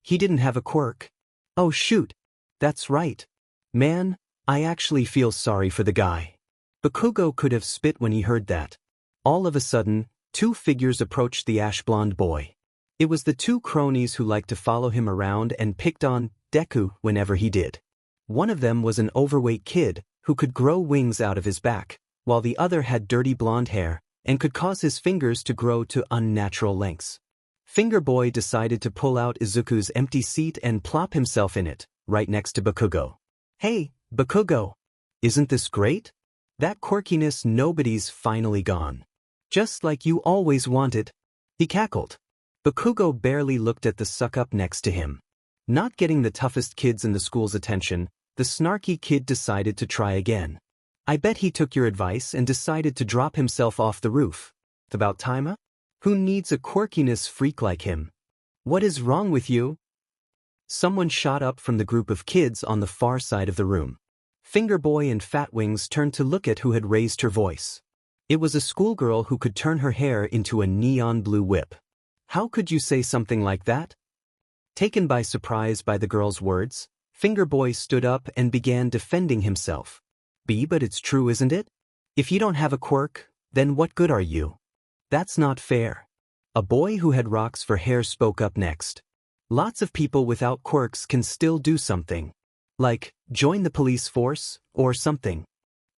He didn't have a quirk. Oh shoot. That's right. Man, I actually feel sorry for the guy. Bakugo could have spit when he heard that. All of a sudden, two figures approached the ash-blonde boy. It was the two cronies who liked to follow him around and picked on Deku whenever he did. One of them was an overweight kid who could grow wings out of his back, while the other had dirty blonde hair and could cause his fingers to grow to unnatural lengths. Finger Boy decided to pull out Izuku's empty seat and plop himself in it, right next to Bakugo. Hey, Bakugo! Isn't this great? That quirkiness nobody's finally gone. Just like you always wanted. He cackled. Bakugo barely looked at the suck-up next to him. Not getting the toughest kids in the school's attention, the snarky kid decided to try again. I bet he took your advice and decided to drop himself off the roof. About time, huh? Who needs a quirkiness freak like him? What is wrong with you? Someone shot up from the group of kids on the far side of the room. Finger Boy and Fat Wings turned to look at who had raised her voice. It was a schoolgirl who could turn her hair into a neon blue whip. How could you say something like that? Taken by surprise by the girl's words, Finger Boy stood up and began defending himself. But it's true, isn't it? If you don't have a quirk, then what good are you? That's not fair. A boy who had rocks for hair spoke up next. Lots of people without quirks can still do something. Like, join the police force, or something.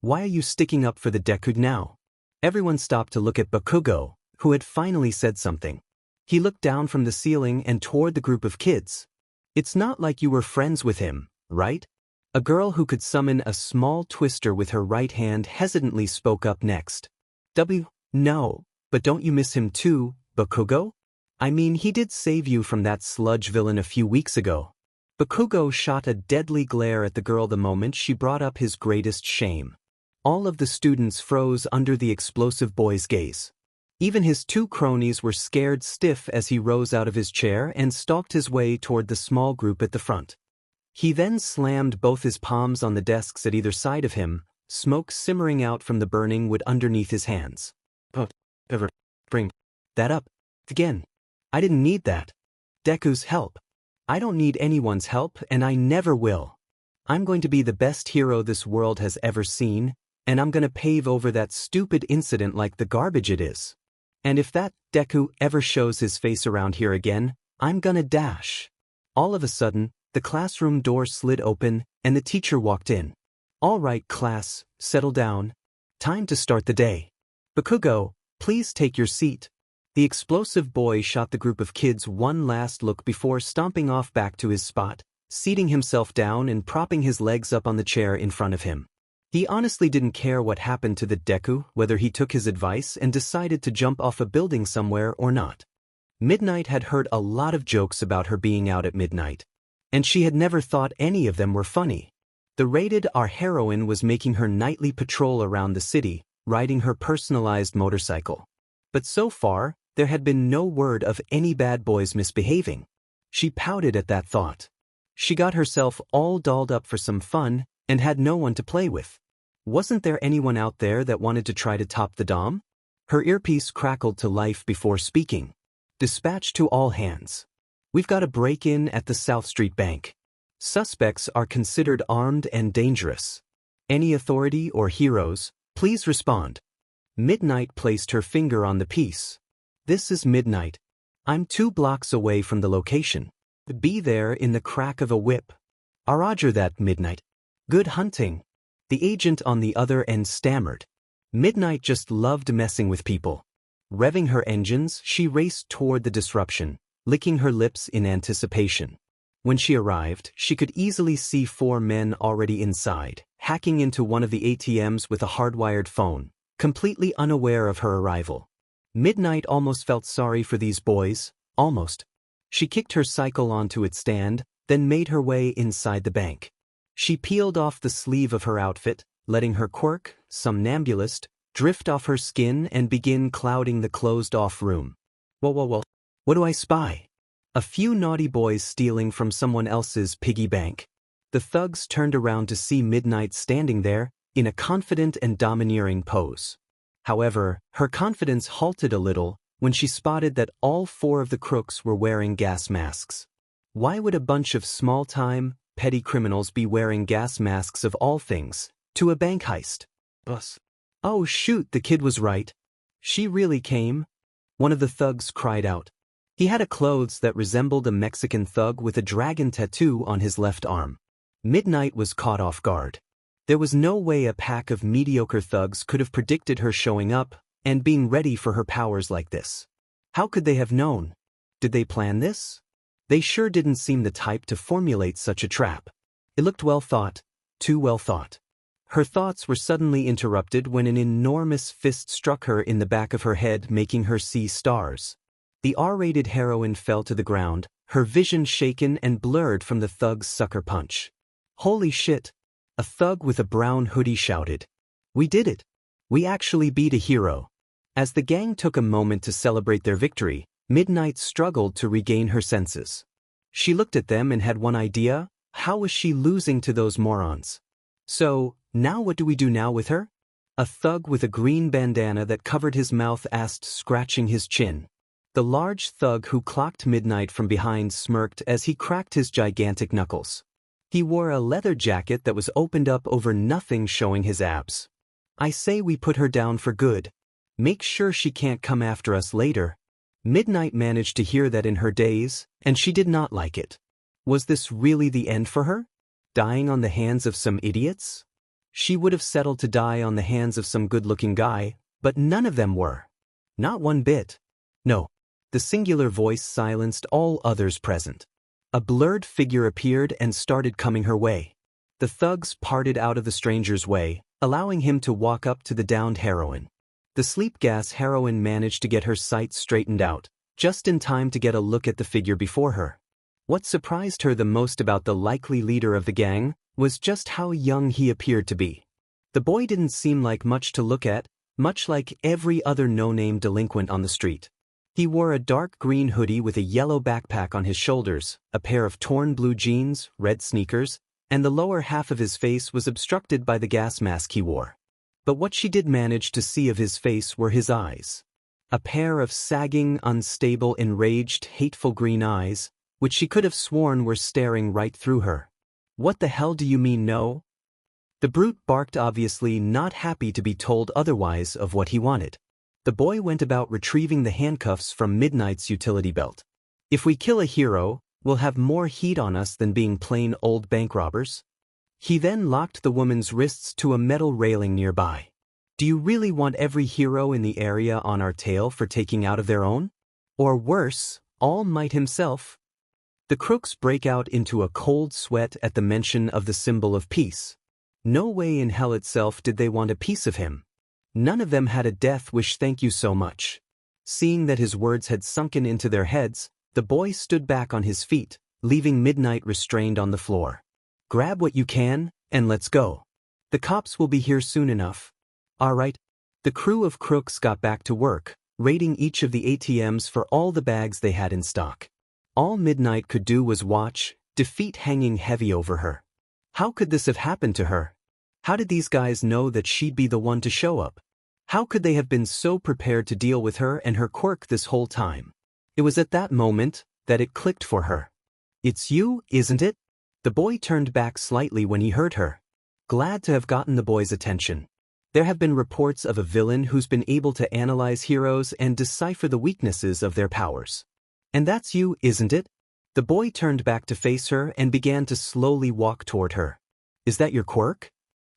Why are you sticking up for the Deku now? Everyone stopped to look at Bakugo, who had finally said something. He looked down from the ceiling and toward the group of kids. It's not like you were friends with him, right? A girl who could summon a small twister with her right hand hesitantly spoke up next. No, but don't you miss him too, Bakugo? I mean, he did save you from that sludge villain a few weeks ago. Bakugo shot a deadly glare at the girl the moment she brought up his greatest shame. All of the students froze under the explosive boy's gaze. Even his two cronies were scared stiff as he rose out of his chair and stalked his way toward the small group at the front. He then slammed both his palms on the desks at either side of him, smoke simmering out from the burning wood underneath his hands. "Don't ever bring that up again. I didn't need that. Deku's help. I don't need anyone's help, and I never will. I'm going to be the best hero this world has ever seen, and I'm gonna pave over that stupid incident like the garbage it is. And if that Deku ever shows his face around here again, I'm gonna dash." All of a sudden, the classroom door slid open, and the teacher walked in. "All right, class, settle down. Time to start the day. Bakugo, please take your seat." The explosive boy shot the group of kids one last look before stomping off back to his spot, seating himself down and propping his legs up on the chair in front of him. He honestly didn't care what happened to the Deku, whether he took his advice and decided to jump off a building somewhere or not. Midnight had heard a lot of jokes about her being out at midnight, and she had never thought any of them were funny. The rated R heroine was making her nightly patrol around the city, riding her personalized motorcycle. But so far, there had been no word of any bad boys misbehaving. She pouted at that thought. She got herself all dolled up for some fun and had no one to play with. Wasn't there anyone out there that wanted to try to top the Dom? Her earpiece crackled to life before speaking. "Dispatch to all hands. We've got a break-in at the South Street Bank. Suspects are considered armed and dangerous. Any authority or heroes, please respond." Midnight placed her finger on the piece. "This is Midnight. I'm 2 blocks away from the location. Be there in the crack of a whip." "Roger that, Midnight. Good hunting." The agent on the other end stammered. Midnight just loved messing with people. Revving her engines, she raced toward the disruption, licking her lips in anticipation. When she arrived, she could easily see 4 men already inside, hacking into one of the ATMs with a hardwired phone, completely unaware of her arrival. Midnight almost felt sorry for these boys, almost. She kicked her cycle onto its stand, then made her way inside the bank. She peeled off the sleeve of her outfit, letting her quirk, somnambulist, drift off her skin and begin clouding the closed-off room. Whoa. What do I spy? A few naughty boys stealing from someone else's piggy bank. The thugs turned around to see Midnight standing there, in a confident and domineering pose. However, her confidence halted a little when she spotted that all 4 of the crooks were wearing gas masks. Why would a bunch of small-time, petty criminals be wearing gas masks of all things, to a bank heist? Bus. "Oh shoot, the kid was right. She really came?" one of the thugs cried out. He had a clothes that resembled a Mexican thug with a dragon tattoo on his left arm. Midnight was caught off guard. There was no way a pack of mediocre thugs could have predicted her showing up and being ready for her powers like this. How could they have known? Did they plan this? They sure didn't seem the type to formulate such a trap. It looked well thought, too well thought. Her thoughts were suddenly interrupted when an enormous fist struck her in the back of her head, making her see stars. The R-rated heroine fell to the ground, her vision shaken and blurred from the thug's sucker punch. "Holy shit!" a thug with a brown hoodie shouted. "We did it! We actually beat a hero." As the gang took a moment to celebrate their victory, Midnight struggled to regain her senses. She looked at them and had one idea: how was she losing to those morons? "So, now what do we do now with her?" a thug with a green bandana that covered his mouth asked, scratching his chin. The large thug who clocked Midnight from behind smirked as he cracked his gigantic knuckles. He wore a leather jacket that was opened up over nothing, showing his abs. "I say we put her down for good. Make sure she can't come after us later." Midnight managed to hear that in her daze, and she did not like it. Was this really the end for her? Dying on the hands of some idiots? She would have settled to die on the hands of some good-looking guy, but none of them were. Not one bit. No. The singular voice silenced all others present. A blurred figure appeared and started coming her way. The thugs parted out of the stranger's way, allowing him to walk up to the downed heroine. The sleep gas heroine managed to get her sight straightened out, just in time to get a look at the figure before her. What surprised her the most about the likely leader of the gang was just how young he appeared to be. The boy didn't seem like much to look at, much like every other no-name delinquent on the street. He wore a dark green hoodie with a yellow backpack on his shoulders, a pair of torn blue jeans, red sneakers, and the lower half of his face was obstructed by the gas mask he wore. But what she did manage to see of his face were his eyes. A pair of sagging, unstable, enraged, hateful green eyes, which she could have sworn were staring right through her. "What the hell do you mean no?" The brute barked, obviously not happy to be told otherwise of what he wanted. The boy went about retrieving the handcuffs from Midnight's utility belt. "If we kill a hero, we'll have more heat on us than being plain old bank robbers." He then locked the woman's wrists to a metal railing nearby. "Do you really want every hero in the area on our tail for taking out of their own? Or worse, All Might himself?" The crooks break out into a cold sweat at the mention of the symbol of peace. No way in hell itself did they want a piece of him. None of them had a death wish. "Thank you so much." Seeing that his words had sunken into their heads, the boy stood back on his feet, leaving Midnight restrained on the floor. "Grab what you can, and let's go. The cops will be here soon enough." "All right." The crew of crooks got back to work, raiding each of the ATMs for all the bags they had in stock. All Midnight could do was watch, defeat hanging heavy over her. How could this have happened to her? How did these guys know that she'd be the one to show up? How could they have been so prepared to deal with her and her quirk this whole time? It was at that moment that it clicked for her. "It's you, isn't it?" The boy turned back slightly when he heard her. Glad to have gotten the boy's attention. There have been reports of a villain who's been able to analyze heroes and decipher the weaknesses of their powers. "And that's you, isn't it?" The boy turned back to face her and began to slowly walk toward her. "Is that your quirk?"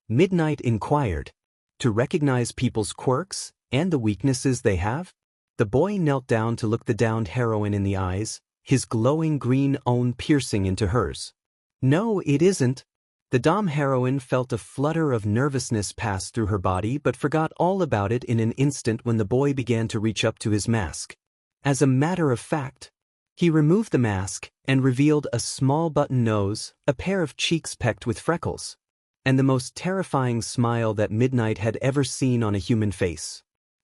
Midnight inquired. "To recognize people's quirks and the weaknesses they have?" The boy knelt down to look the downed heroine in the eyes, his glowing green own piercing into hers. "No, it isn't." The dom heroine felt a flutter of nervousness pass through her body but forgot all about it in an instant when the boy began to reach up to his mask. As a matter of fact, he removed the mask and revealed a small button nose, a pair of cheeks pecked with freckles, and the most terrifying smile that Midnight had ever seen on a human face.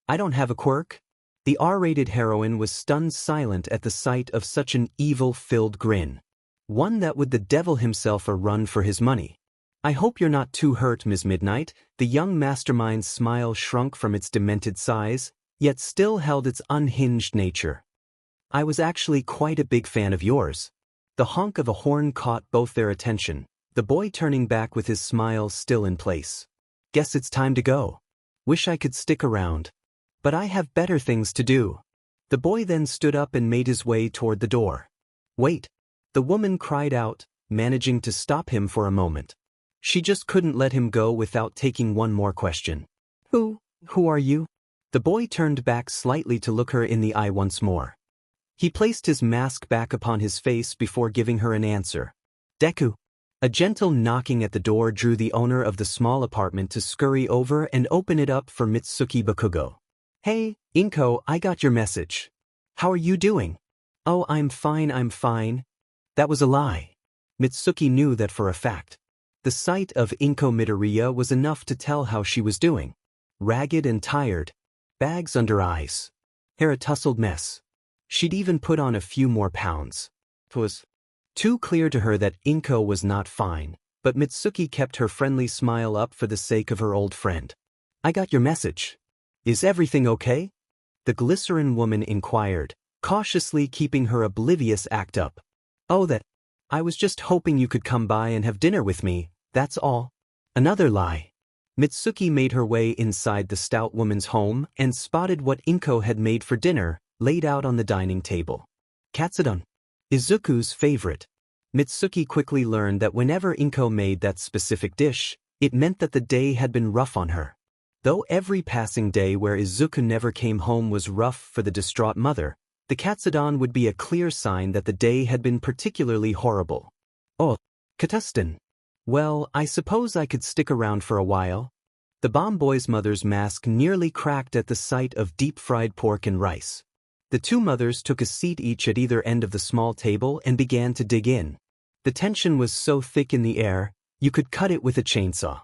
"I don't have a quirk." The R-rated heroine was stunned silent at the sight of such an evil-filled grin. One that would the devil himself a run for his money. "I hope you're not too hurt, Ms. Midnight." The young mastermind's smile shrunk from its demented size, yet still held its unhinged nature. "I was actually quite a big fan of yours." The honk of a horn caught both their attention, the boy turning back with his smile still in place. "Guess it's time to go. Wish I could stick around. But I have better things to do." The boy then stood up and made his way toward the door. "Wait." The woman cried out, managing to stop him for a moment. She just couldn't let him go without taking one more question. Who are you?" The boy turned back slightly to look her in the eye once more. He placed his mask back upon his face before giving her an answer. "Deku." A gentle knocking at the door drew the owner of the small apartment to scurry over and open it up for Mitsuki Bakugo. "Hey, Inko, I got your message. How are you doing?" "Oh, I'm fine. That was a lie." Mitsuki knew that for a fact. The sight of Inko Midoriya was enough to tell how she was doing. Ragged and tired. Bags under eyes. Hair a tousled mess. She'd even put on a few more pounds. It was too clear to her that Inko was not fine, but Mitsuki kept her friendly smile up for the sake of her old friend. "I got your message. Is everything okay?" The glycerin woman inquired, cautiously keeping her oblivious act up. "Oh, that. I was just hoping you could come by and have dinner with me, that's all." Another lie. Mitsuki made her way inside the stout woman's home and spotted what Inko had made for dinner, laid out on the dining table. Katsudon. Izuku's favorite. Mitsuki quickly learned that whenever Inko made that specific dish, it meant that the day had been rough on her. Though every passing day where Izuku never came home was rough for the distraught mother, the katsudon would be a clear sign that the day had been particularly horrible. "Oh, Katustin. Well, I suppose I could stick around for a while." The bomb boy's mother's mask nearly cracked at the sight of deep-fried pork and rice. The two mothers took a seat each at either end of the small table and began to dig in. The tension was so thick in the air, you could cut it with a chainsaw.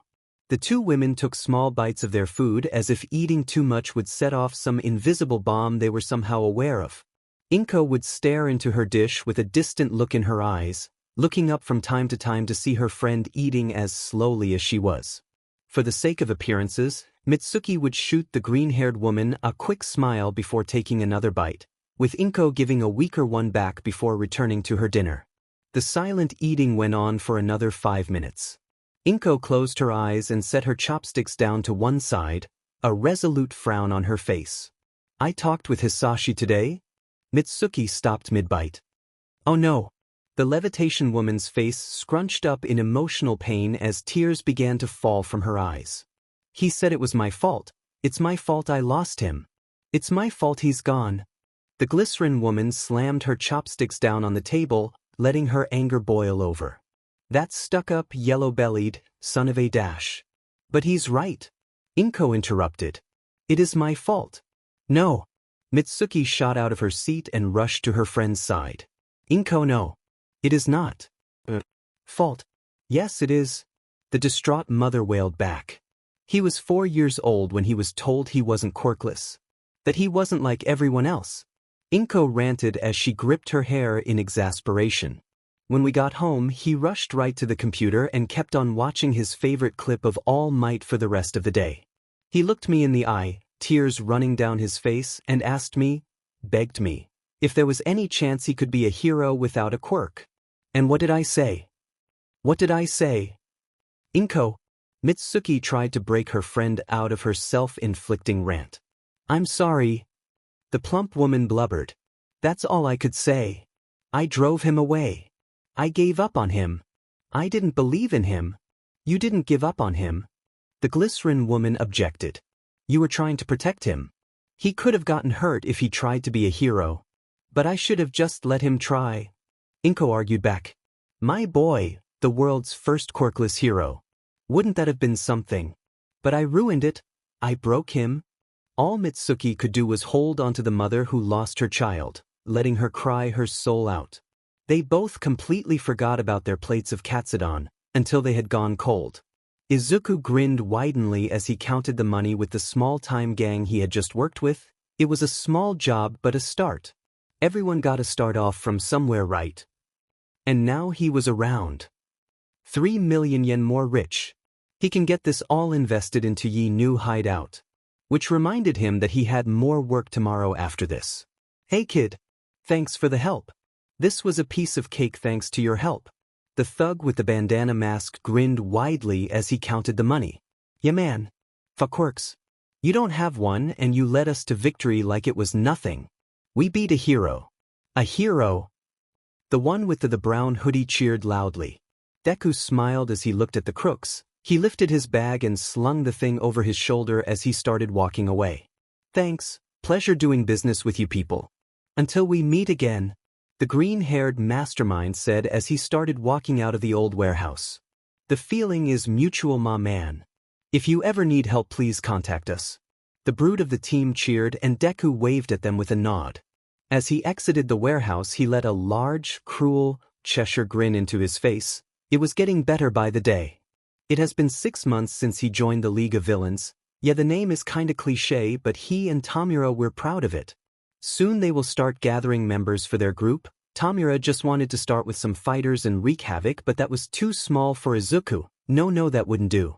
The two women took small bites of their food as if eating too much would set off some invisible bomb they were somehow aware of. Inko would stare into her dish with a distant look in her eyes, looking up from time to time to see her friend eating as slowly as she was. For the sake of appearances, Mitsuki would shoot the green-haired woman a quick smile before taking another bite, with Inko giving a weaker one back before returning to her dinner. The silent eating went on for another 5 minutes. Inko closed her eyes and set her chopsticks down to one side, a resolute frown on her face. "I talked with Hisashi today?" Mitsuki stopped mid-bite. "Oh no." The levitation woman's face scrunched up in emotional pain as tears began to fall from her eyes. "He said it was my fault. It's my fault I lost him. It's my fault he's gone." The glycerin woman slammed her chopsticks down on the table, letting her anger boil over. "That stuck-up, yellow-bellied, son of a dash." "But he's right," Inko interrupted. "It is my fault." "No." Mitsuki shot out of her seat and rushed to her friend's side. "Inko, no. It is not. Fault." "Yes, it is." The distraught mother wailed back. "He was 4 years old when he was told he wasn't quirkless. That he wasn't like everyone else." Inko ranted as she gripped her hair in exasperation. "When we got home, he rushed right to the computer and kept on watching his favorite clip of All Might for the rest of the day. He looked me in the eye, tears running down his face, and asked me, begged me, if there was any chance he could be a hero without a quirk. And what did I say? What did I say?" "Inko." Mitsuki tried to break her friend out of her self-inflicting rant. "I'm sorry." The plump woman blubbered. "That's all I could say. I drove him away. I gave up on him. I didn't believe in him." "You didn't give up on him." The glycerin woman objected. "You were trying to protect him. He could have gotten hurt if he tried to be a hero. But I should have just let him try." Inko argued back. "My boy, the world's first quirkless hero. Wouldn't that have been something? But I ruined it. I broke him." All Mitsuki could do was hold onto the mother who lost her child, letting her cry her soul out. They both completely forgot about their plates of katsudon, until they had gone cold. Izuku grinned widenly as he counted the money with the small-time gang he had just worked with. It was a small job but a start. Everyone got to start off from somewhere, right? And now he was around. 3 million yen more rich. He can get this all invested into Yi new hideout. Which reminded him that he had more work tomorrow after this. "Hey kid. Thanks for the help. This was a piece of cake thanks to your help." The thug with the bandana mask grinned widely as he counted the money. "Yeah man. For quirks. You don't have one and you led us to victory like it was nothing. We beat a hero." "A hero?" The one with the brown hoodie cheered loudly. Deku smiled as he looked at the crooks. He lifted his bag and slung the thing over his shoulder as he started walking away. "Thanks, pleasure doing business with you people. Until we meet again," the green-haired mastermind said as he started walking out of the old warehouse. "The feeling is mutual, ma man. If you ever need help, please contact us." The brood of the team cheered and Deku waved at them with a nod. As he exited the warehouse, he let a large, cruel Cheshire grin into his face. It was getting better by the day. It has been 6 months since he joined the League of Villains. Yeah, the name is kinda cliché, but he and Tamura were proud of it. Soon they will start gathering members for their group. Tamura just wanted to start with some fighters and wreak havoc, but that was too small for Izuku. No, that wouldn't do.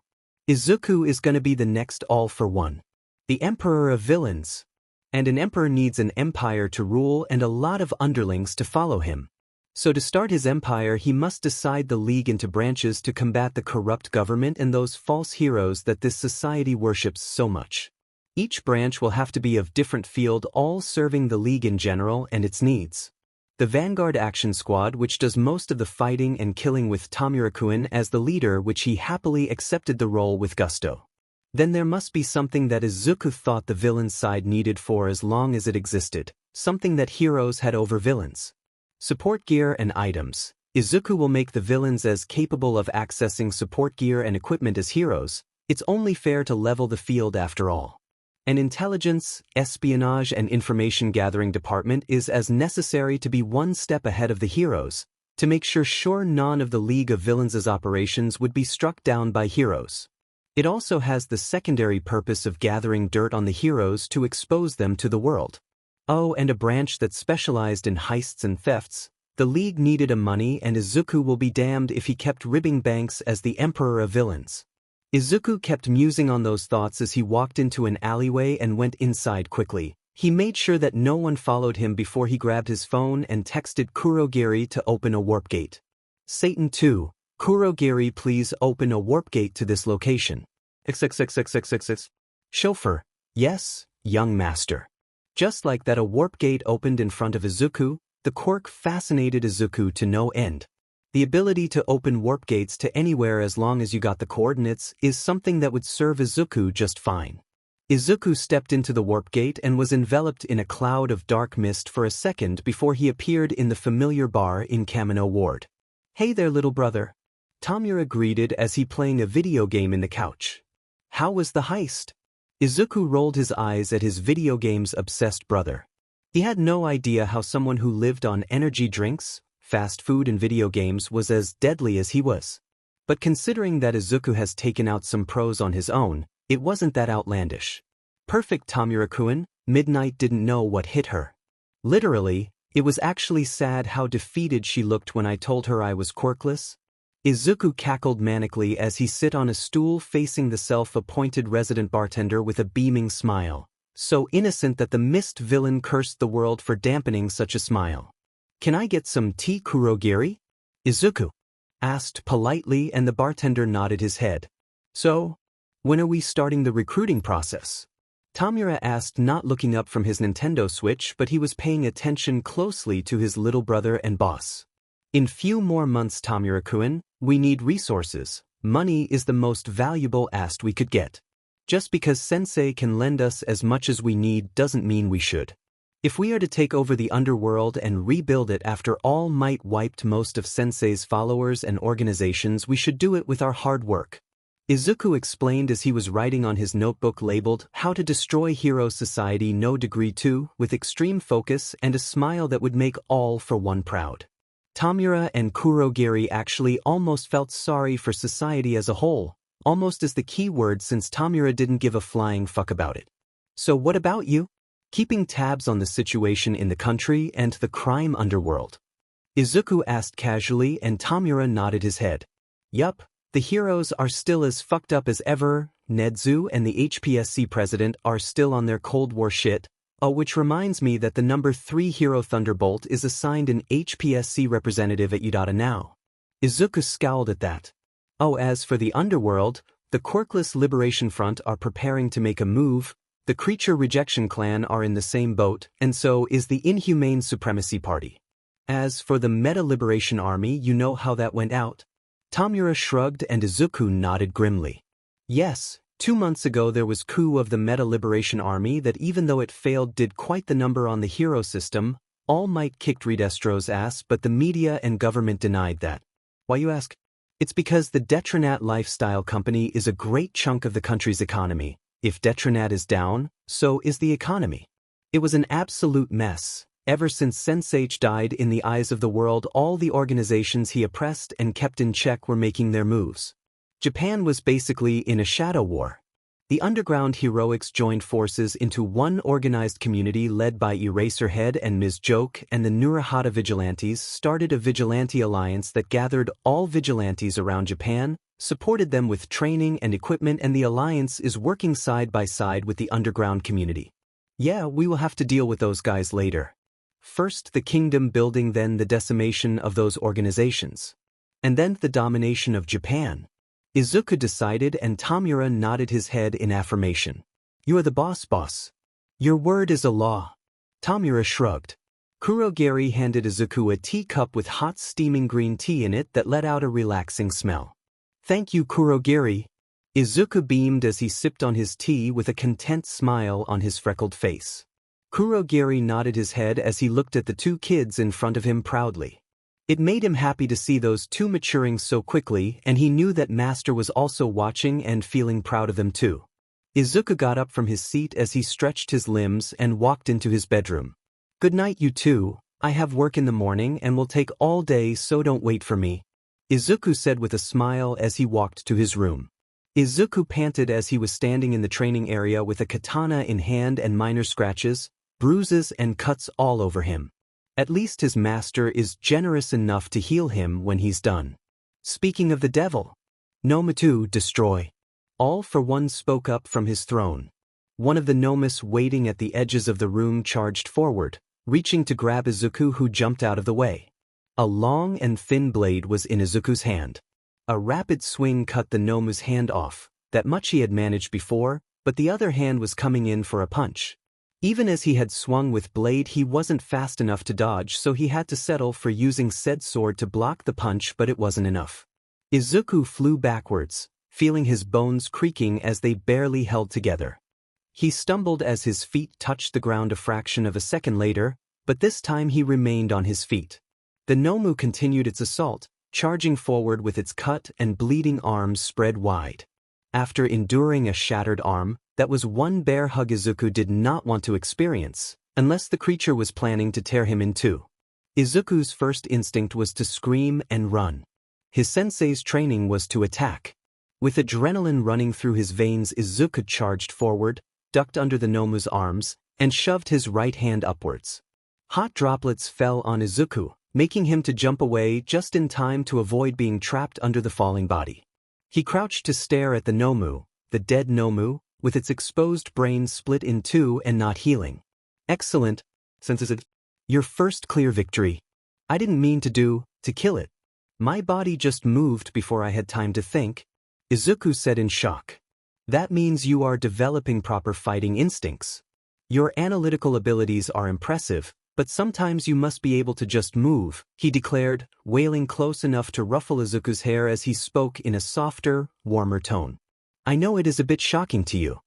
Izuku is gonna be the next all-for-one. The Emperor of Villains. And an emperor needs an empire to rule and a lot of underlings to follow him. So to start his empire, he must decide the League into branches to combat the corrupt government and those false heroes that this society worships so much. Each branch will have to be of different field, all serving the League in general and its needs. The Vanguard Action Squad, which does most of the fighting and killing with Tamura-kun as the leader, which he happily accepted the role with gusto. Then there must be something that Izuku thought the villain side needed for as long as it existed, something that heroes had over villains. Support gear and items. Izuku will make the villains as capable of accessing support gear and equipment as heroes. It's only fair to level the field after all. An intelligence, espionage and information gathering department is as necessary to be one step ahead of the heroes, to make sure none of the League of Villains' operations would be struck down by heroes. It also has the secondary purpose of gathering dirt on the heroes to expose them to the world. Oh, and a branch that specialized in heists and thefts. The League needed a money, and Izuku will be damned if he kept ribbing banks as the Emperor of Villains. Izuku kept musing on those thoughts as he walked into an alleyway and went inside quickly. He made sure that no one followed him before he grabbed his phone and texted Kurogiri to open a warp gate. Satan 2, Kurogiri, please open a warp gate to this location. XXXXXXX. Chauffeur, yes, young master. Just like that, a warp gate opened in front of Izuku. The quirk fascinated Izuku to no end. The ability to open warp gates to anywhere as long as you got the coordinates is something that would serve Izuku just fine. Izuku stepped into the warp gate and was enveloped in a cloud of dark mist for a second before he appeared in the familiar bar in Kamino Ward. Hey there, little brother. Tamura greeted as he playing a video game in the couch. How was the heist? Izuku rolled his eyes at his video games obsessed brother. He had no idea how someone who lived on energy drinks, fast food and video games was as deadly as he was. But considering that Izuku has taken out some pros on his own, it wasn't that outlandish. Perfect, Tamura-kun. Midnight didn't know what hit her. Literally, it was actually sad how defeated she looked when I told her I was quirkless. Izuku cackled manically as he sat on a stool facing the self-appointed resident bartender with a beaming smile. So innocent that the mist villain cursed the world for dampening such a smile. Can I get some tea, Kurogiri? Izuku asked politely, and the bartender nodded his head. So, when are we starting the recruiting process? Tamura asked, not looking up from his Nintendo Switch, but he was paying attention closely to his little brother and boss. In few more months, Tamura-kun. We need resources. Money is the most valuable asset we could get. Just because Sensei can lend us as much as we need doesn't mean we should. If we are to take over the underworld and rebuild it after All Might wiped most of Sensei's followers and organizations, we should do it with our hard work. Izuku explained as he was writing on his notebook labeled, How to Destroy Hero Society No Degree 2, with extreme focus and a smile that would make all for one proud. Tamura and Kurogiri actually almost felt sorry for society as a whole, almost as the key word, since Tamura didn't give a flying fuck about it. So what about you? Keeping tabs on the situation in the country and the crime underworld? Izuku asked casually, and Tamura nodded his head. Yup. The heroes are still as fucked up as ever. Nedzu and the HPSC president are still on their Cold War shit. Oh, which reminds me that the number 3 hero Thunderbolt is assigned an HPSC representative at Udata now. Izuku scowled at that. Oh, as for the underworld, the Quirkless Liberation Front are preparing to make a move, the Creature Rejection Clan are in the same boat, and so is the Inhumane Supremacy Party. As for the Meta Liberation Army, you know how that went out? Tamura shrugged, and Izuku nodded grimly. Yes, 2 months ago there was coup of the Meta Liberation Army that, even though it failed, did quite the number on the hero system. All Might kicked Redestro's ass, but the media and government denied that. Why, you ask? It's because the Detronat Lifestyle Company is a great chunk of the country's economy. If Detronat is down, so is the economy. It was an absolute mess. Ever since Sensei died, in the eyes of the world, all the organizations he oppressed and kept in check were making their moves. Japan was basically in a shadow war. The underground heroics joined forces into one organized community led by Eraserhead and Ms. Joke, and the Nurahata Vigilantes started a vigilante alliance that gathered all vigilantes around Japan, supported them with training and equipment, and the alliance is working side by side with the underground community. Yeah, we will have to deal with those guys later. First the kingdom building, then the decimation of those organizations. And then the domination of Japan. Izuku decided, and Tamura nodded his head in affirmation. You are the boss. Your word is a law. Tamura shrugged. Kurogiri handed Izuku a teacup with hot steaming green tea in it that let out a relaxing smell. Thank you, Kurogiri. Izuku beamed as he sipped on his tea with a content smile on his freckled face. Kurogiri nodded his head as he looked at the 2 kids in front of him proudly. It made him happy to see those 2 maturing so quickly, and he knew that Master was also watching and feeling proud of them too. Izuku got up from his seat as he stretched his limbs and walked into his bedroom. "Good night, you two. I have work in the morning and will take all day, so don't wait for me," Izuku said with a smile as he walked to his room. Izuku panted as he was standing in the training area with a katana in hand and minor scratches, bruises and cuts all over him. At least his master is generous enough to heal him when he's done. "Speaking of the devil, Nomu, destroy." All for One spoke up from his throne. One of the Nomus waiting at the edges of the room charged forward, reaching to grab Izuku, who jumped out of the way. A long and thin blade was in Izuku's hand. A rapid swing cut the Nomu's hand off. That much he had managed before, but the other hand was coming in for a punch. Even as he had swung with blade, he wasn't fast enough to dodge, so he had to settle for using said sword to block the punch, but it wasn't enough. Izuku flew backwards, feeling his bones creaking as they barely held together. He stumbled as his feet touched the ground a fraction of a second later, but this time he remained on his feet. The Nomu continued its assault, charging forward with its cut and bleeding arms spread wide. After enduring a shattered arm, that was one bear hug Izuku did not want to experience, unless the creature was planning to tear him in two. Izuku's first instinct was to scream and run. His sensei's training was to attack. With adrenaline running through his veins, Izuku charged forward, ducked under the Nomu's arms, and shoved his right hand upwards. Hot droplets fell on Izuku, making him to jump away just in time to avoid being trapped under the falling body. He crouched to stare at the Nomu, the dead Nomu, with its exposed brain split in two and not healing. "Excellent, Sensei. Your first clear victory. I didn't mean to kill it. My body just moved before I had time to think," Izuku said in shock. "That means you are developing proper fighting instincts. Your analytical abilities are impressive, but sometimes you must be able to just move," he declared, wailing close enough to ruffle Izuku's hair as he spoke in a softer, warmer tone. "I know it is a bit shocking to you.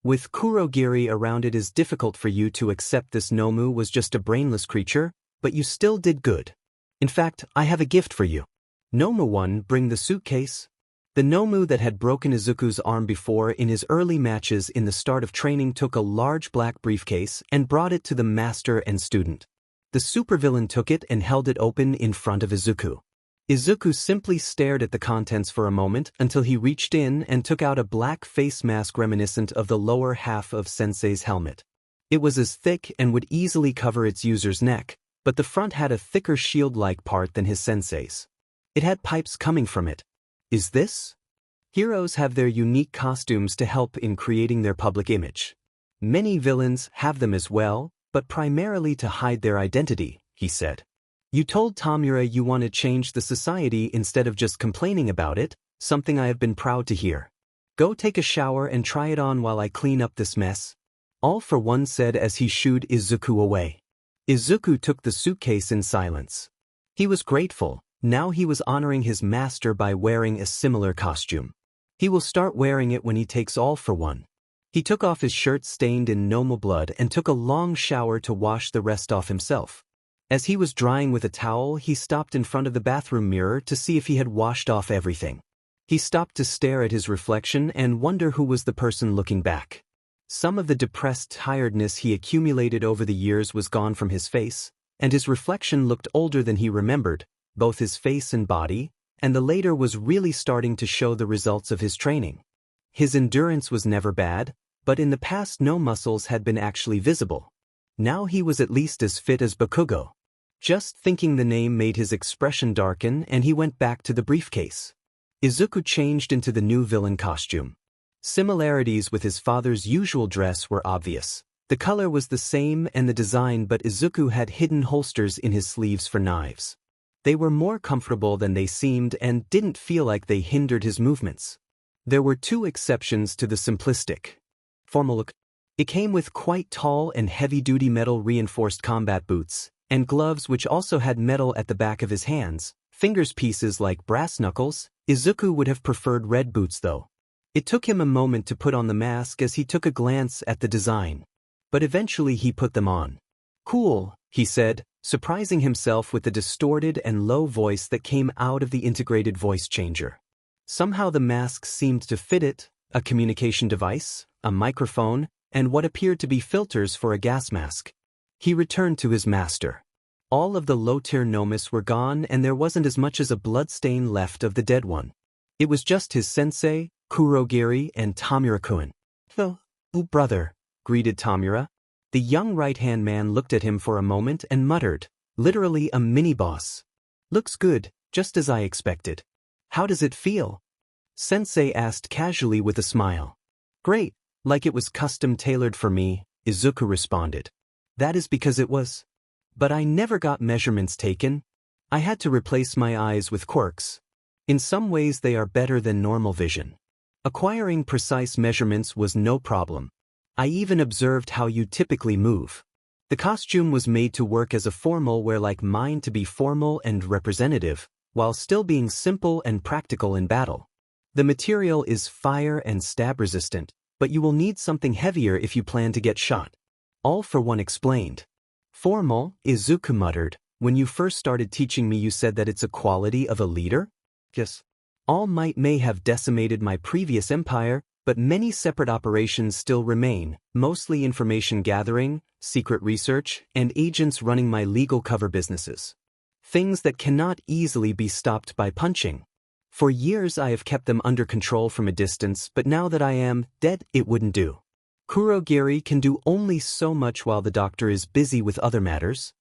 With Kurogiri around, it is difficult for you to accept this Nomu was just a brainless creature, but you still did good. In fact, I have a gift for you." "Nomu 1, bring the suitcase." The Nomu that had broken Izuku's arm before in his early matches in the start of training took a large black briefcase and brought it to the master and student. The supervillain took it and held it open in front of Izuku. Izuku simply stared at the contents for a moment until he reached in and took out a black face mask reminiscent of the lower half of Sensei's helmet. It was as thick and would easily cover its user's neck, but the front had a thicker shield-like part than his Sensei's. It had pipes coming from it. "Is this?" Heroes have their unique costumes to help in creating their public image. Many villains have them as well, but primarily to hide their identity, he said. "You told Tamura you want to change the society instead of just complaining about it, something I have been proud to hear. Go take a shower and try it on while I clean up this mess," All for One said as he shooed Izuku away. Izuku took the suitcase in silence. He was grateful. Now he was honoring his master by wearing a similar costume. He will start wearing it when he takes All for One. He took off his shirt stained in Nomu blood and took a long shower to wash the rest off himself. As he was drying with a towel, he stopped in front of the bathroom mirror to see if he had washed off everything. He stopped to stare at his reflection and wonder who was the person looking back. Some of the depressed tiredness he accumulated over the years was gone from his face, and his reflection looked older than he remembered, both his face and body, and the later was really starting to show the results of his training. His endurance was never bad, but in the past no muscles had been actually visible. Now he was at least as fit as Bakugo. Just thinking the name made his expression darken and he went back to the briefcase. Izuku changed into the new villain costume. Similarities with his father's usual dress were obvious. The color was the same and the design, but Izuku had hidden holsters in his sleeves for knives. They were more comfortable than they seemed and didn't feel like they hindered his movements. There were two exceptions to the simplistic, formal look. It came with quite tall and heavy-duty metal-reinforced combat boots, and gloves which also had metal at the back of his hands, fingers pieces like brass knuckles. Izuku would have preferred red boots though. It took him a moment to put on the mask as he took a glance at the design. But eventually he put them on. "Cool," he said, surprising himself with the distorted and low voice that came out of the integrated voice changer. Somehow the mask seemed to fit it, a communication device, a microphone, and what appeared to be filters for a gas mask. He returned to his master. All of the low-tier nomes were gone and there wasn't as much as a bloodstain left of the dead one. It was just his sensei, Kurogiri, and Tamura-kun. "Oh, brother," greeted Tamura. The young right-hand man looked at him for a moment and muttered, "Literally a mini-boss. Looks good, just as I expected. How does it feel?" Sensei asked casually with a smile. "Great, like it was custom-tailored for me," Izuku responded. "That is because it was. But I never got measurements taken. I had to replace my eyes with quirks. In some ways they are better than normal vision. Acquiring precise measurements was no problem. I even observed how you typically move. The costume was made to work as a formal wear like mine to be formal and representative, while still being simple and practical in battle. The material is fire and stab resistant, but you will need something heavier if you plan to get shot." All for One explained. "Formal," Izuku muttered. "When you first started teaching me you said that it's a quality of a leader?" "Yes. All Might may have decimated my previous empire, but many separate operations still remain, mostly information gathering, secret research, and agents running my legal cover businesses. Things that cannot easily be stopped by punching. For years I have kept them under control from a distance, but now that I am dead, it wouldn't do. Kurogiri can do only so much while the doctor is busy with other matters."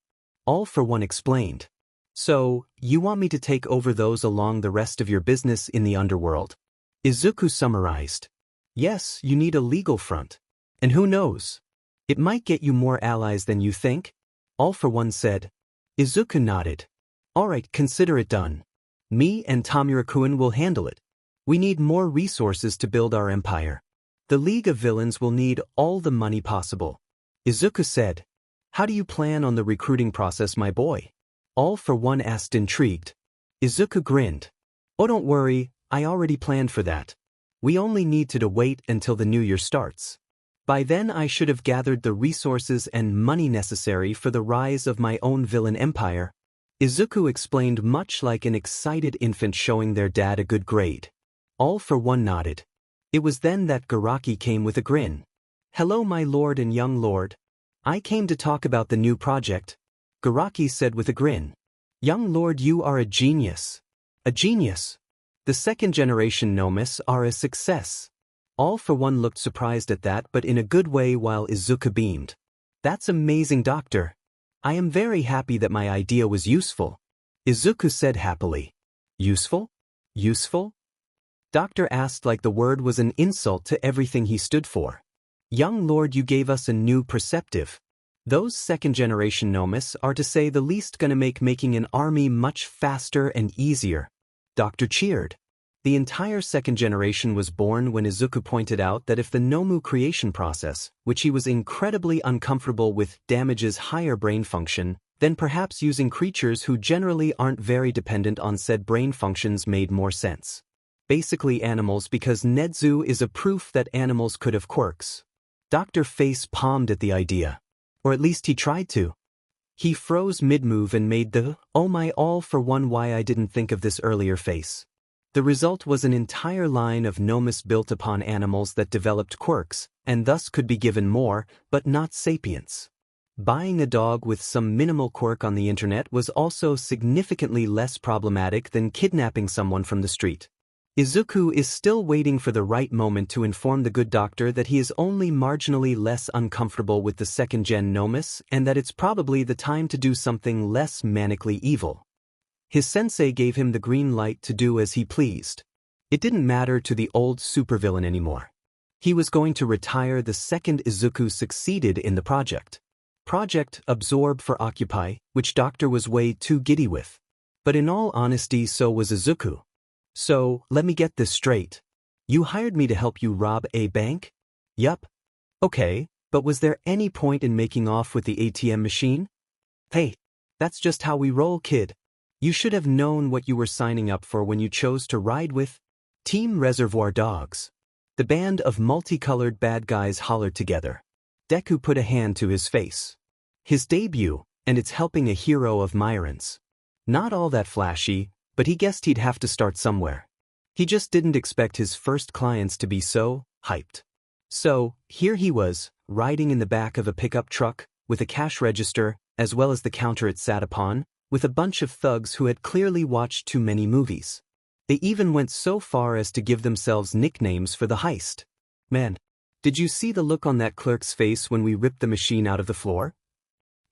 All for One explained. "So, you want me to take over those along the rest of your business in the underworld?" Izuku summarized. "Yes, you need a legal front. And who knows? It might get you more allies than you think," All for One said. Izuku nodded. "All right, consider it done. Me and Tamura-kun will handle it. We need more resources to build our empire. The League of Villains will need all the money possible," Izuku said. "How do you plan on the recruiting process, my boy?" All for One asked intrigued. Izuku grinned. "Oh, don't worry, I already planned for that. We only need to wait until the new year starts. By then I should have gathered the resources and money necessary for the rise of my own villain empire." Izuku explained much like an excited infant showing their dad a good grade. All for One nodded. It was then that Garaki came with a grin. "Hello my lord and young lord. I came to talk about the new project," Garaki said with a grin. "Young lord, you are a genius. A genius. The second-generation nomes are a success." All for One looked surprised at that, but in a good way, while Izuku beamed. "That's amazing, doctor. I am very happy that my idea was useful," Izuku said happily. "Useful? Useful?" Doctor asked like the word was an insult to everything he stood for. "Young lord, you gave us a new perspective. Those second-generation nomes are, to say the least, gonna make making an army much faster and easier." Doctor cheered. The entire second generation was born when Izuku pointed out that if the Nomu creation process, which he was incredibly uncomfortable with, damages higher brain function, then perhaps using creatures who generally aren't very dependent on said brain functions made more sense. Basically animals, because Nedzu is a proof that animals could have quirks. Dr. Face palmed at the idea. Or at least he tried to. He froze mid-move and made the, "Oh my all for one why I didn't think of this earlier" face. The result was an entire line of nomes built upon animals that developed quirks, and thus could be given more, but not sapience. Buying a dog with some minimal quirk on the internet was also significantly less problematic than kidnapping someone from the street. Izuku is still waiting for the right moment to inform the good doctor that he is only marginally less uncomfortable with the second-gen nomes and that it's probably the time to do something less manically evil. His sensei gave him the green light to do as he pleased. It didn't matter to the old supervillain anymore. He was going to retire the second Izuku succeeded in the project. Project Absorb for Occupy, which Doctor was way too giddy with. But in all honesty, so was Izuku. "So, let me get this straight. You hired me to help you rob a bank?" "Yup." "Okay, but was there any point in making off with the ATM machine?" "Hey, that's just how we roll, kid. You should have known what you were signing up for when you chose to ride with Team Reservoir Dogs." The band of multicolored bad guys hollered together. Deku put a hand to his face. His debut, and it's helping a hero of Myron's. Not all that flashy, but he guessed he'd have to start somewhere. He just didn't expect his first clients to be so hyped. So, here he was, riding in the back of a pickup truck, with a cash register, as well as the counter it sat upon, with a bunch of thugs who had clearly watched too many movies. They even went so far as to give themselves nicknames for the heist. Man, did you see the look on that clerk's face when we ripped the machine out of the floor?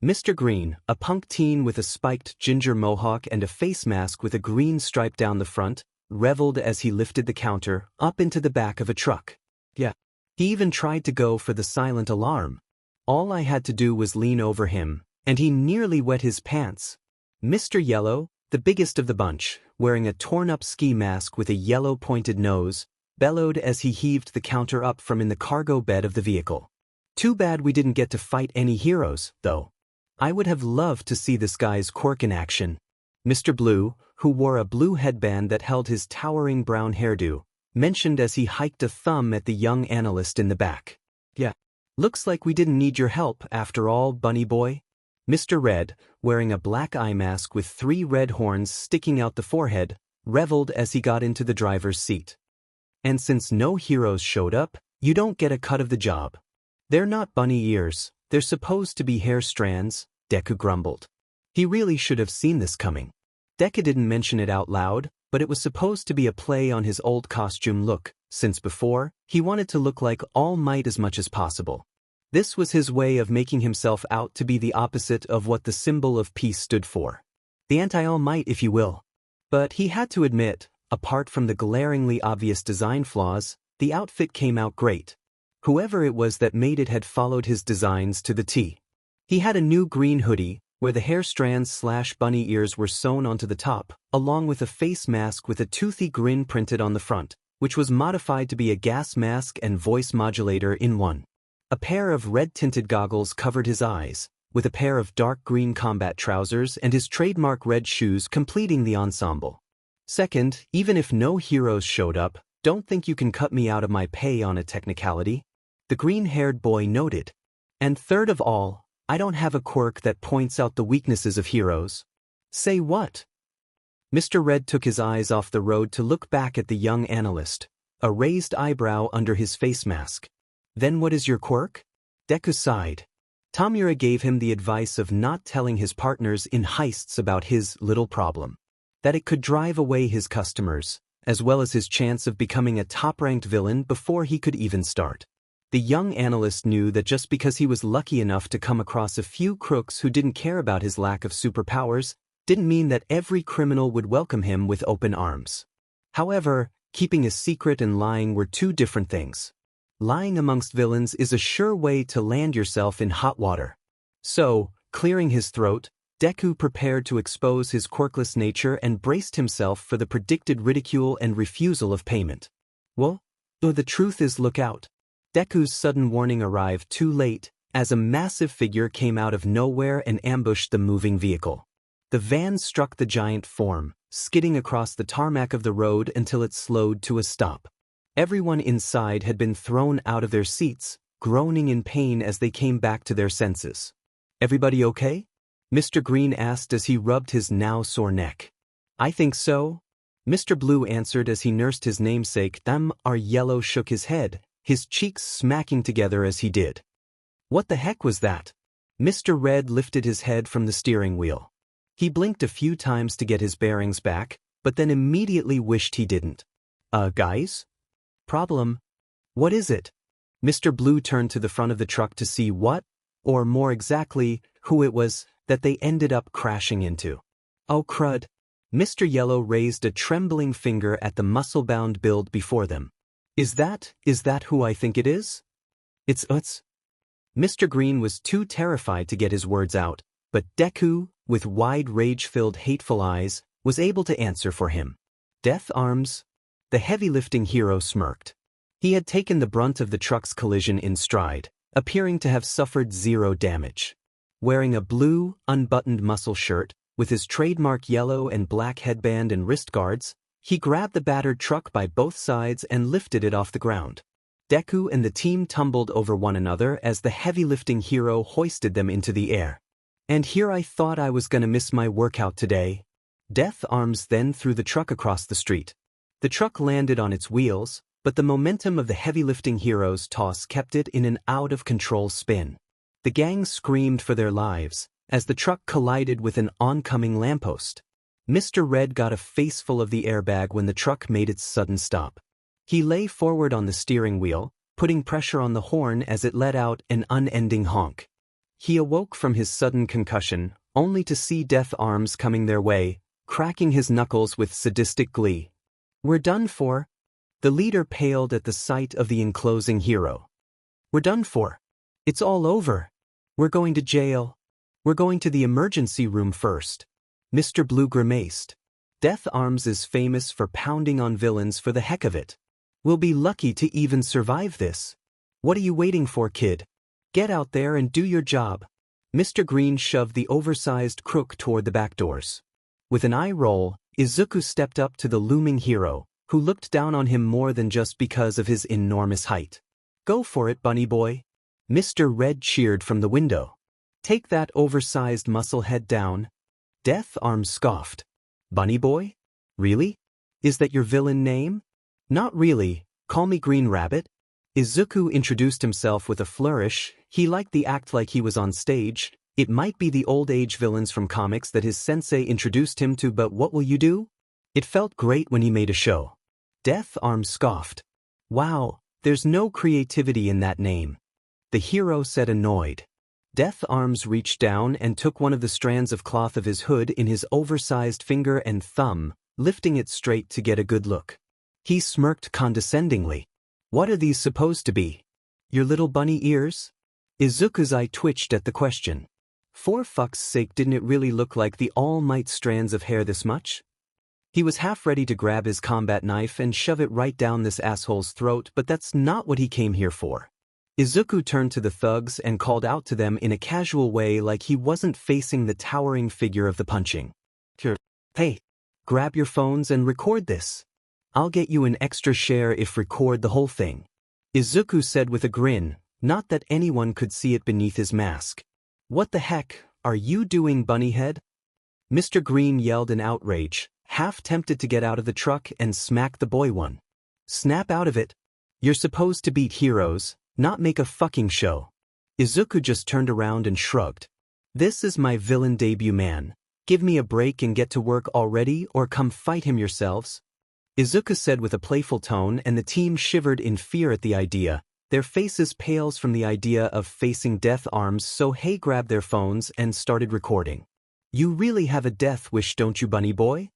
Mr. Green, a punk teen with a spiked ginger mohawk and a face mask with a green stripe down the front, reveled as he lifted the counter up into the back of a truck. Yeah. He even tried to go for the silent alarm. All I had to do was lean over him, and he nearly wet his pants. Mr. Yellow, the biggest of the bunch, wearing a torn-up ski mask with a yellow pointed nose, bellowed as he heaved the counter up from in the cargo bed of the vehicle. Too bad we didn't get to fight any heroes, though. I would have loved to see this guy's quirk in action. Mr. Blue, who wore a blue headband that held his towering brown hairdo, mentioned as he hiked a thumb at the young analyst in the back. Yeah. Looks like we didn't need your help after all, bunny boy. Mr. Red, wearing a black eye mask with 3 red horns sticking out the forehead, reveled as he got into the driver's seat. And since no heroes showed up, you don't get a cut of the job. They're not bunny ears, they're supposed to be hair strands, Deku grumbled. He really should have seen this coming. Deku didn't mention it out loud, but it was supposed to be a play on his old costume look, since before, he wanted to look like All Might as much as possible. This was his way of making himself out to be the opposite of what the symbol of peace stood for. The anti-All Might, if you will. But he had to admit, apart from the glaringly obvious design flaws, the outfit came out great. Whoever it was that made it had followed his designs to the T. He had a new green hoodie, where the hair strands/bunny ears were sewn onto the top, along with a face mask with a toothy grin printed on the front, which was modified to be a gas mask and voice modulator in one. A pair of red-tinted goggles covered his eyes, with a pair of dark green combat trousers and his trademark red shoes completing the ensemble. Second, even if no heroes showed up, don't think you can cut me out of my pay on a technicality, the green-haired boy noted. And third of all, I don't have a quirk that points out the weaknesses of heroes. Say what? Mr. Red took his eyes off the road to look back at the young analyst, a raised eyebrow under his face mask. Then what is your quirk? Deku sighed. Tamura gave him the advice of not telling his partners in heists about his little problem. That it could drive away his customers, as well as his chance of becoming a top-ranked villain before he could even start. The young analyst knew that just because he was lucky enough to come across a few crooks who didn't care about his lack of superpowers, didn't mean that every criminal would welcome him with open arms. However, keeping a secret and lying were two different things. Lying amongst villains is a sure way to land yourself in hot water. So, clearing his throat, Deku prepared to expose his quirkless nature and braced himself for the predicted ridicule and refusal of payment. Well, the truth is, look out. Deku's sudden warning arrived too late, as a massive figure came out of nowhere and ambushed the moving vehicle. The van struck the giant form, skidding across the tarmac of the road until it slowed to a stop. Everyone inside had been thrown out of their seats, groaning in pain as they came back to their senses. Everybody okay? Mr. Green asked as he rubbed his now sore neck. I think so. Mr. Blue answered as he nursed his namesake. Our Yellow shook his head, his cheeks smacking together as he did. What the heck was that? Mr. Red lifted his head from the steering wheel. He blinked a few times to get his bearings back, but then immediately wished he didn't. Guys? Problem? What is it? Mr. Blue turned to the front of the truck to see what, or more exactly, who it was, that they ended up crashing into. Oh crud. Mr. Yellow raised a trembling finger at the muscle-bound build before them. Is that who I think it is? It's us. Mr. Green was too terrified to get his words out, but Deku, with wide rage-filled hateful eyes, was able to answer for him. Death Arms? The heavy-lifting hero smirked. He had taken the brunt of the truck's collision in stride, appearing to have suffered 0 damage. Wearing a blue, unbuttoned muscle shirt, with his trademark yellow and black headband and wrist guards, he grabbed the battered truck by both sides and lifted it off the ground. Deku and the team tumbled over one another as the heavy-lifting hero hoisted them into the air. And here I thought I was gonna miss my workout today. Death Arms then threw the truck across the street. The truck landed on its wheels, but the momentum of the heavy-lifting hero's toss kept it in an out-of-control spin. The gang screamed for their lives as the truck collided with an oncoming lamppost. Mr. Red got a faceful of the airbag when the truck made its sudden stop. He lay forward on the steering wheel, putting pressure on the horn as it let out an unending honk. He awoke from his sudden concussion, only to see Death Arms coming their way, cracking his knuckles with sadistic glee. "We're done for." The leader paled at the sight of the enclosing hero. "We're done for. It's all over. We're going to jail. We're going to the emergency room first." Mr. Blue grimaced. "Death Arms is famous for pounding on villains for the heck of it. We'll be lucky to even survive this. What are you waiting for, kid? Get out there and do your job." Mr. Green shoved the oversized crook toward the back doors. With an eye roll, Izuku stepped up to the looming hero, who looked down on him more than just because of his enormous height. "Go for it, bunny boy." Mr. Red cheered from the window. "Take that oversized muscle head down." Death Arms scoffed. "Bunny boy? Really? Is that your villain name?" "Not really, call me Green Rabbit." Izuku introduced himself with a flourish. He liked the act like he was on stage. It might be the old-age villains from comics that his sensei introduced him to, but what will you do? It felt great when he made a show. Death Arms scoffed. "Wow, there's no creativity in that name." The hero said, annoyed. Death Arms reached down and took one of the strands of cloth of his hood in his oversized finger and thumb, lifting it straight to get a good look. He smirked condescendingly. "What are these supposed to be? Your little bunny ears?" Izuku's eye twitched at the question. For fuck's sake, didn't it really look like the All Might strands of hair this much? He was half ready to grab his combat knife and shove it right down this asshole's throat, but that's not what he came here for. Izuku turned to the thugs and called out to them in a casual way, like he wasn't facing the towering figure of the punching. "Hey, grab your phones and record this. I'll get you an extra share if record the whole thing," Izuku said with a grin, not that anyone could see it beneath his mask. "What the heck are you doing, bunnyhead?" Mr. Green yelled in outrage, half tempted to get out of the truck and smack the boy one. "Snap out of it. You're supposed to beat heroes, not make a fucking show." Izuku just turned around and shrugged. "This is my villain debut, man. Give me a break and get to work already, or come fight him yourselves," Izuku said with a playful tone, and the team shivered in fear at the idea. Their faces pales from the idea of facing Death Arms, so hey, grabbed their phones and started recording. "You really have a death wish, don't you, bunny boy?"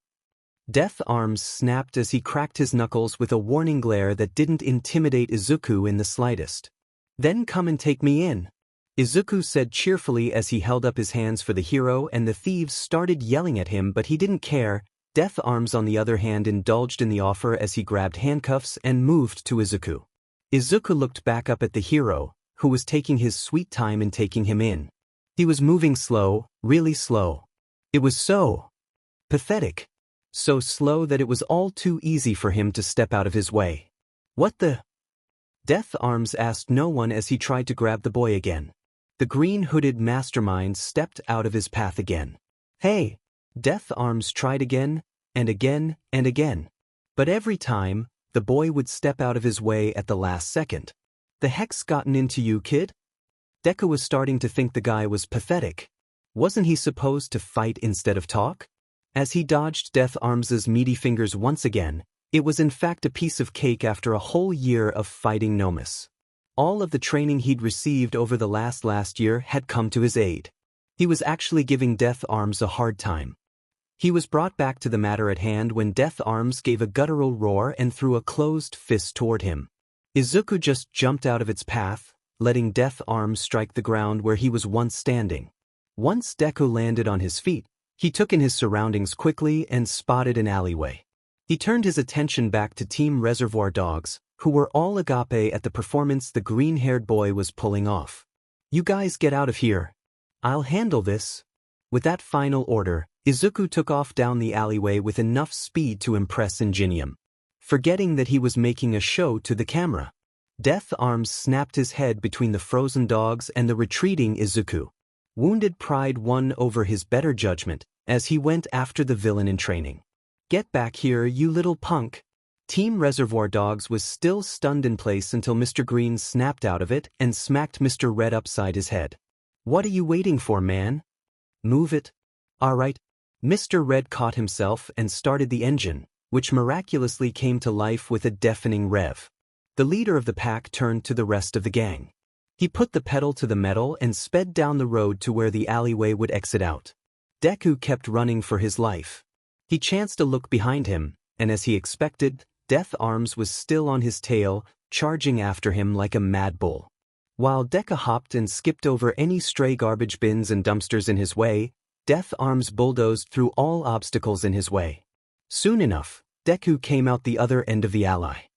Death Arms snapped as he cracked his knuckles with a warning glare that didn't intimidate Izuku in the slightest. "Then come and take me in," Izuku said cheerfully as he held up his hands for the hero, and the thieves started yelling at him, but he didn't care. Death Arms, on the other hand, indulged in the offer as he grabbed handcuffs and moved to Izuku. Izuku looked back up at the hero, who was taking his sweet time in taking him in. He was moving slow, really slow. It was so pathetic. So slow that it was all too easy for him to step out of his way. "What the?" Death Arms asked no one as he tried to grab the boy again. The green-hooded mastermind stepped out of his path again. "Hey!" Death Arms tried again, and again, and again. But every time, the boy would step out of his way at the last second. "The heck's gotten into you, kid?" Deku was starting to think the guy was pathetic. Wasn't he supposed to fight instead of talk? As he dodged Death Arms's meaty fingers once again, it was in fact a piece of cake after a whole year of fighting Nomus. All of the training he'd received over the last year had come to his aid. He was actually giving Death Arms a hard time. He was brought back to the matter at hand when Death Arms gave a guttural roar and threw a closed fist toward him. Izuku just jumped out of its path, letting Death Arms strike the ground where he was once standing. Once Deku landed on his feet, he took in his surroundings quickly and spotted an alleyway. He turned his attention back to Team Reservoir Dogs, who were all agape at the performance the green-haired boy was pulling off. "You guys get out of here. I'll handle this." With that final order, Izuku took off down the alleyway with enough speed to impress Ingenium, forgetting that he was making a show to the camera. Death Arms snapped his head between the frozen dogs and the retreating Izuku. Wounded pride won over his better judgment as he went after the villain in training. "Get back here, you little punk." Team Reservoir Dogs was still stunned in place until Mr. Green snapped out of it and smacked Mr. Red upside his head. "What are you waiting for, man? Move it." "Alright." Mr. Red caught himself and started the engine, which miraculously came to life with a deafening rev. The leader of the pack turned to the rest of the gang. He put the pedal to the metal and sped down the road to where the alleyway would exit out. Deku kept running for his life. He chanced to look behind him, and as he expected, Death Arms was still on his tail, charging after him like a mad bull. While Deku hopped and skipped over any stray garbage bins and dumpsters in his way, Death Arms bulldozed through all obstacles in his way. Soon enough, Deku came out the other end of the alley.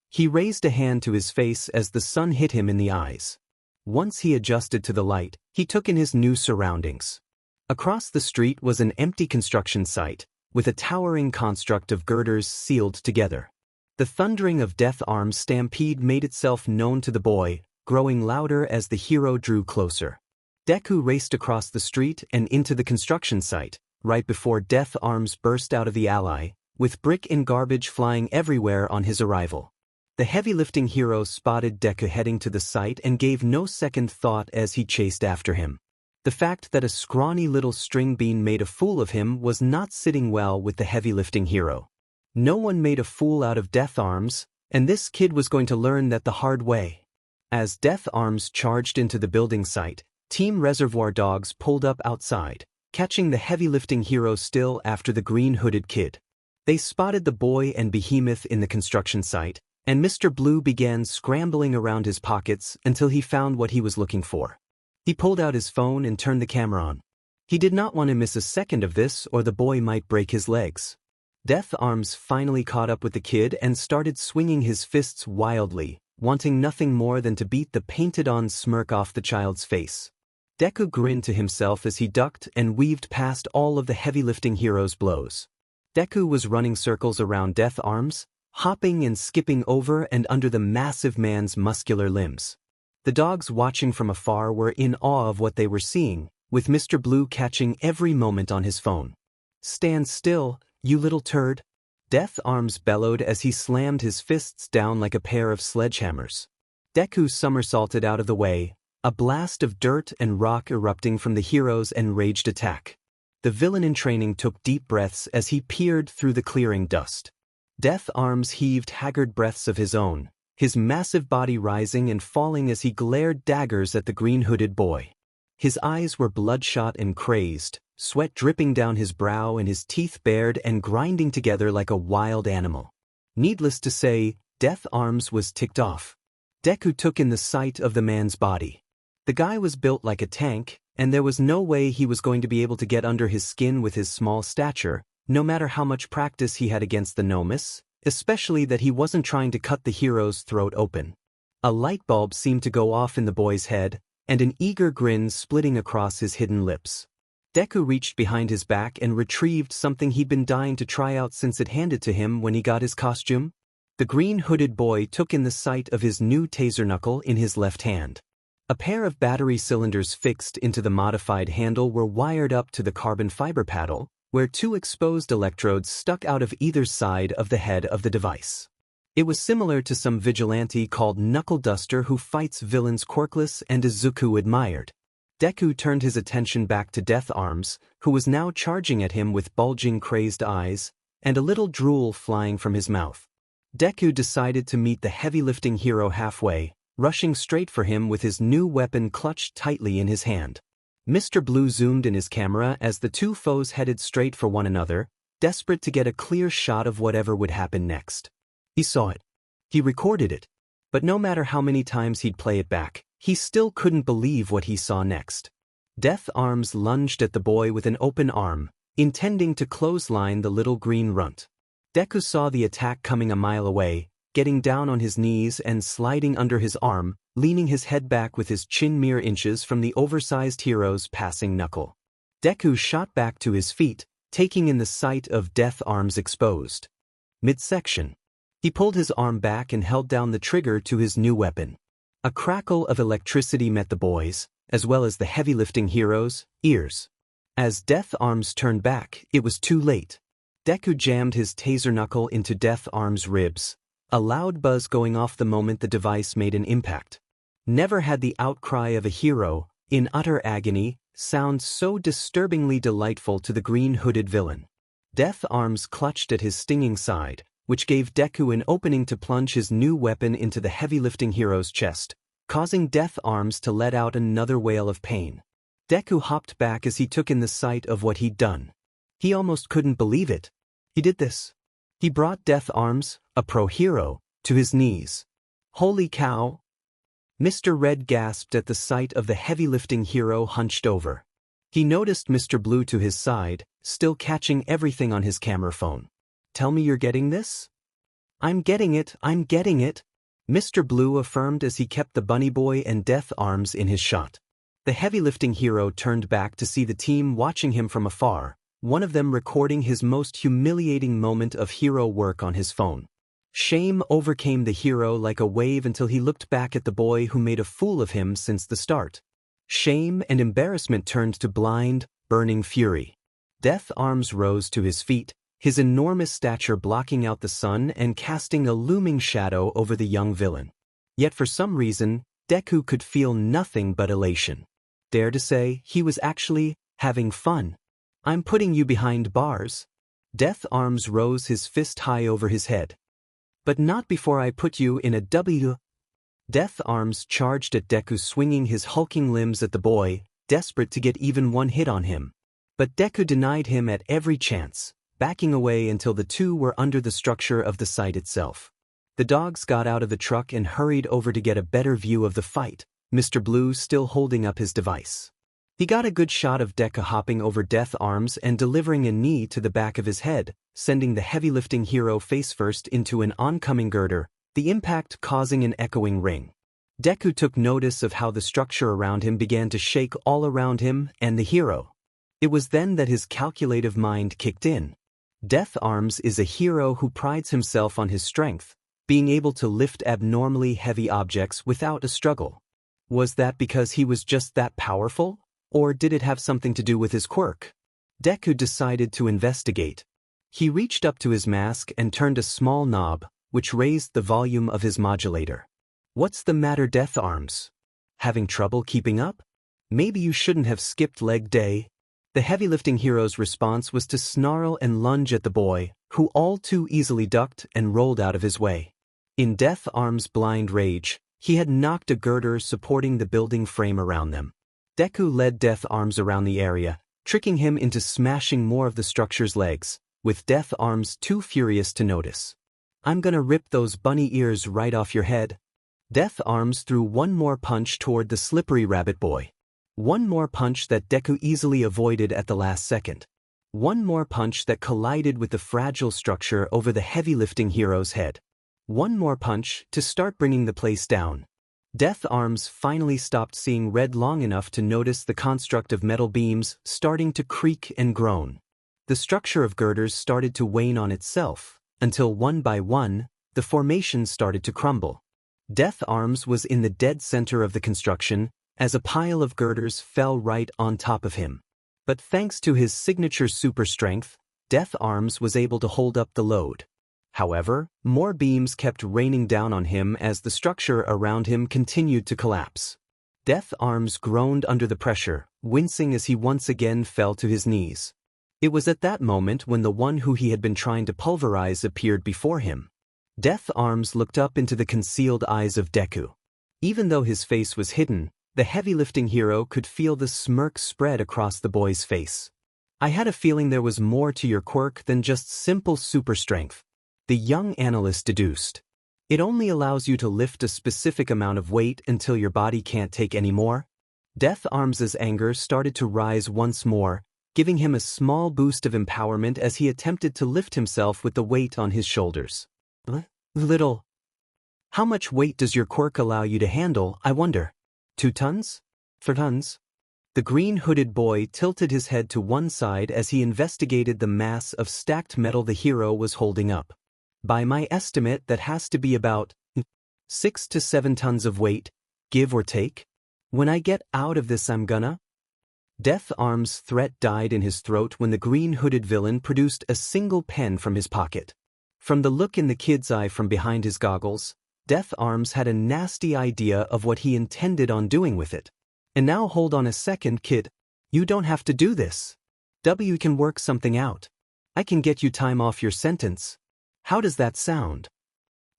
He raised a hand to his face as the sun hit him in the eyes. Once he adjusted to the light, he took in his new surroundings. Across the street was an empty construction site, with a towering construct of girders sealed together. The thundering of Death Arms' stampede made itself known to the boy, growing louder as the hero drew closer. Deku raced across the street and into the construction site, right before Death Arms burst out of the alley, with brick and garbage flying everywhere on his arrival. The heavy-lifting hero spotted Deku heading to the site and gave no second thought as he chased after him. The fact that a scrawny little string bean made a fool of him was not sitting well with the heavy-lifting hero. No one made a fool out of Death Arms, and this kid was going to learn that the hard way. As Death Arms charged into the building site, Team Reservoir Dogs pulled up outside, catching the heavy-lifting hero still after the green-hooded kid. They spotted the boy and behemoth in the construction site, and Mr. Blue began scrambling around his pockets until he found what he was looking for. He pulled out his phone and turned the camera on. He did not want to miss a second of this or the boy might break his legs. Death Arms finally caught up with the kid and started swinging his fists wildly, wanting nothing more than to beat the painted-on smirk off the child's face. Deku grinned to himself as he ducked and weaved past all of the heavy-lifting hero's blows. Deku was running circles around Death Arms, hopping and skipping over and under the massive man's muscular limbs. The dogs watching from afar were in awe of what they were seeing, with Mr. Blue catching every moment on his phone. "Stand still, you little turd," Death Arms bellowed as he slammed his fists down like a pair of sledgehammers. Deku somersaulted out of the way, a blast of dirt and rock erupting from the hero's enraged attack. The villain in training took deep breaths as he peered through the clearing dust. Death Arms heaved haggard breaths of his own, his massive body rising and falling as he glared daggers at the green-hooded boy. His eyes were bloodshot and crazed, sweat dripping down his brow and his teeth bared and grinding together like a wild animal. Needless to say, Death Arms was ticked off. Deku took in the sight of the man's body. The guy was built like a tank, and there was no way he was going to be able to get under his skin with his small stature, no matter how much practice he had against the Nomus, especially that he wasn't trying to cut the hero's throat open. A light bulb seemed to go off in the boy's head, and an eager grin splitting across his hidden lips. Deku reached behind his back and retrieved something he'd been dying to try out since it handed to him when he got his costume. The green-hooded boy took in the sight of his new taser knuckle in his left hand. A pair of battery cylinders fixed into the modified handle were wired up to the carbon fiber paddle, where two exposed electrodes stuck out of either side of the head of the device. It was similar to some vigilante called Knuckle Duster who fights villains quirkless and Izuku admired. Deku turned his attention back to Death Arms, who was now charging at him with bulging crazed eyes, and a little drool flying from his mouth. Deku decided to meet the heavy-lifting hero halfway, rushing straight for him with his new weapon clutched tightly in his hand. Mr. Blue zoomed in his camera as the two foes headed straight for one another, desperate to get a clear shot of whatever would happen next. He saw it. He recorded it. But no matter how many times he'd play it back, he still couldn't believe what he saw next. Death Arms lunged at the boy with an open arm, intending to clothesline the little green runt. Deku saw the attack coming a mile away, getting down on his knees and sliding under his arm, leaning his head back with his chin mere inches from the oversized hero's passing knuckle. Deku shot back to his feet, taking in the sight of Death Arms exposed. Midsection. He pulled his arm back and held down the trigger to his new weapon. A crackle of electricity met the boys, as well as the heavy-lifting hero's, ears. As Death Arms turned back, it was too late. Deku jammed his taser knuckle into Death Arm's ribs, a loud buzz going off the moment the device made an impact. Never had the outcry of a hero, in utter agony, sound so disturbingly delightful to the green-hooded villain. Death Arms clutched at his stinging side, which gave Deku an opening to plunge his new weapon into the heavy-lifting hero's chest, causing Death Arms to let out another wail of pain. Deku hopped back as he took in the sight of what he'd done. He almost couldn't believe it. He did this. He brought Death Arms, a pro-hero, to his knees. Holy cow! Mr. Red gasped at the sight of the heavy-lifting hero hunched over. He noticed Mr. Blue to his side, still catching everything on his camera phone. Tell me you're getting this? I'm getting it, I'm getting it, Mr. Blue affirmed as he kept the Bunny Boy and Death Arms in his shot. The heavy-lifting hero turned back to see the team watching him from afar, one of them recording his most humiliating moment of hero work on his phone. Shame overcame the hero like a wave until he looked back at the boy who made a fool of him since the start. Shame and embarrassment turned to blind, burning fury. Death Arms rose to his feet, his enormous stature blocking out the sun and casting a looming shadow over the young villain. Yet for some reason, Deku could feel nothing but elation. Dare to say, he was actually having fun. I'm putting you behind bars. Death Arms rose his fist high over his head. But not before I put you in a W. Death Arms charged at Deku, swinging his hulking limbs at the boy, desperate to get even one hit on him. But Deku denied him at every chance, backing away until the two were under the structure of the site itself. The dogs got out of the truck and hurried over to get a better view of the fight, Mr. Blue still holding up his device. He got a good shot of Deku hopping over Death Arms and delivering a knee to the back of his head, sending the heavy-lifting hero face-first into an oncoming girder, the impact causing an echoing ring. Deku took notice of how the structure around him began to shake all around him and the hero. It was then that his calculative mind kicked in. Death Arms is a hero who prides himself on his strength, being able to lift abnormally heavy objects without a struggle. Was that because he was just that powerful? Or did it have something to do with his quirk? Deku decided to investigate. He reached up to his mask and turned a small knob, which raised the volume of his modulator. What's the matter, Death Arms? Having trouble keeping up? Maybe you shouldn't have skipped leg day. The heavy-lifting hero's response was to snarl and lunge at the boy, who all too easily ducked and rolled out of his way. In Death Arms' blind rage, he had knocked a girder supporting the building frame around them. Deku led Death Arms around the area, tricking him into smashing more of the structure's legs, with Death Arms too furious to notice. I'm gonna rip those bunny ears right off your head. Death Arms threw one more punch toward the slippery rabbit boy. One more punch that Deku easily avoided at the last second. One more punch that collided with the fragile structure over the heavy-lifting hero's head. One more punch to start bringing the place down. Death Arms finally stopped seeing red long enough to notice the construct of metal beams starting to creak and groan. The structure of girders started to wane on itself, until one by one, the formation started to crumble. Death Arms was in the dead center of the construction, as a pile of girders fell right on top of him. But thanks to his signature super strength, Death Arms was able to hold up the load. However, more beams kept raining down on him as the structure around him continued to collapse. Death Arms groaned under the pressure, wincing as he once again fell to his knees. It was at that moment when the one who he had been trying to pulverize appeared before him. Death Arms looked up into the concealed eyes of Deku. Even though his face was hidden, the heavy-lifting hero could feel the smirk spread across the boy's face. I had a feeling there was more to your quirk than just simple super strength. The young analyst deduced. It only allows you to lift a specific amount of weight until your body can't take any more. Death Arms' anger started to rise once more, giving him a small boost of empowerment as he attempted to lift himself with the weight on his shoulders. Little. How much weight does your quirk allow you to handle, I wonder? 2 tons? 4 tons? The green-hooded boy tilted his head to one side as he investigated the mass of stacked metal the hero was holding up. By my estimate, that has to be about 6 to 7 tons of weight, give or take. When I get out of this, I'm gonna... Death Arms' threat died in his throat when the green-hooded villain produced a single pen from his pocket. From the look in the kid's eye from behind his goggles, Death Arms had a nasty idea of what he intended on doing with it. And now hold on a second, kid. You don't have to do this. W can work something out. I can get you time off your sentence. How does that sound?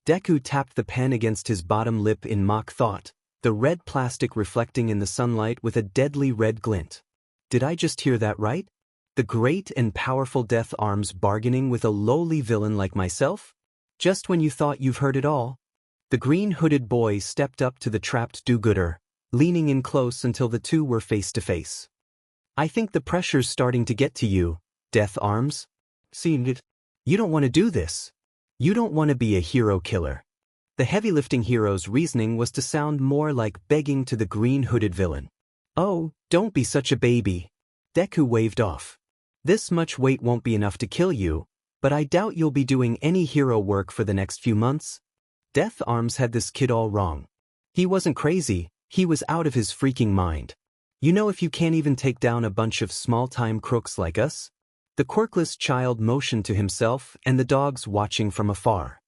Deku tapped the pen against his bottom lip in mock thought, the red plastic reflecting in the sunlight with a deadly red glint. Did I just hear that right? The great and powerful Death Arms bargaining with a lowly villain like myself? Just when you thought you've heard it all? The green-hooded boy stepped up to the trapped do-gooder, leaning in close until the two were face to face. I think the pressure's starting to get to you, Death Arms. Seen it? You don't want to do this. You don't want to be a hero killer. The heavy-lifting hero's reasoning was to sound more like begging to the green-hooded villain. Oh, don't be such a baby. Deku waved off. This much weight won't be enough to kill you, but I doubt you'll be doing any hero work for the next few months. Death Arms had this kid all wrong. He wasn't crazy, he was out of his freaking mind. You know, if you can't even take down a bunch of small-time crooks like us? The quirkless child motioned to himself and the dogs watching from afar.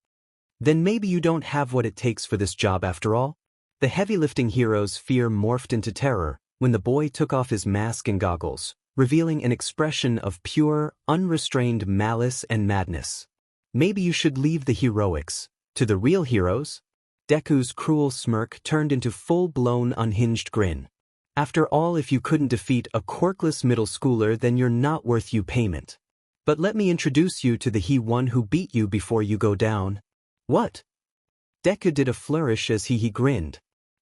Then maybe you don't have what it takes for this job after all? The heavy-lifting hero's fear morphed into terror when the boy took off his mask and goggles, revealing an expression of pure, unrestrained malice and madness. Maybe you should leave the heroics to the real heroes? Deku's cruel smirk turned into full-blown unhinged grin. After all, if you couldn't defeat a quirkless middle schooler, then you're not worth you payment. But let me introduce you to the one who beat you before you go down. What? Deku did a flourish as he grinned.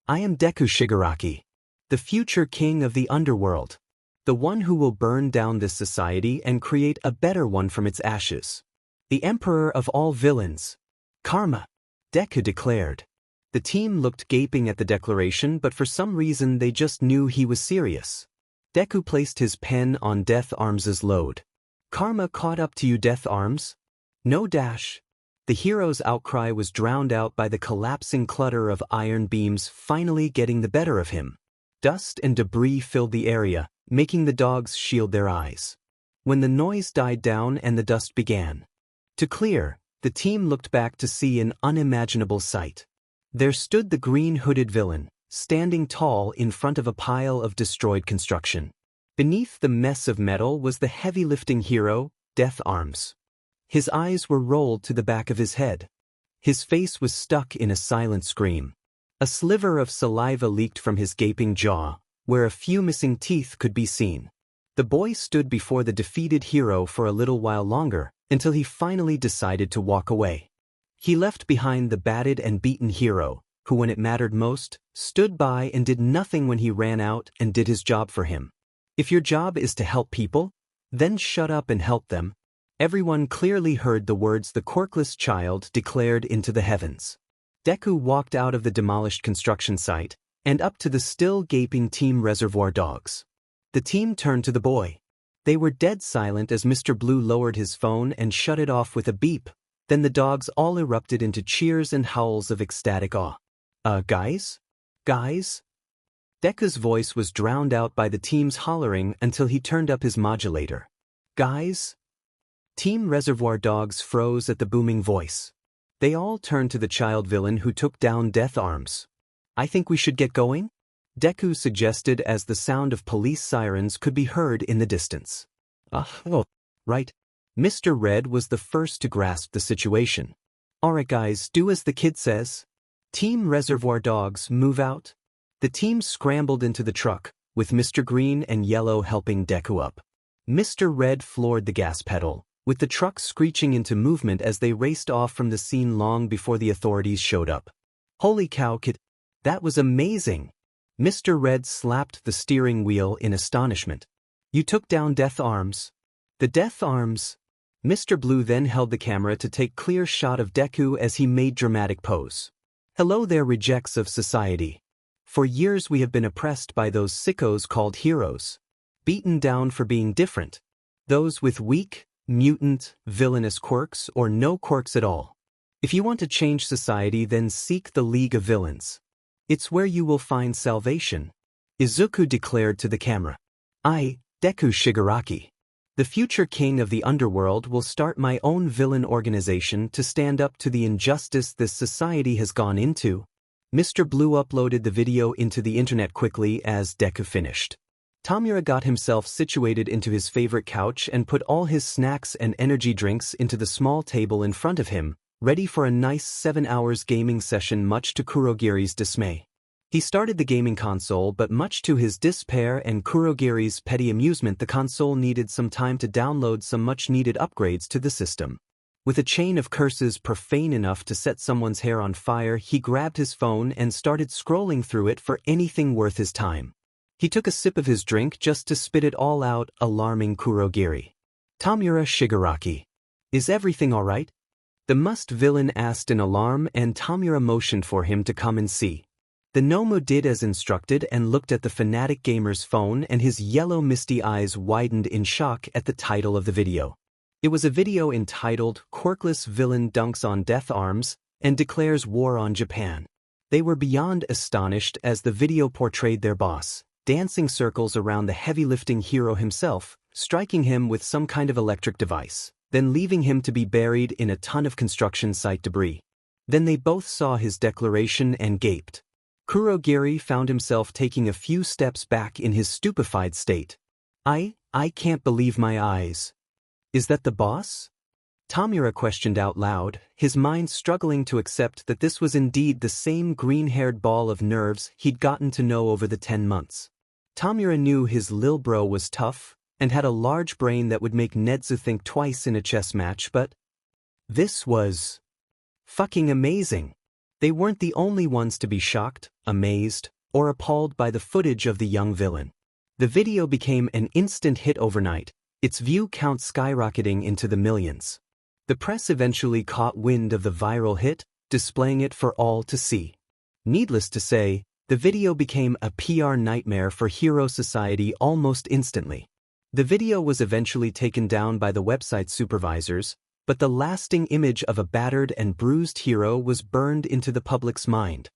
I am Deku Shigaraki, the future king of the underworld. The one who will burn down this society and create a better one from its ashes. The emperor of all villains. Karma, Deku declared. The team looked gaping at the declaration, but for some reason they just knew he was serious. Deku placed his pen on Death Arms's load. Karma caught up to you, Death Arms? No dash. The hero's outcry was drowned out by the collapsing clutter of iron beams finally getting the better of him. Dust and debris filled the area, making the dogs shield their eyes. When the noise died down and the dust began to clear, the team looked back to see an unimaginable sight. There stood the green-hooded villain, standing tall in front of a pile of destroyed construction. Beneath the mess of metal was the heavy-lifting hero, Death Arms. His eyes were rolled to the back of his head. His face was stuck in a silent scream. A sliver of saliva leaked from his gaping jaw, where a few missing teeth could be seen. The boy stood before the defeated hero for a little while longer, until he finally decided to walk away. He left behind the battered and beaten hero, who when it mattered most, stood by and did nothing when he ran out and did his job for him. If your job is to help people, then shut up and help them. Everyone clearly heard the words the quirkless child declared into the heavens. Deku walked out of the demolished construction site and up to the still gaping Team Reservoir Dogs. The team turned to the boy. They were dead silent as Mr. Blue lowered his phone and shut it off with a beep. Then the dogs all erupted into cheers and howls of ecstatic awe. Guys? Guys? Deku's voice was drowned out by the team's hollering until he turned up his modulator. Guys? Team Reservoir Dogs froze at the booming voice. They all turned to the child villain who took down Death Arms. I think we should get going? Deku suggested as the sound of police sirens could be heard in the distance. Oh, right. Mr. Red was the first to grasp the situation. Alright guys, do as the kid says. Team Reservoir Dogs, move out. The team scrambled into the truck, with Mr. Green and Yellow helping Deku up. Mr. Red floored the gas pedal, with the truck screeching into movement as they raced off from the scene long before the authorities showed up. Holy cow, kid! That was amazing! Mr. Red slapped the steering wheel in astonishment. You took down Death Arms. The Death Arms. Mr. Blue then held the camera to take clear shot of Deku as he made dramatic pose. Hello there, rejects of society. For years we have been oppressed by those sickos called heroes. Beaten down for being different. Those with weak, mutant, villainous quirks or no quirks at all. If you want to change society, then seek the League of Villains. It's where you will find salvation. Izuku declared to the camera. I, Deku Shigaraki, the future king of the underworld, will start my own villain organization to stand up to the injustice this society has gone into. Mr. Blue uploaded the video into the internet quickly as Deku finished. Tamura got himself situated into his favorite couch and put all his snacks and energy drinks into the small table in front of him, ready for a nice 7 hours gaming session, much to Kurogiri's dismay. He started the gaming console, but much to his despair and Kurogiri's petty amusement, the console needed some time to download some much-needed upgrades to the system. With a chain of curses profane enough to set someone's hair on fire, he grabbed his phone and started scrolling through it for anything worth his time. He took a sip of his drink just to spit it all out, alarming Kurogiri. Tamura Shigaraki. Is everything alright? The must-villain asked in alarm, and Tamura motioned for him to come and see. The Nomu did as instructed and looked at the fanatic gamer's phone, and his yellow misty eyes widened in shock at the title of the video. It was a video entitled "Quirkless Villain Dunks on Death Arms and Declares War on Japan." They were beyond astonished as the video portrayed their boss dancing circles around the heavy-lifting hero himself, striking him with some kind of electric device, then leaving him to be buried in a ton of construction site debris. Then they both saw his declaration and gaped. Kurogiri found himself taking a few steps back in his stupefied state. I can't believe my eyes. Is that the boss? Tamura questioned out loud, his mind struggling to accept that this was indeed the same green-haired ball of nerves he'd gotten to know over the 10 months. Tamura knew his lil bro was tough and had a large brain that would make Netsu think twice in a chess match, but this was fucking amazing. They weren't the only ones to be shocked, amazed, or appalled by the footage of the young villain. The video became an instant hit overnight, its view count skyrocketing into the millions. The press eventually caught wind of the viral hit, displaying it for all to see. Needless to say, the video became a PR nightmare for Hero Society almost instantly. The video was eventually taken down by the website supervisors, but the lasting image of a battered and bruised hero was burned into the public's mind,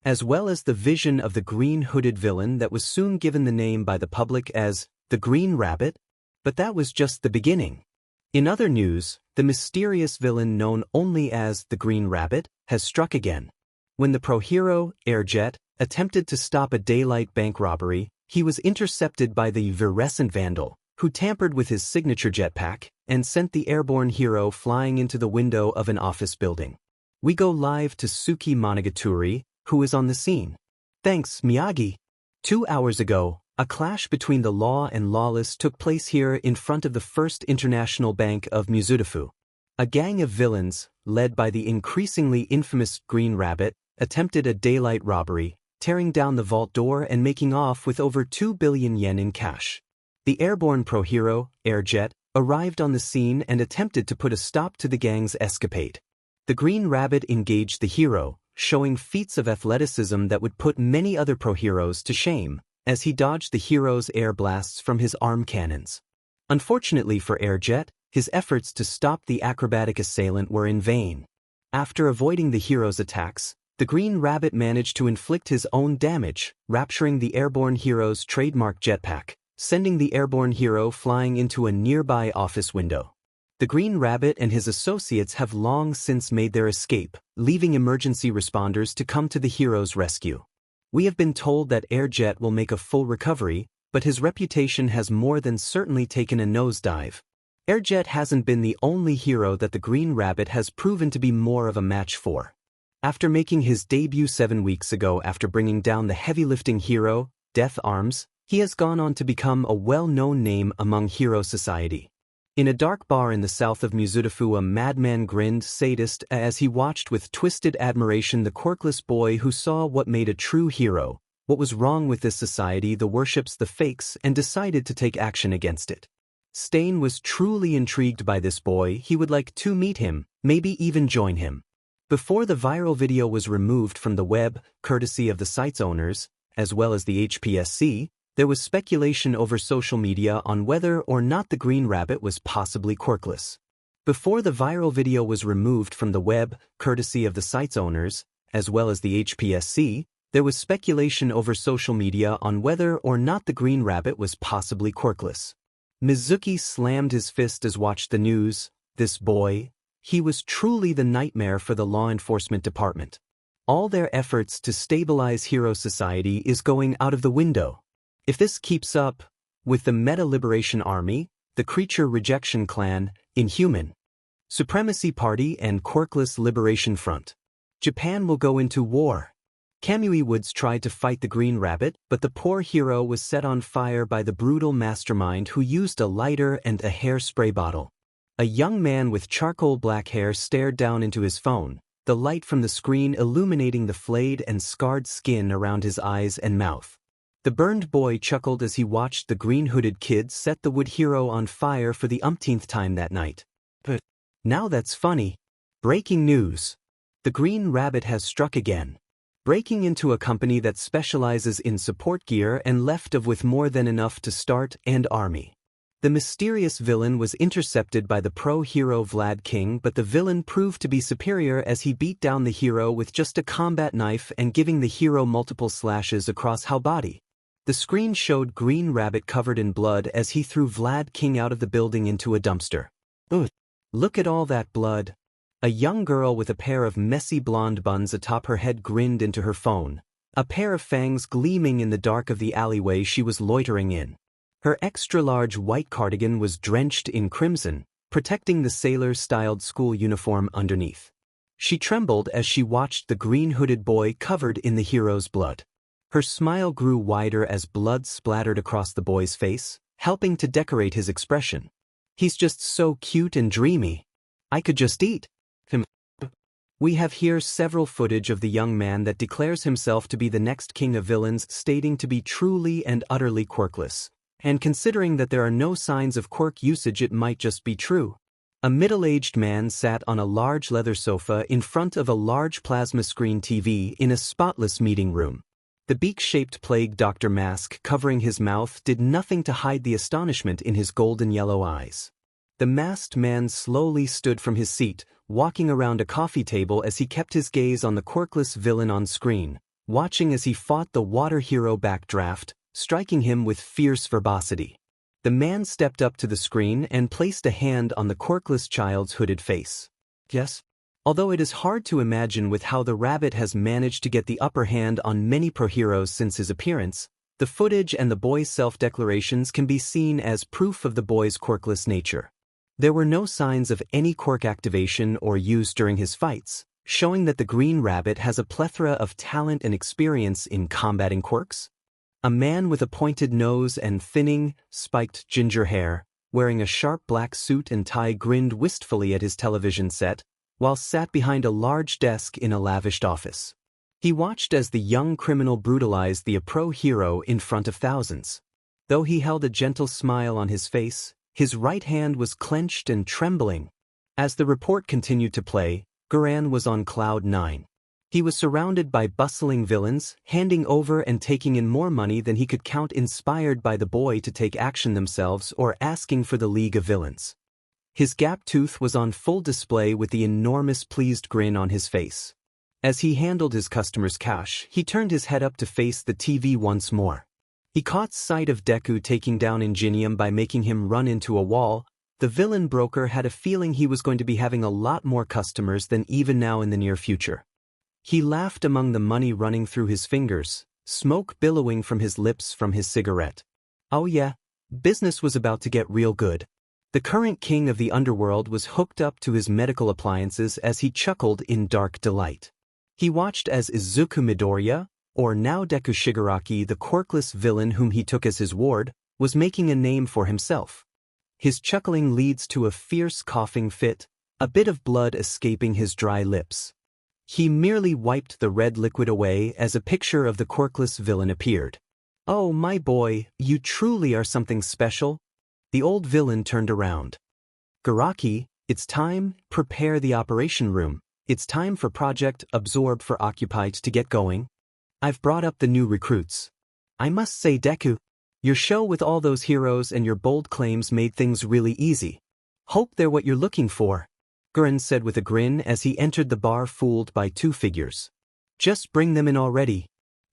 as well as the vision of the green-hooded villain that was soon given the name by the public as the Green Rabbit. But that was just the beginning. In other news, the mysterious villain known only as the Green Rabbit has struck again. When the pro-hero, Airjet, attempted to stop a daylight bank robbery, he was intercepted by the virulent vandal, who tampered with his signature jetpack and sent the airborne hero flying into the window of an office building. We go live to Suki Monogatari, who is on the scene. Thanks, Miyagi. 2 hours ago, a clash between the law and lawless took place here in front of the First International Bank of Mizudafu. A gang of villains, led by the increasingly infamous Green Rabbit, attempted a daylight robbery, tearing down the vault door and making off with over 2 billion yen in cash. The airborne pro-hero, Airjet, arrived on the scene and attempted to put a stop to the gang's escapade. The Green Rabbit engaged the hero, showing feats of athleticism that would put many other pro-heroes to shame, as he dodged the hero's air blasts from his arm cannons. Unfortunately for Airjet, his efforts to stop the acrobatic assailant were in vain. After avoiding the hero's attacks, the Green Rabbit managed to inflict his own damage, rupturing the airborne hero's trademark jetpack, sending the airborne hero flying into a nearby office window. The Green Rabbit and his associates have long since made their escape, leaving emergency responders to come to the hero's rescue. We have been told that Airjet will make a full recovery, but his reputation has more than certainly taken a nosedive. Airjet hasn't been the only hero that the Green Rabbit has proven to be more of a match for. After making his debut 7 weeks ago after bringing down the heavy-lifting hero, Death Arms, he has gone on to become a well-known name among Hero Society. In a dark bar in the south of Mizudafu, a madman grinned sadist as he watched with twisted admiration the quirkless boy who saw what made a true hero, what was wrong with this society that worships the fakes, and decided to take action against it. Stain was truly intrigued by this boy. He would like to meet him, maybe even join him. Before the viral video was removed from the web, courtesy of the site's owners, as well as the HPSC, there was speculation over social media on whether or not the Green Rabbit was possibly quirkless. Before the viral video was removed from the web, courtesy of the site's owners, as well as the HPSC, There was speculation over social media on whether or not the Green Rabbit was possibly quirkless. Mizuki slammed his fist as watched the news. This boy, he was truly the nightmare for the law enforcement department. All their efforts to stabilize Hero Society is going out of the window. If this keeps up, with the Meta Liberation Army, the Creature Rejection Clan, Inhuman Supremacy Party and Quirkless Liberation Front, Japan will go into war. Kamui Woods tried to fight the Green Rabbit, but the poor hero was set on fire by the brutal mastermind who used a lighter and a hairspray bottle. A young man with charcoal black hair stared down into his phone, the light from the screen illuminating the flayed and scarred skin around his eyes and mouth. The burned boy chuckled as he watched the green-hooded kid set the wood hero on fire for the umpteenth time that night. But now that's funny. Breaking news. The Green Rabbit has struck again. Breaking into a company that specializes in support gear and left of with more than enough to start an army. The mysterious villain was intercepted by the pro-hero Vlad King, but the villain proved to be superior as he beat down the hero with just a combat knife and giving the hero multiple slashes across his body. The screen showed Green Rabbit covered in blood as he threw Vlad King out of the building into a dumpster. Ugh! Look at all that blood. A young girl with a pair of messy blonde buns atop her head grinned into her phone, a pair of fangs gleaming in the dark of the alleyway she was loitering in. Her extra-large white cardigan was drenched in crimson, protecting the sailor-styled school uniform underneath. She trembled as she watched the green-hooded boy covered in the hero's blood. Her smile grew wider as blood splattered across the boy's face, helping to decorate his expression. He's just so cute and dreamy. I could just eat him. We have here several footage of the young man that declares himself to be the next king of villains, stating to be truly and utterly quirkless. And considering that there are no signs of quirk usage, it might just be true. A middle-aged man sat on a large leather sofa in front of a large plasma screen TV in a spotless meeting room. The beak-shaped plague doctor mask covering his mouth did nothing to hide the astonishment in his golden yellow eyes. The masked man slowly stood from his seat, walking around a coffee table as he kept his gaze on the quirkless villain on screen, watching as he fought the water hero backdraft, striking him with fierce verbosity. The man stepped up to the screen and placed a hand on the quirkless child's hooded face. Yes? Although it is hard to imagine with how the rabbit has managed to get the upper hand on many pro-heroes since his appearance, the footage and the boy's self-declarations can be seen as proof of the boy's quirkless nature. There were no signs of any quirk activation or use during his fights, showing that the Green Rabbit has a plethora of talent and experience in combating quirks. A man with a pointed nose and thinning, spiked ginger hair, wearing a sharp black suit and tie, grinned wistfully at his television set, while sat behind a large desk in a lavished office. He watched as the young criminal brutalized the pro-hero in front of thousands. Though he held a gentle smile on his face, his right hand was clenched and trembling. As the report continued to play, Guran was on cloud 9. He was surrounded by bustling villains, handing over and taking in more money than he could count, inspired by the boy to take action themselves or asking for the League of Villains. His gap tooth was on full display with the enormous pleased grin on his face. As he handled his customers' cash, he turned his head up to face the TV once more. He caught sight of Deku taking down Ingenium by making him run into a wall. The villain broker had a feeling he was going to be having a lot more customers than even now in the near future. He laughed among the money running through his fingers, smoke billowing from his lips from his cigarette. Oh yeah, business was about to get real good. The current king of the underworld was hooked up to his medical appliances as he chuckled in dark delight. He watched as Izuku Midoriya, or now Deku Shigaraki, the quirkless villain whom he took as his ward, was making a name for himself. His chuckling leads to a fierce coughing fit, a bit of blood escaping his dry lips. He merely wiped the red liquid away as a picture of the quirkless villain appeared. Oh my boy, you truly are something special. The old villain turned around. Garaki, it's time, prepare the operation room. It's time for Project Absorb for Occupied to get going. I've brought up the new recruits. I must say, Deku, your show with all those heroes and your bold claims made things really easy. Hope they're what you're looking for, Guren said with a grin as he entered the bar fooled by two figures. Just bring them in already.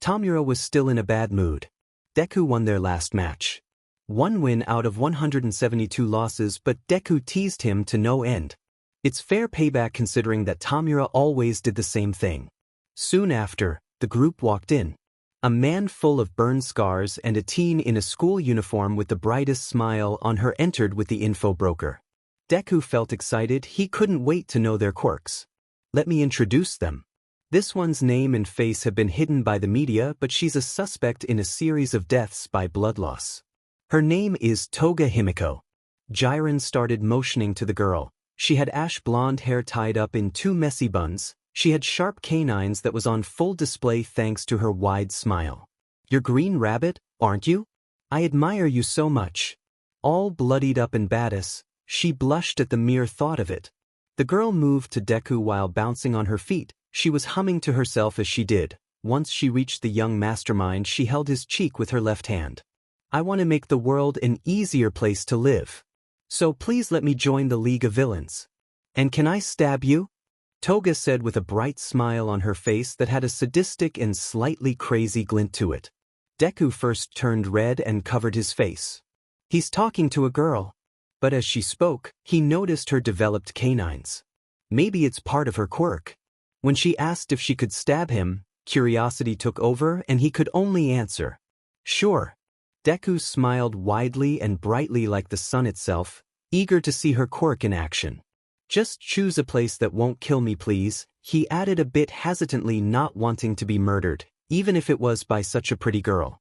Tamura was still in a bad mood. Deku won their last match. 1 win out of 172 losses, but Deku teased him to no end. It's fair payback considering that Tamura always did the same thing. Soon after, the group walked in. A man full of burn scars and a teen in a school uniform with the brightest smile on her entered with the info broker. Deku felt excited. He couldn't wait to know their quirks. Let me introduce them. This one's name and face have been hidden by the media, but she's a suspect in a series of deaths by blood loss. Her name is Toga Himiko. Jiren started motioning to the girl. She had ash blonde hair tied up in 2 messy buns. She had sharp canines that was on full display thanks to her wide smile. You're Green Rabbit, aren't you? I admire you so much. All bloodied up and badass, she blushed at the mere thought of it. The girl moved to Deku while bouncing on her feet. She was humming to herself as she did. Once she reached the young mastermind, she held his cheek with her left hand. I want to make the world an easier place to live. So please let me join the League of Villains. And can I stab you? Toga said with a bright smile on her face that had a sadistic and slightly crazy glint to it. Deku first turned red and covered his face. He's talking to a girl. But as she spoke, he noticed her developed canines. Maybe it's part of her quirk. When she asked if she could stab him, curiosity took over and he could only answer, sure. Deku smiled widely and brightly like the sun itself, eager to see her quirk in action. Just choose a place that won't kill me, please, he added a bit hesitantly, not wanting to be murdered, even if it was by such a pretty girl.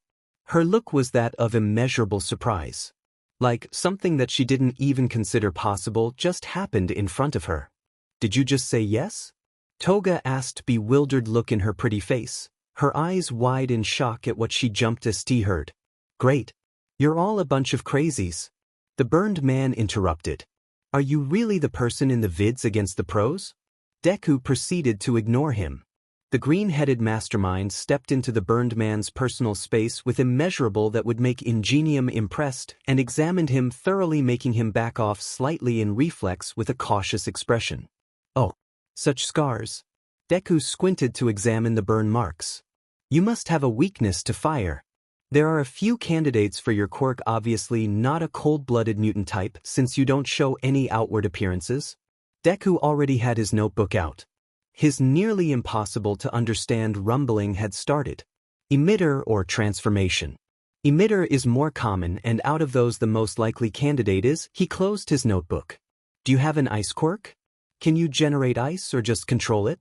Her look was that of immeasurable surprise. Like something that she didn't even consider possible just happened in front of her. Did you just say yes? Toga asked, bewildered look in her pretty face, her eyes wide in shock at what she jumped as T heard. Great. You're all a bunch of crazies. The burned man interrupted. Are you really the person in the vids against the pros? Deku proceeded to ignore him. The green-headed mastermind stepped into the burned man's personal space with immeasurable that would make Ingenium impressed and examined him thoroughly, making him back off slightly in reflex with a cautious expression. Oh. Such scars. Deku squinted to examine the burn marks. You must have a weakness to fire. There are a few candidates for your quirk, obviously not a cold-blooded mutant type since you don't show any outward appearances. Deku already had his notebook out. His nearly impossible to understand rumbling had started. Emitter or transformation. Emitter is more common, and out of those the most likely candidate is. He closed his notebook. Do you have an ice quirk? Can you generate ice or just control it?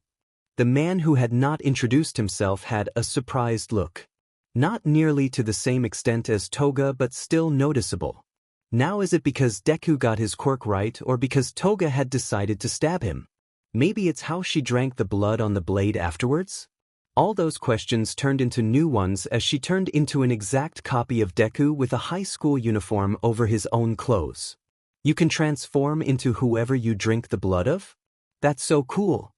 The man who had not introduced himself had a surprised look. Not nearly to the same extent as Toga, but still noticeable. Now is it because Deku got his quirk right or because Toga had decided to stab him? Maybe it's how she drank the blood on the blade afterwards? All those questions turned into new ones as she turned into an exact copy of Deku with a high school uniform over his own clothes. You can transform into whoever you drink the blood of? That's so cool.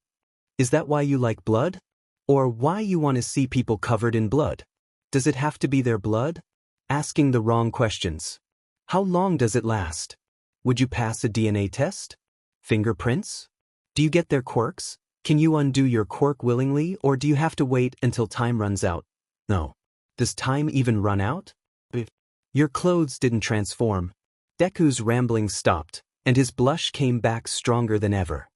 Is that why you like blood? Or why you want to see people covered in blood? Does it have to be their blood? Asking the wrong questions. How long does it last? Would you pass a DNA test? Fingerprints? Do you get their quirks? Can you undo your quirk willingly, or do you have to wait until time runs out? No. Does time even run out? Your clothes didn't transform. Deku's ramblings stopped, and his blush came back stronger than ever.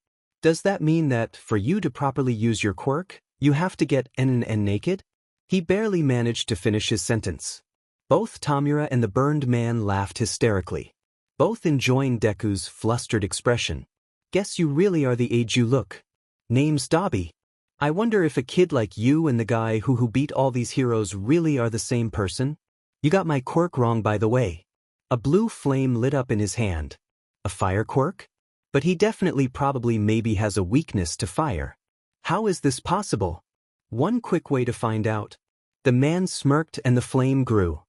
Does that mean that, for you to properly use your quirk, you have to get N naked? He barely managed to finish his sentence. Both Tamura and the burned man laughed hysterically, both enjoying Deku's flustered expression. Guess you really are the age you look. Name's Dabi. I wonder if a kid like you and the guy who beat all these heroes really are the same person? You got my quirk wrong, by the way. A blue flame lit up in his hand. A fire quirk? But he definitely probably maybe has a weakness to fire. How is this possible? One quick way to find out. The man smirked and the flame grew.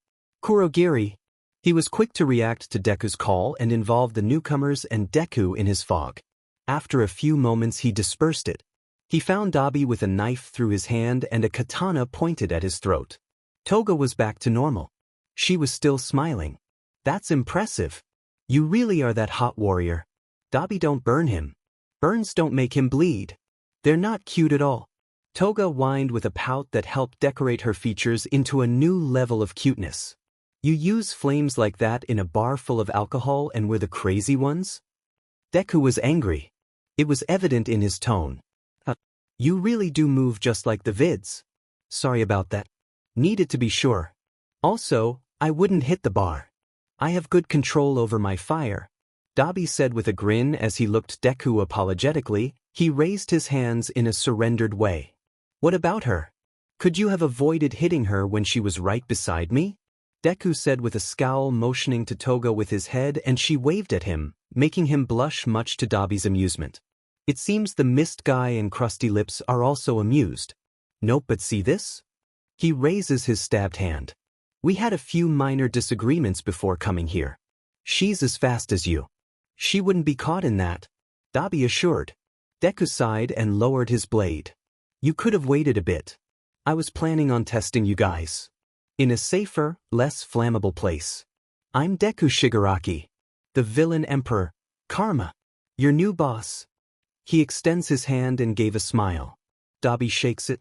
Kurogiri. He was quick to react to Deku's call and involved the newcomers and Deku in his fog. After a few moments he dispersed it. He found Dabi with a knife through his hand and a katana pointed at his throat. Toga was back to normal. She was still smiling. That's impressive. You really are that hot warrior. Dabi, don't burn him. Burns don't make him bleed. They're not cute at all. Toga whined with a pout that helped decorate her features into a new level of cuteness. You use flames like that in a bar full of alcohol and we're the crazy ones? Deku was angry. It was evident in his tone. You really do move just like the vids. Sorry about that. Needed to be sure. Also, I wouldn't hit the bar. I have good control over my fire. Dabi said with a grin as he looked Deku apologetically. He raised his hands in a surrendered way. What about her? Could you have avoided hitting her when she was right beside me? Deku said with a scowl, motioning to Toga with his head, and she waved at him, making him blush much to Dabi's amusement. It seems the mist guy and Crusty Lips are also amused. Nope, but see this? He raises his stabbed hand. We had a few minor disagreements before coming here. She's as fast as you. She wouldn't be caught in that, Dabi assured. Deku sighed and lowered his blade. You could have waited a bit. I was planning on testing you guys. In a safer, less flammable place. I'm Deku Shigaraki, the villain emperor, Karma, your new boss. He extends his hand and gave a smile. Dabi shakes it.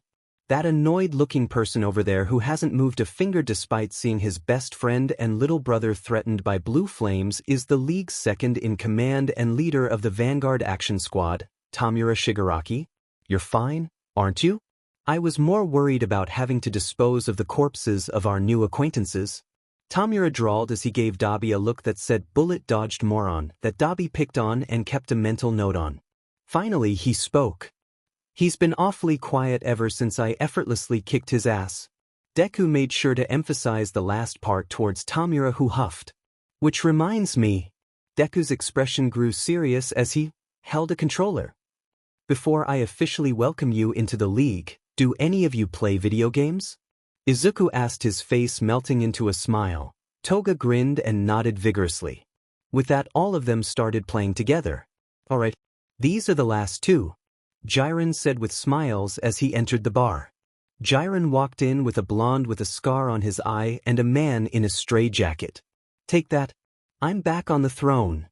That annoyed-looking person over there who hasn't moved a finger despite seeing his best friend and little brother threatened by blue flames is the League's second-in-command and leader of the Vanguard Action Squad, Tamura Shigaraki. You're fine, aren't you? I was more worried about having to dispose of the corpses of our new acquaintances. Tamura drawled as he gave Dabi a look that said bullet-dodged moron that Dabi picked on and kept a mental note on. Finally he spoke. He's been awfully quiet ever since I effortlessly kicked his ass. Deku made sure to emphasize the last part towards Tamura, who huffed. Which reminds me. Deku's expression grew serious as he held a controller. Before I officially welcome you into the League, do any of you play video games? Izuku asked, his face melting into a smile. Toga grinned and nodded vigorously. With that, all of them started playing together. Alright, these are the last two, Jiren said with smiles as he entered the bar. Jiren walked in with a blonde with a scar on his eye and a man in a stray jacket. Take that. I'm back on the throne.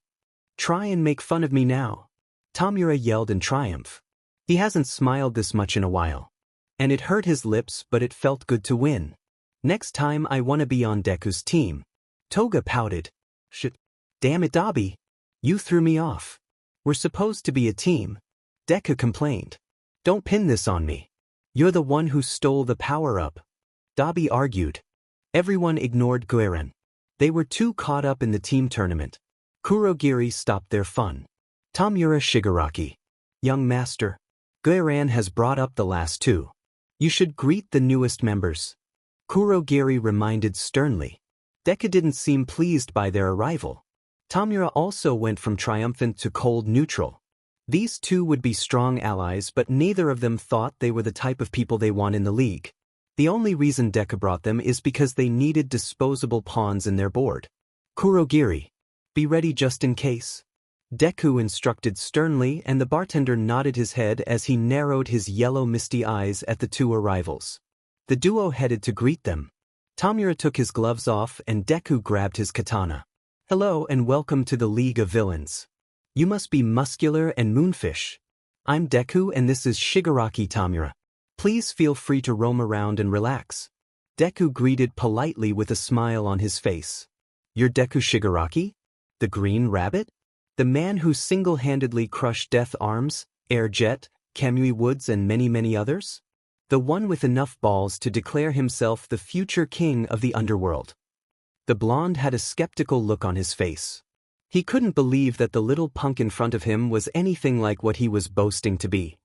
Try and make fun of me now. Tamura yelled in triumph. He hasn't smiled this much in a while. And it hurt his lips, but it felt good to win. Next time I want to be on Deku's team. Toga pouted. Shit. Damn it, Dabi. You threw me off. We're supposed to be a team. Deku complained. Don't pin this on me. You're the one who stole the power-up. Dabi argued. Everyone ignored Gueren. They were too caught up in the team tournament. Kurogiri stopped their fun. Tamura Shigaraki. Young master. Gueren has brought up the last two. You should greet the newest members. Kurogiri reminded sternly. Deku didn't seem pleased by their arrival. Tamura also went from triumphant to cold neutral. These two would be strong allies, but neither of them thought they were the type of people they want in the League. The only reason Deku brought them is because they needed disposable pawns in their board. Kurogiri. Be ready just in case. Deku instructed sternly, and the bartender nodded his head as he narrowed his yellow misty eyes at the two arrivals. The duo headed to greet them. Tamura took his gloves off and Deku grabbed his katana. Hello and welcome to the League of Villains. You must be muscular and moonfish. I'm Deku and this is Shigaraki Tamura. Please feel free to roam around and relax. Deku greeted politely with a smile on his face. You're Deku Shigaraki? The Green Rabbit? The man who single-handedly crushed Death Arms, Air Jet, Kamui Woods and many others? The one with enough balls to declare himself the future king of the underworld. The blonde had a skeptical look on his face. He couldn't believe that the little punk in front of him was anything like what he was boasting to be.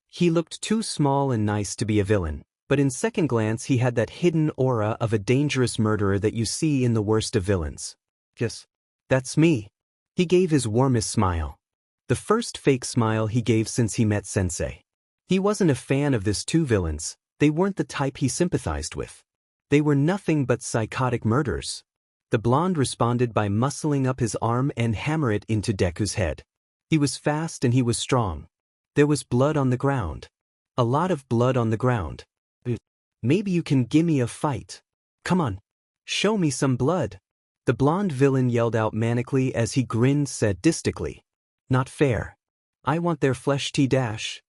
He looked too small and nice to be a villain, but in second glance he had that hidden aura of a dangerous murderer that you see in the worst of villains. Yes, that's me. He gave his warmest smile. The first fake smile he gave since he met Sensei. He wasn't a fan of these two villains. They weren't the type he sympathized with. They were nothing but psychotic murderers. The blonde responded by muscling up his arm and hammer it into Deku's head. He was fast and he was strong. There was blood on the ground. A lot of blood on the ground. Maybe you can gimme a fight. Come on. Show me some blood. The blonde villain yelled out manically as he grinned sadistically. Not fair. I want their flesh tea dash.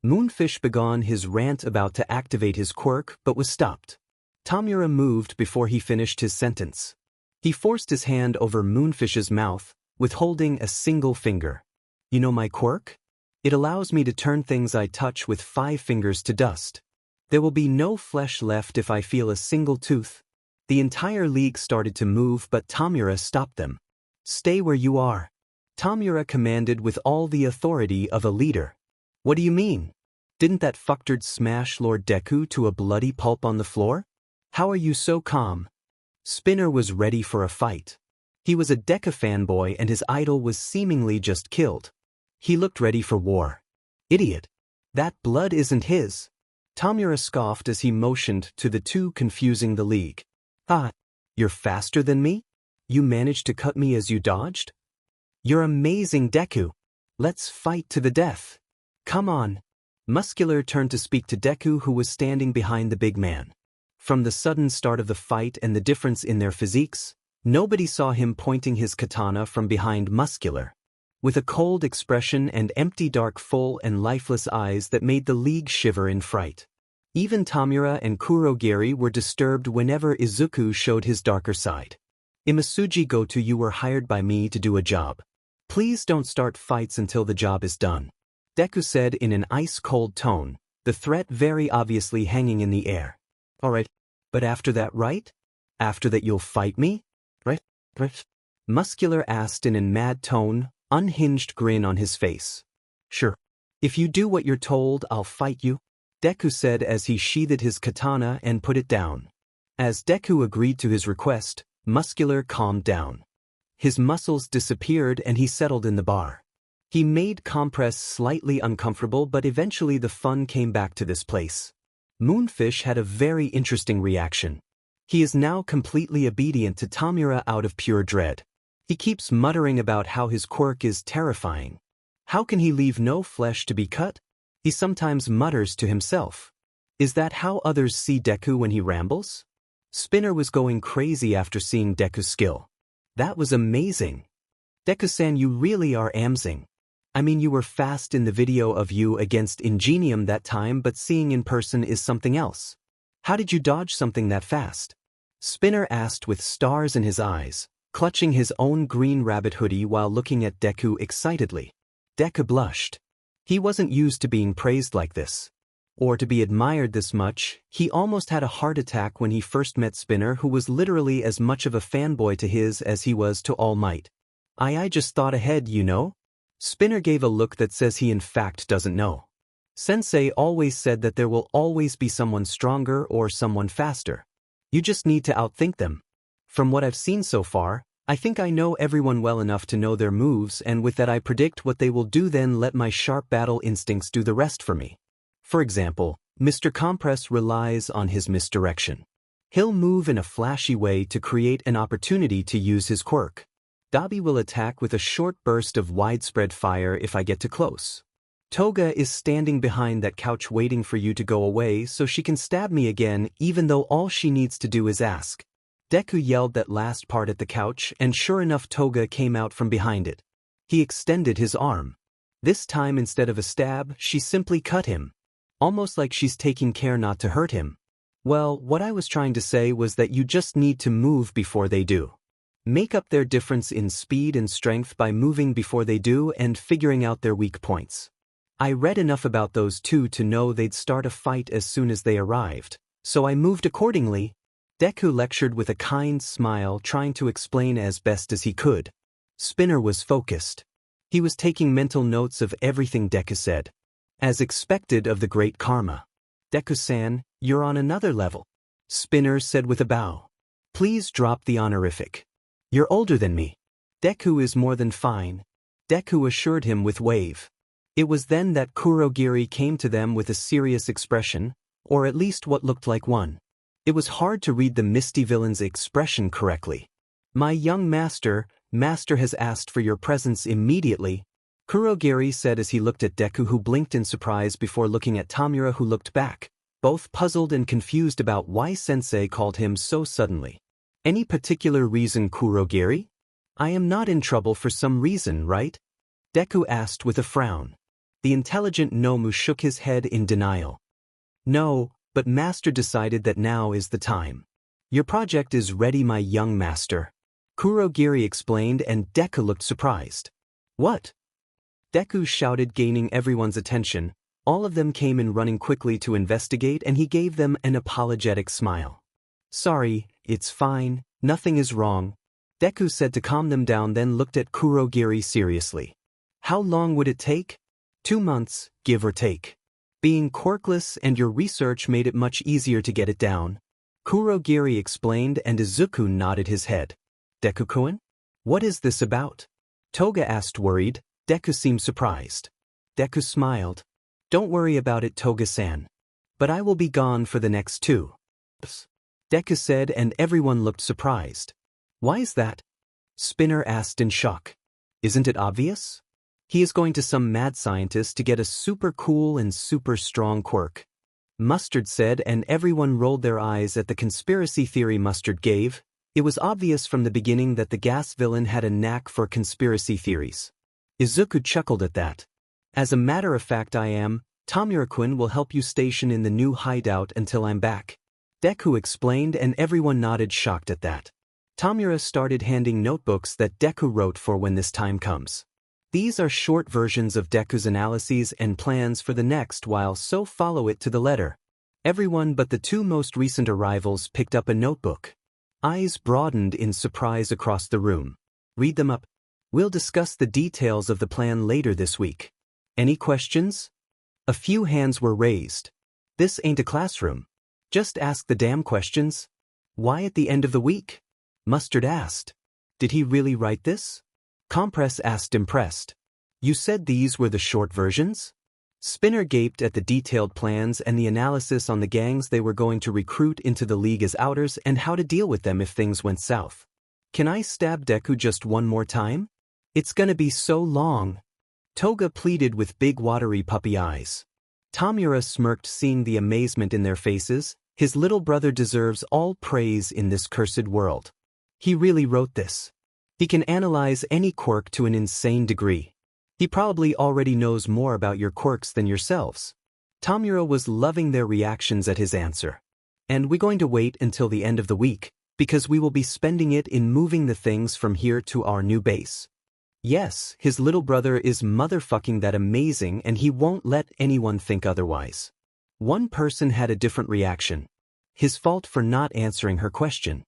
Moonfish began his rant about to activate his quirk but was stopped. Tamura moved before he finished his sentence. He forced his hand over Moonfish's mouth, withholding a single finger. You know my quirk? It allows me to turn things I touch with 5 fingers to dust. There will be no flesh left if I feel a single tooth. The entire league started to move but Tamura stopped them. Stay where you are. Tamura commanded with all the authority of a leader. What do you mean? Didn't that fucktard smash Lord Deku to a bloody pulp on the floor? How are you so calm? Spinner was ready for a fight. He was a Deku fanboy and his idol was seemingly just killed. He looked ready for war. Idiot. That blood isn't his. Tamura scoffed as he motioned to the two confusing the league. Ah, you're faster than me? You managed to cut me as you dodged? You're amazing, Deku. Let's fight to the death. Come on. Muscular turned to speak to Deku, who was standing behind the big man. From the sudden start of the fight and the difference in their physiques, nobody saw him pointing his katana from behind Muscular, with a cold expression and empty dark full and lifeless eyes that made the league shiver in fright. Even Tamura and Kurogiri were disturbed whenever Izuku showed his darker side. Imasuji Goto, you were hired by me to do a job. Please don't start fights until the job is done. Deku said in an ice-cold tone, the threat very obviously hanging in the air. Alright, but after that, right? After that you'll fight me? Right? Muscular asked in a mad tone, unhinged grin on his face. Sure. If you do what you're told, I'll fight you, Deku said as he sheathed his katana and put it down. As Deku agreed to his request, Muscular calmed down. His muscles disappeared and he settled in the bar. He made Compress slightly uncomfortable, but eventually the fun came back to this place. Moonfish had a very interesting reaction. He is now completely obedient to Tamura out of pure dread. He keeps muttering about how his quirk is terrifying. How can he leave no flesh to be cut? He sometimes mutters to himself. Is that how others see Deku when he rambles? Spinner was going crazy after seeing Deku's skill. That was amazing. Deku-san, you really are amazing. I mean, you were fast in the video of you against Ingenium that time, but seeing in person is something else. How did you dodge something that fast? Spinner asked with stars in his eyes, clutching his own green rabbit hoodie while looking at Deku excitedly. Deku blushed. He wasn't used to being praised like this, or to be admired this much. He almost had a heart attack when he first met Spinner, who was literally as much of a fanboy to his as he was to All Might. I just thought ahead, you know? Spinner gave a look that says he in fact doesn't know. Sensei always said that there will always be someone stronger or someone faster. You just need to outthink them. From what I've seen so far, I think I know everyone well enough to know their moves, and with that I predict what they will do, then let my sharp battle instincts do the rest for me. For example, Mr. Compress relies on his misdirection. He'll move in a flashy way to create an opportunity to use his quirk. Dabi will attack with a short burst of widespread fire if I get too close. Toga is standing behind that couch waiting for you to go away so she can stab me again, even though all she needs to do is ask. Deku yelled that last part at the couch, and sure enough Toga came out from behind it. He extended his arm. This time instead of a stab, she simply cut him. Almost like she's taking care not to hurt him. Well, what I was trying to say was that you just need to move before they do. Make up their difference in speed and strength by moving before they do and figuring out their weak points. I read enough about those two to know they'd start a fight as soon as they arrived, so I moved accordingly. Deku lectured with a kind smile, trying to explain as best as he could. Spinner was focused. He was taking mental notes of everything Deku said. As expected of the great karma. Deku-san, you're on another level. Spinner said with a bow. Please drop the honorific. You're older than me. Deku is more than fine. Deku assured him with wave. It was then that Kurogiri came to them with a serious expression, or at least what looked like one. It was hard to read the misty villain's expression correctly. My young master has asked for your presence immediately, Kurogiri said as he looked at Deku, who blinked in surprise before looking at Tamura, who looked back, both puzzled and confused about why Sensei called him so suddenly. Any particular reason, Kurogiri? I am not in trouble for some reason, right? Deku asked with a frown. The intelligent Nomu shook his head in denial. No, but Master decided that now is the time. Your project is ready, my young master. Kurogiri explained, and Deku looked surprised. What? Deku shouted, gaining everyone's attention. All of them came in running quickly to investigate, and he gave them an apologetic smile. Sorry, it's fine, nothing is wrong, Deku said to calm them down, then looked at Kurogiri seriously. How long would it take? 2 months, give or take. Being quirkless and your research made it much easier to get it down. Kurogiri explained, and Izuku nodded his head. Deku-kun? What is this about? Toga asked, worried. Deku seemed surprised. Deku smiled. Don't worry about it, Toga-san. But I will be gone for the next 2 months. Deku said, and everyone looked surprised. Why is that? Spinner asked in shock. Isn't it obvious? He is going to some mad scientist to get a super cool and super strong quirk. Mustard said, and everyone rolled their eyes at the conspiracy theory Mustard gave. It was obvious from the beginning that the gas villain had a knack for conspiracy theories. Izuku chuckled at that. As a matter of fact, Tamura-kun will help you station in the new hideout until I'm back. Deku explained, and everyone nodded, shocked at that. Tamura started handing notebooks that Deku wrote for when this time comes. These are short versions of Deku's analyses and plans for the next while, so follow it to the letter. Everyone but the 2 most recent arrivals picked up a notebook. Eyes broadened in surprise across the room. Read them up. We'll discuss the details of the plan later this week. Any questions? A few hands were raised. This ain't a classroom. Just ask the damn questions. Why at the end of the week? Mustard asked. Did he really write this? Compress asked, impressed. You said these were the short versions? Spinner gaped at the detailed plans and the analysis on the gangs they were going to recruit into the league as outers and how to deal with them if things went south. Can I stab Deku just one more time? It's gonna be so long. Toga pleaded with big watery puppy eyes. Tamura smirked, seeing the amazement in their faces. His little brother deserves all praise in this cursed world. He really wrote this. He can analyze any quirk to an insane degree. He probably already knows more about your quirks than yourselves. Tamura was loving their reactions at his answer. And we're going to wait until the end of the week, because we will be spending it in moving the things from here to our new base. Yes, his little brother is motherfucking that amazing, and he won't let anyone think otherwise. One person had a different reaction. His fault for not answering her question.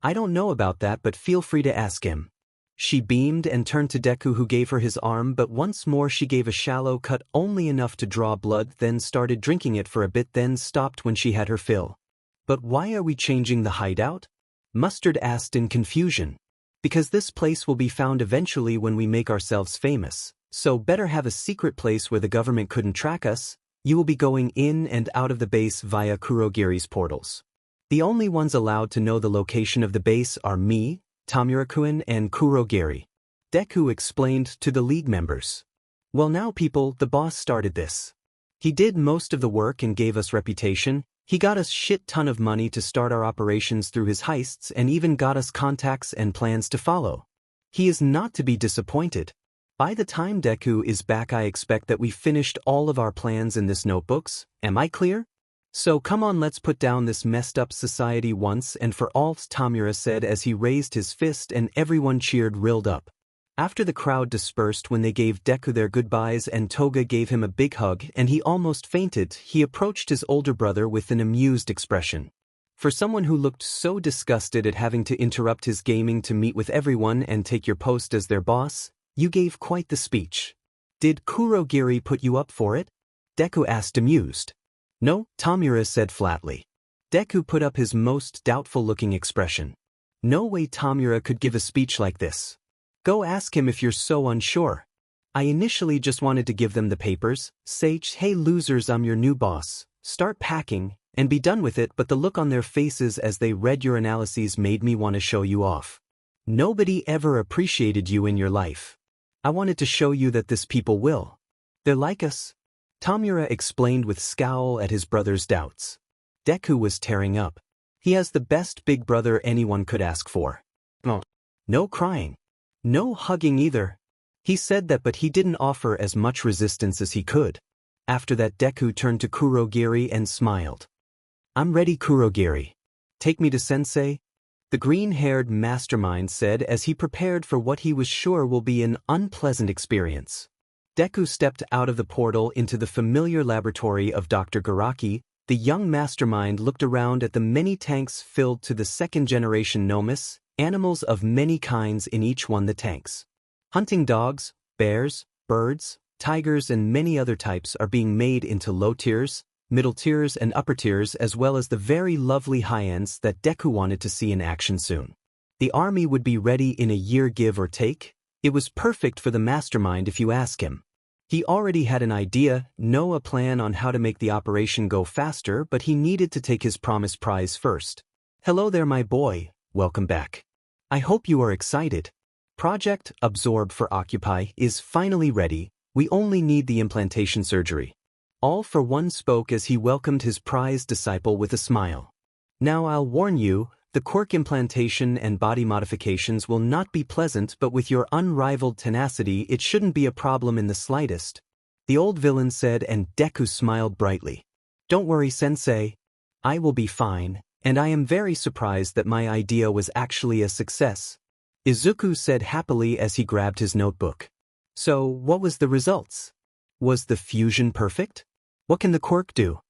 I don't know about that, but feel free to ask him. She beamed and turned to Deku, who gave her his arm, but once more she gave a shallow cut, only enough to draw blood, then started drinking it for a bit, then stopped when she had her fill. But why are we changing the hideout? Mustard asked in confusion. Because this place will be found eventually when we make ourselves famous, so better have a secret place where the government couldn't track us. You will be going in and out of the base via Kurogiri's portals. The only ones allowed to know the location of the base are me, Tamura-kun, and Kurogiri. Deku explained to the league members. Well now people, the boss started this. He did most of the work and gave us reputation. He got us shit ton of money to start our operations through his heists and even got us contacts and plans to follow. He is not to be disappointed. By the time Deku is back, I expect that we finished all of our plans in this notebooks. Am I clear? So come on, let's put down this messed up society once and for all, Tamura said as he raised his fist, and everyone cheered, rilled up. After the crowd dispersed when they gave Deku their goodbyes and Toga gave him a big hug and he almost fainted, he approached his older brother with an amused expression. For someone who looked so disgusted at having to interrupt his gaming to meet with everyone and take your post as their boss, you gave quite the speech. Did Kurogiri put you up for it? Deku asked, amused. No, Tamura said flatly. Deku put up his most doubtful-looking expression. No way Tamura could give a speech like this. Go ask him if you're so unsure. I initially just wanted to give them the papers, say, hey losers, I'm your new boss, start packing, and be done with it, but the look on their faces as they read your analyses made me want to show you off. Nobody ever appreciated you in your life. I wanted to show you that this people will. They're like us. Tamura explained with scowl at his brother's doubts. Deku was tearing up. He has the best big brother anyone could ask for. No crying. No hugging either. He said that, but he didn't offer as much resistance as he could. After that, Deku turned to Kurogiri and smiled. I'm ready, Kurogiri. Take me to Sensei? The green-haired mastermind said as he prepared for what he was sure will be an unpleasant experience. Deku stepped out of the portal into the familiar laboratory of Dr. Garaki. The young mastermind looked around at the many tanks filled to the second-generation Nomus, animals of many kinds in each one the tanks. Hunting dogs, bears, birds, tigers and many other types are being made into low tiers, middle tiers and upper tiers, as well as the very lovely high-ends that Deku wanted to see in action soon. The army would be ready in a year, give or take. It was perfect for the mastermind if you ask him. He already had an idea, a plan on how to make the operation go faster, but he needed to take his promised prize first. Hello there, my boy, welcome back. I hope you are excited. Project Absorb for Occupy is finally ready. We only need the implantation surgery. All for One spoke as he welcomed his prized disciple with a smile. Now I'll warn you, the quirk implantation and body modifications will not be pleasant, but with your unrivaled tenacity it shouldn't be a problem in the slightest. The old villain said, and Deku smiled brightly. Don't worry, Sensei. I will be fine, and I am very surprised that my idea was actually a success. Izuku said happily as he grabbed his notebook. So, what was the results? Was the fusion perfect? What can the quirk do?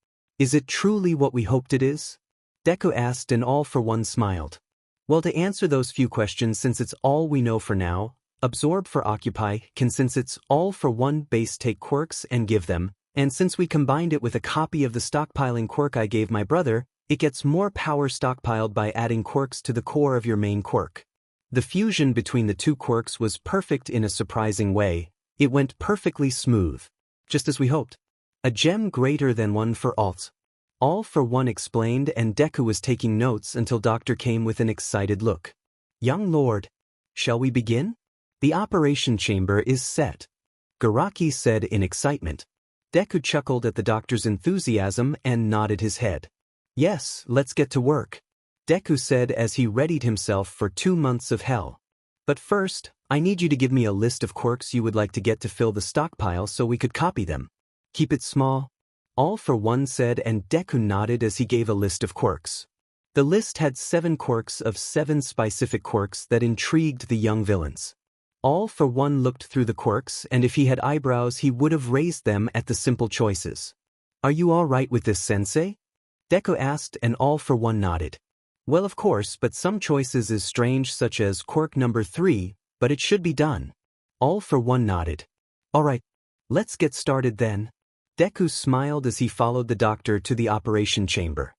Is it truly what we hoped it is? Deku asked, and All for One smiled. Well, to answer those few questions, since it's all we know for now, Absorb for Occupy can, since it's All for One base, take quirks and give them, and since we combined it with a copy of the stockpiling quirk I gave my brother, it gets more power stockpiled by adding quirks to the core of your main quirk. The fusion between the two quirks was perfect in a surprising way. It went perfectly smooth. Just as we hoped. A gem greater than one for alt. All for One explained, and Deku was taking notes until Doctor came with an excited look. Young Lord, shall we begin? The operation chamber is set. Garaki said in excitement. Deku chuckled at the doctor's enthusiasm and nodded his head. Yes, let's get to work. Deku said as he readied himself for 2 months of hell. But first, I need you to give me a list of quirks you would like to get to fill the stockpile so we could copy them. Keep it small. All for One said, and Deku nodded as he gave a list of quirks. The list had 7 quirks of 7 specific quirks that intrigued the young villains. All for One looked through the quirks, and if he had eyebrows he would have raised them at the simple choices. Are you all right with this, Sensei? Deku asked, and All for One nodded. Well, of course, but some choices is strange, such as quirk number 3, but it should be done. All for One nodded. All right, let's get started then. Deku smiled as he followed the doctor to the operation chamber.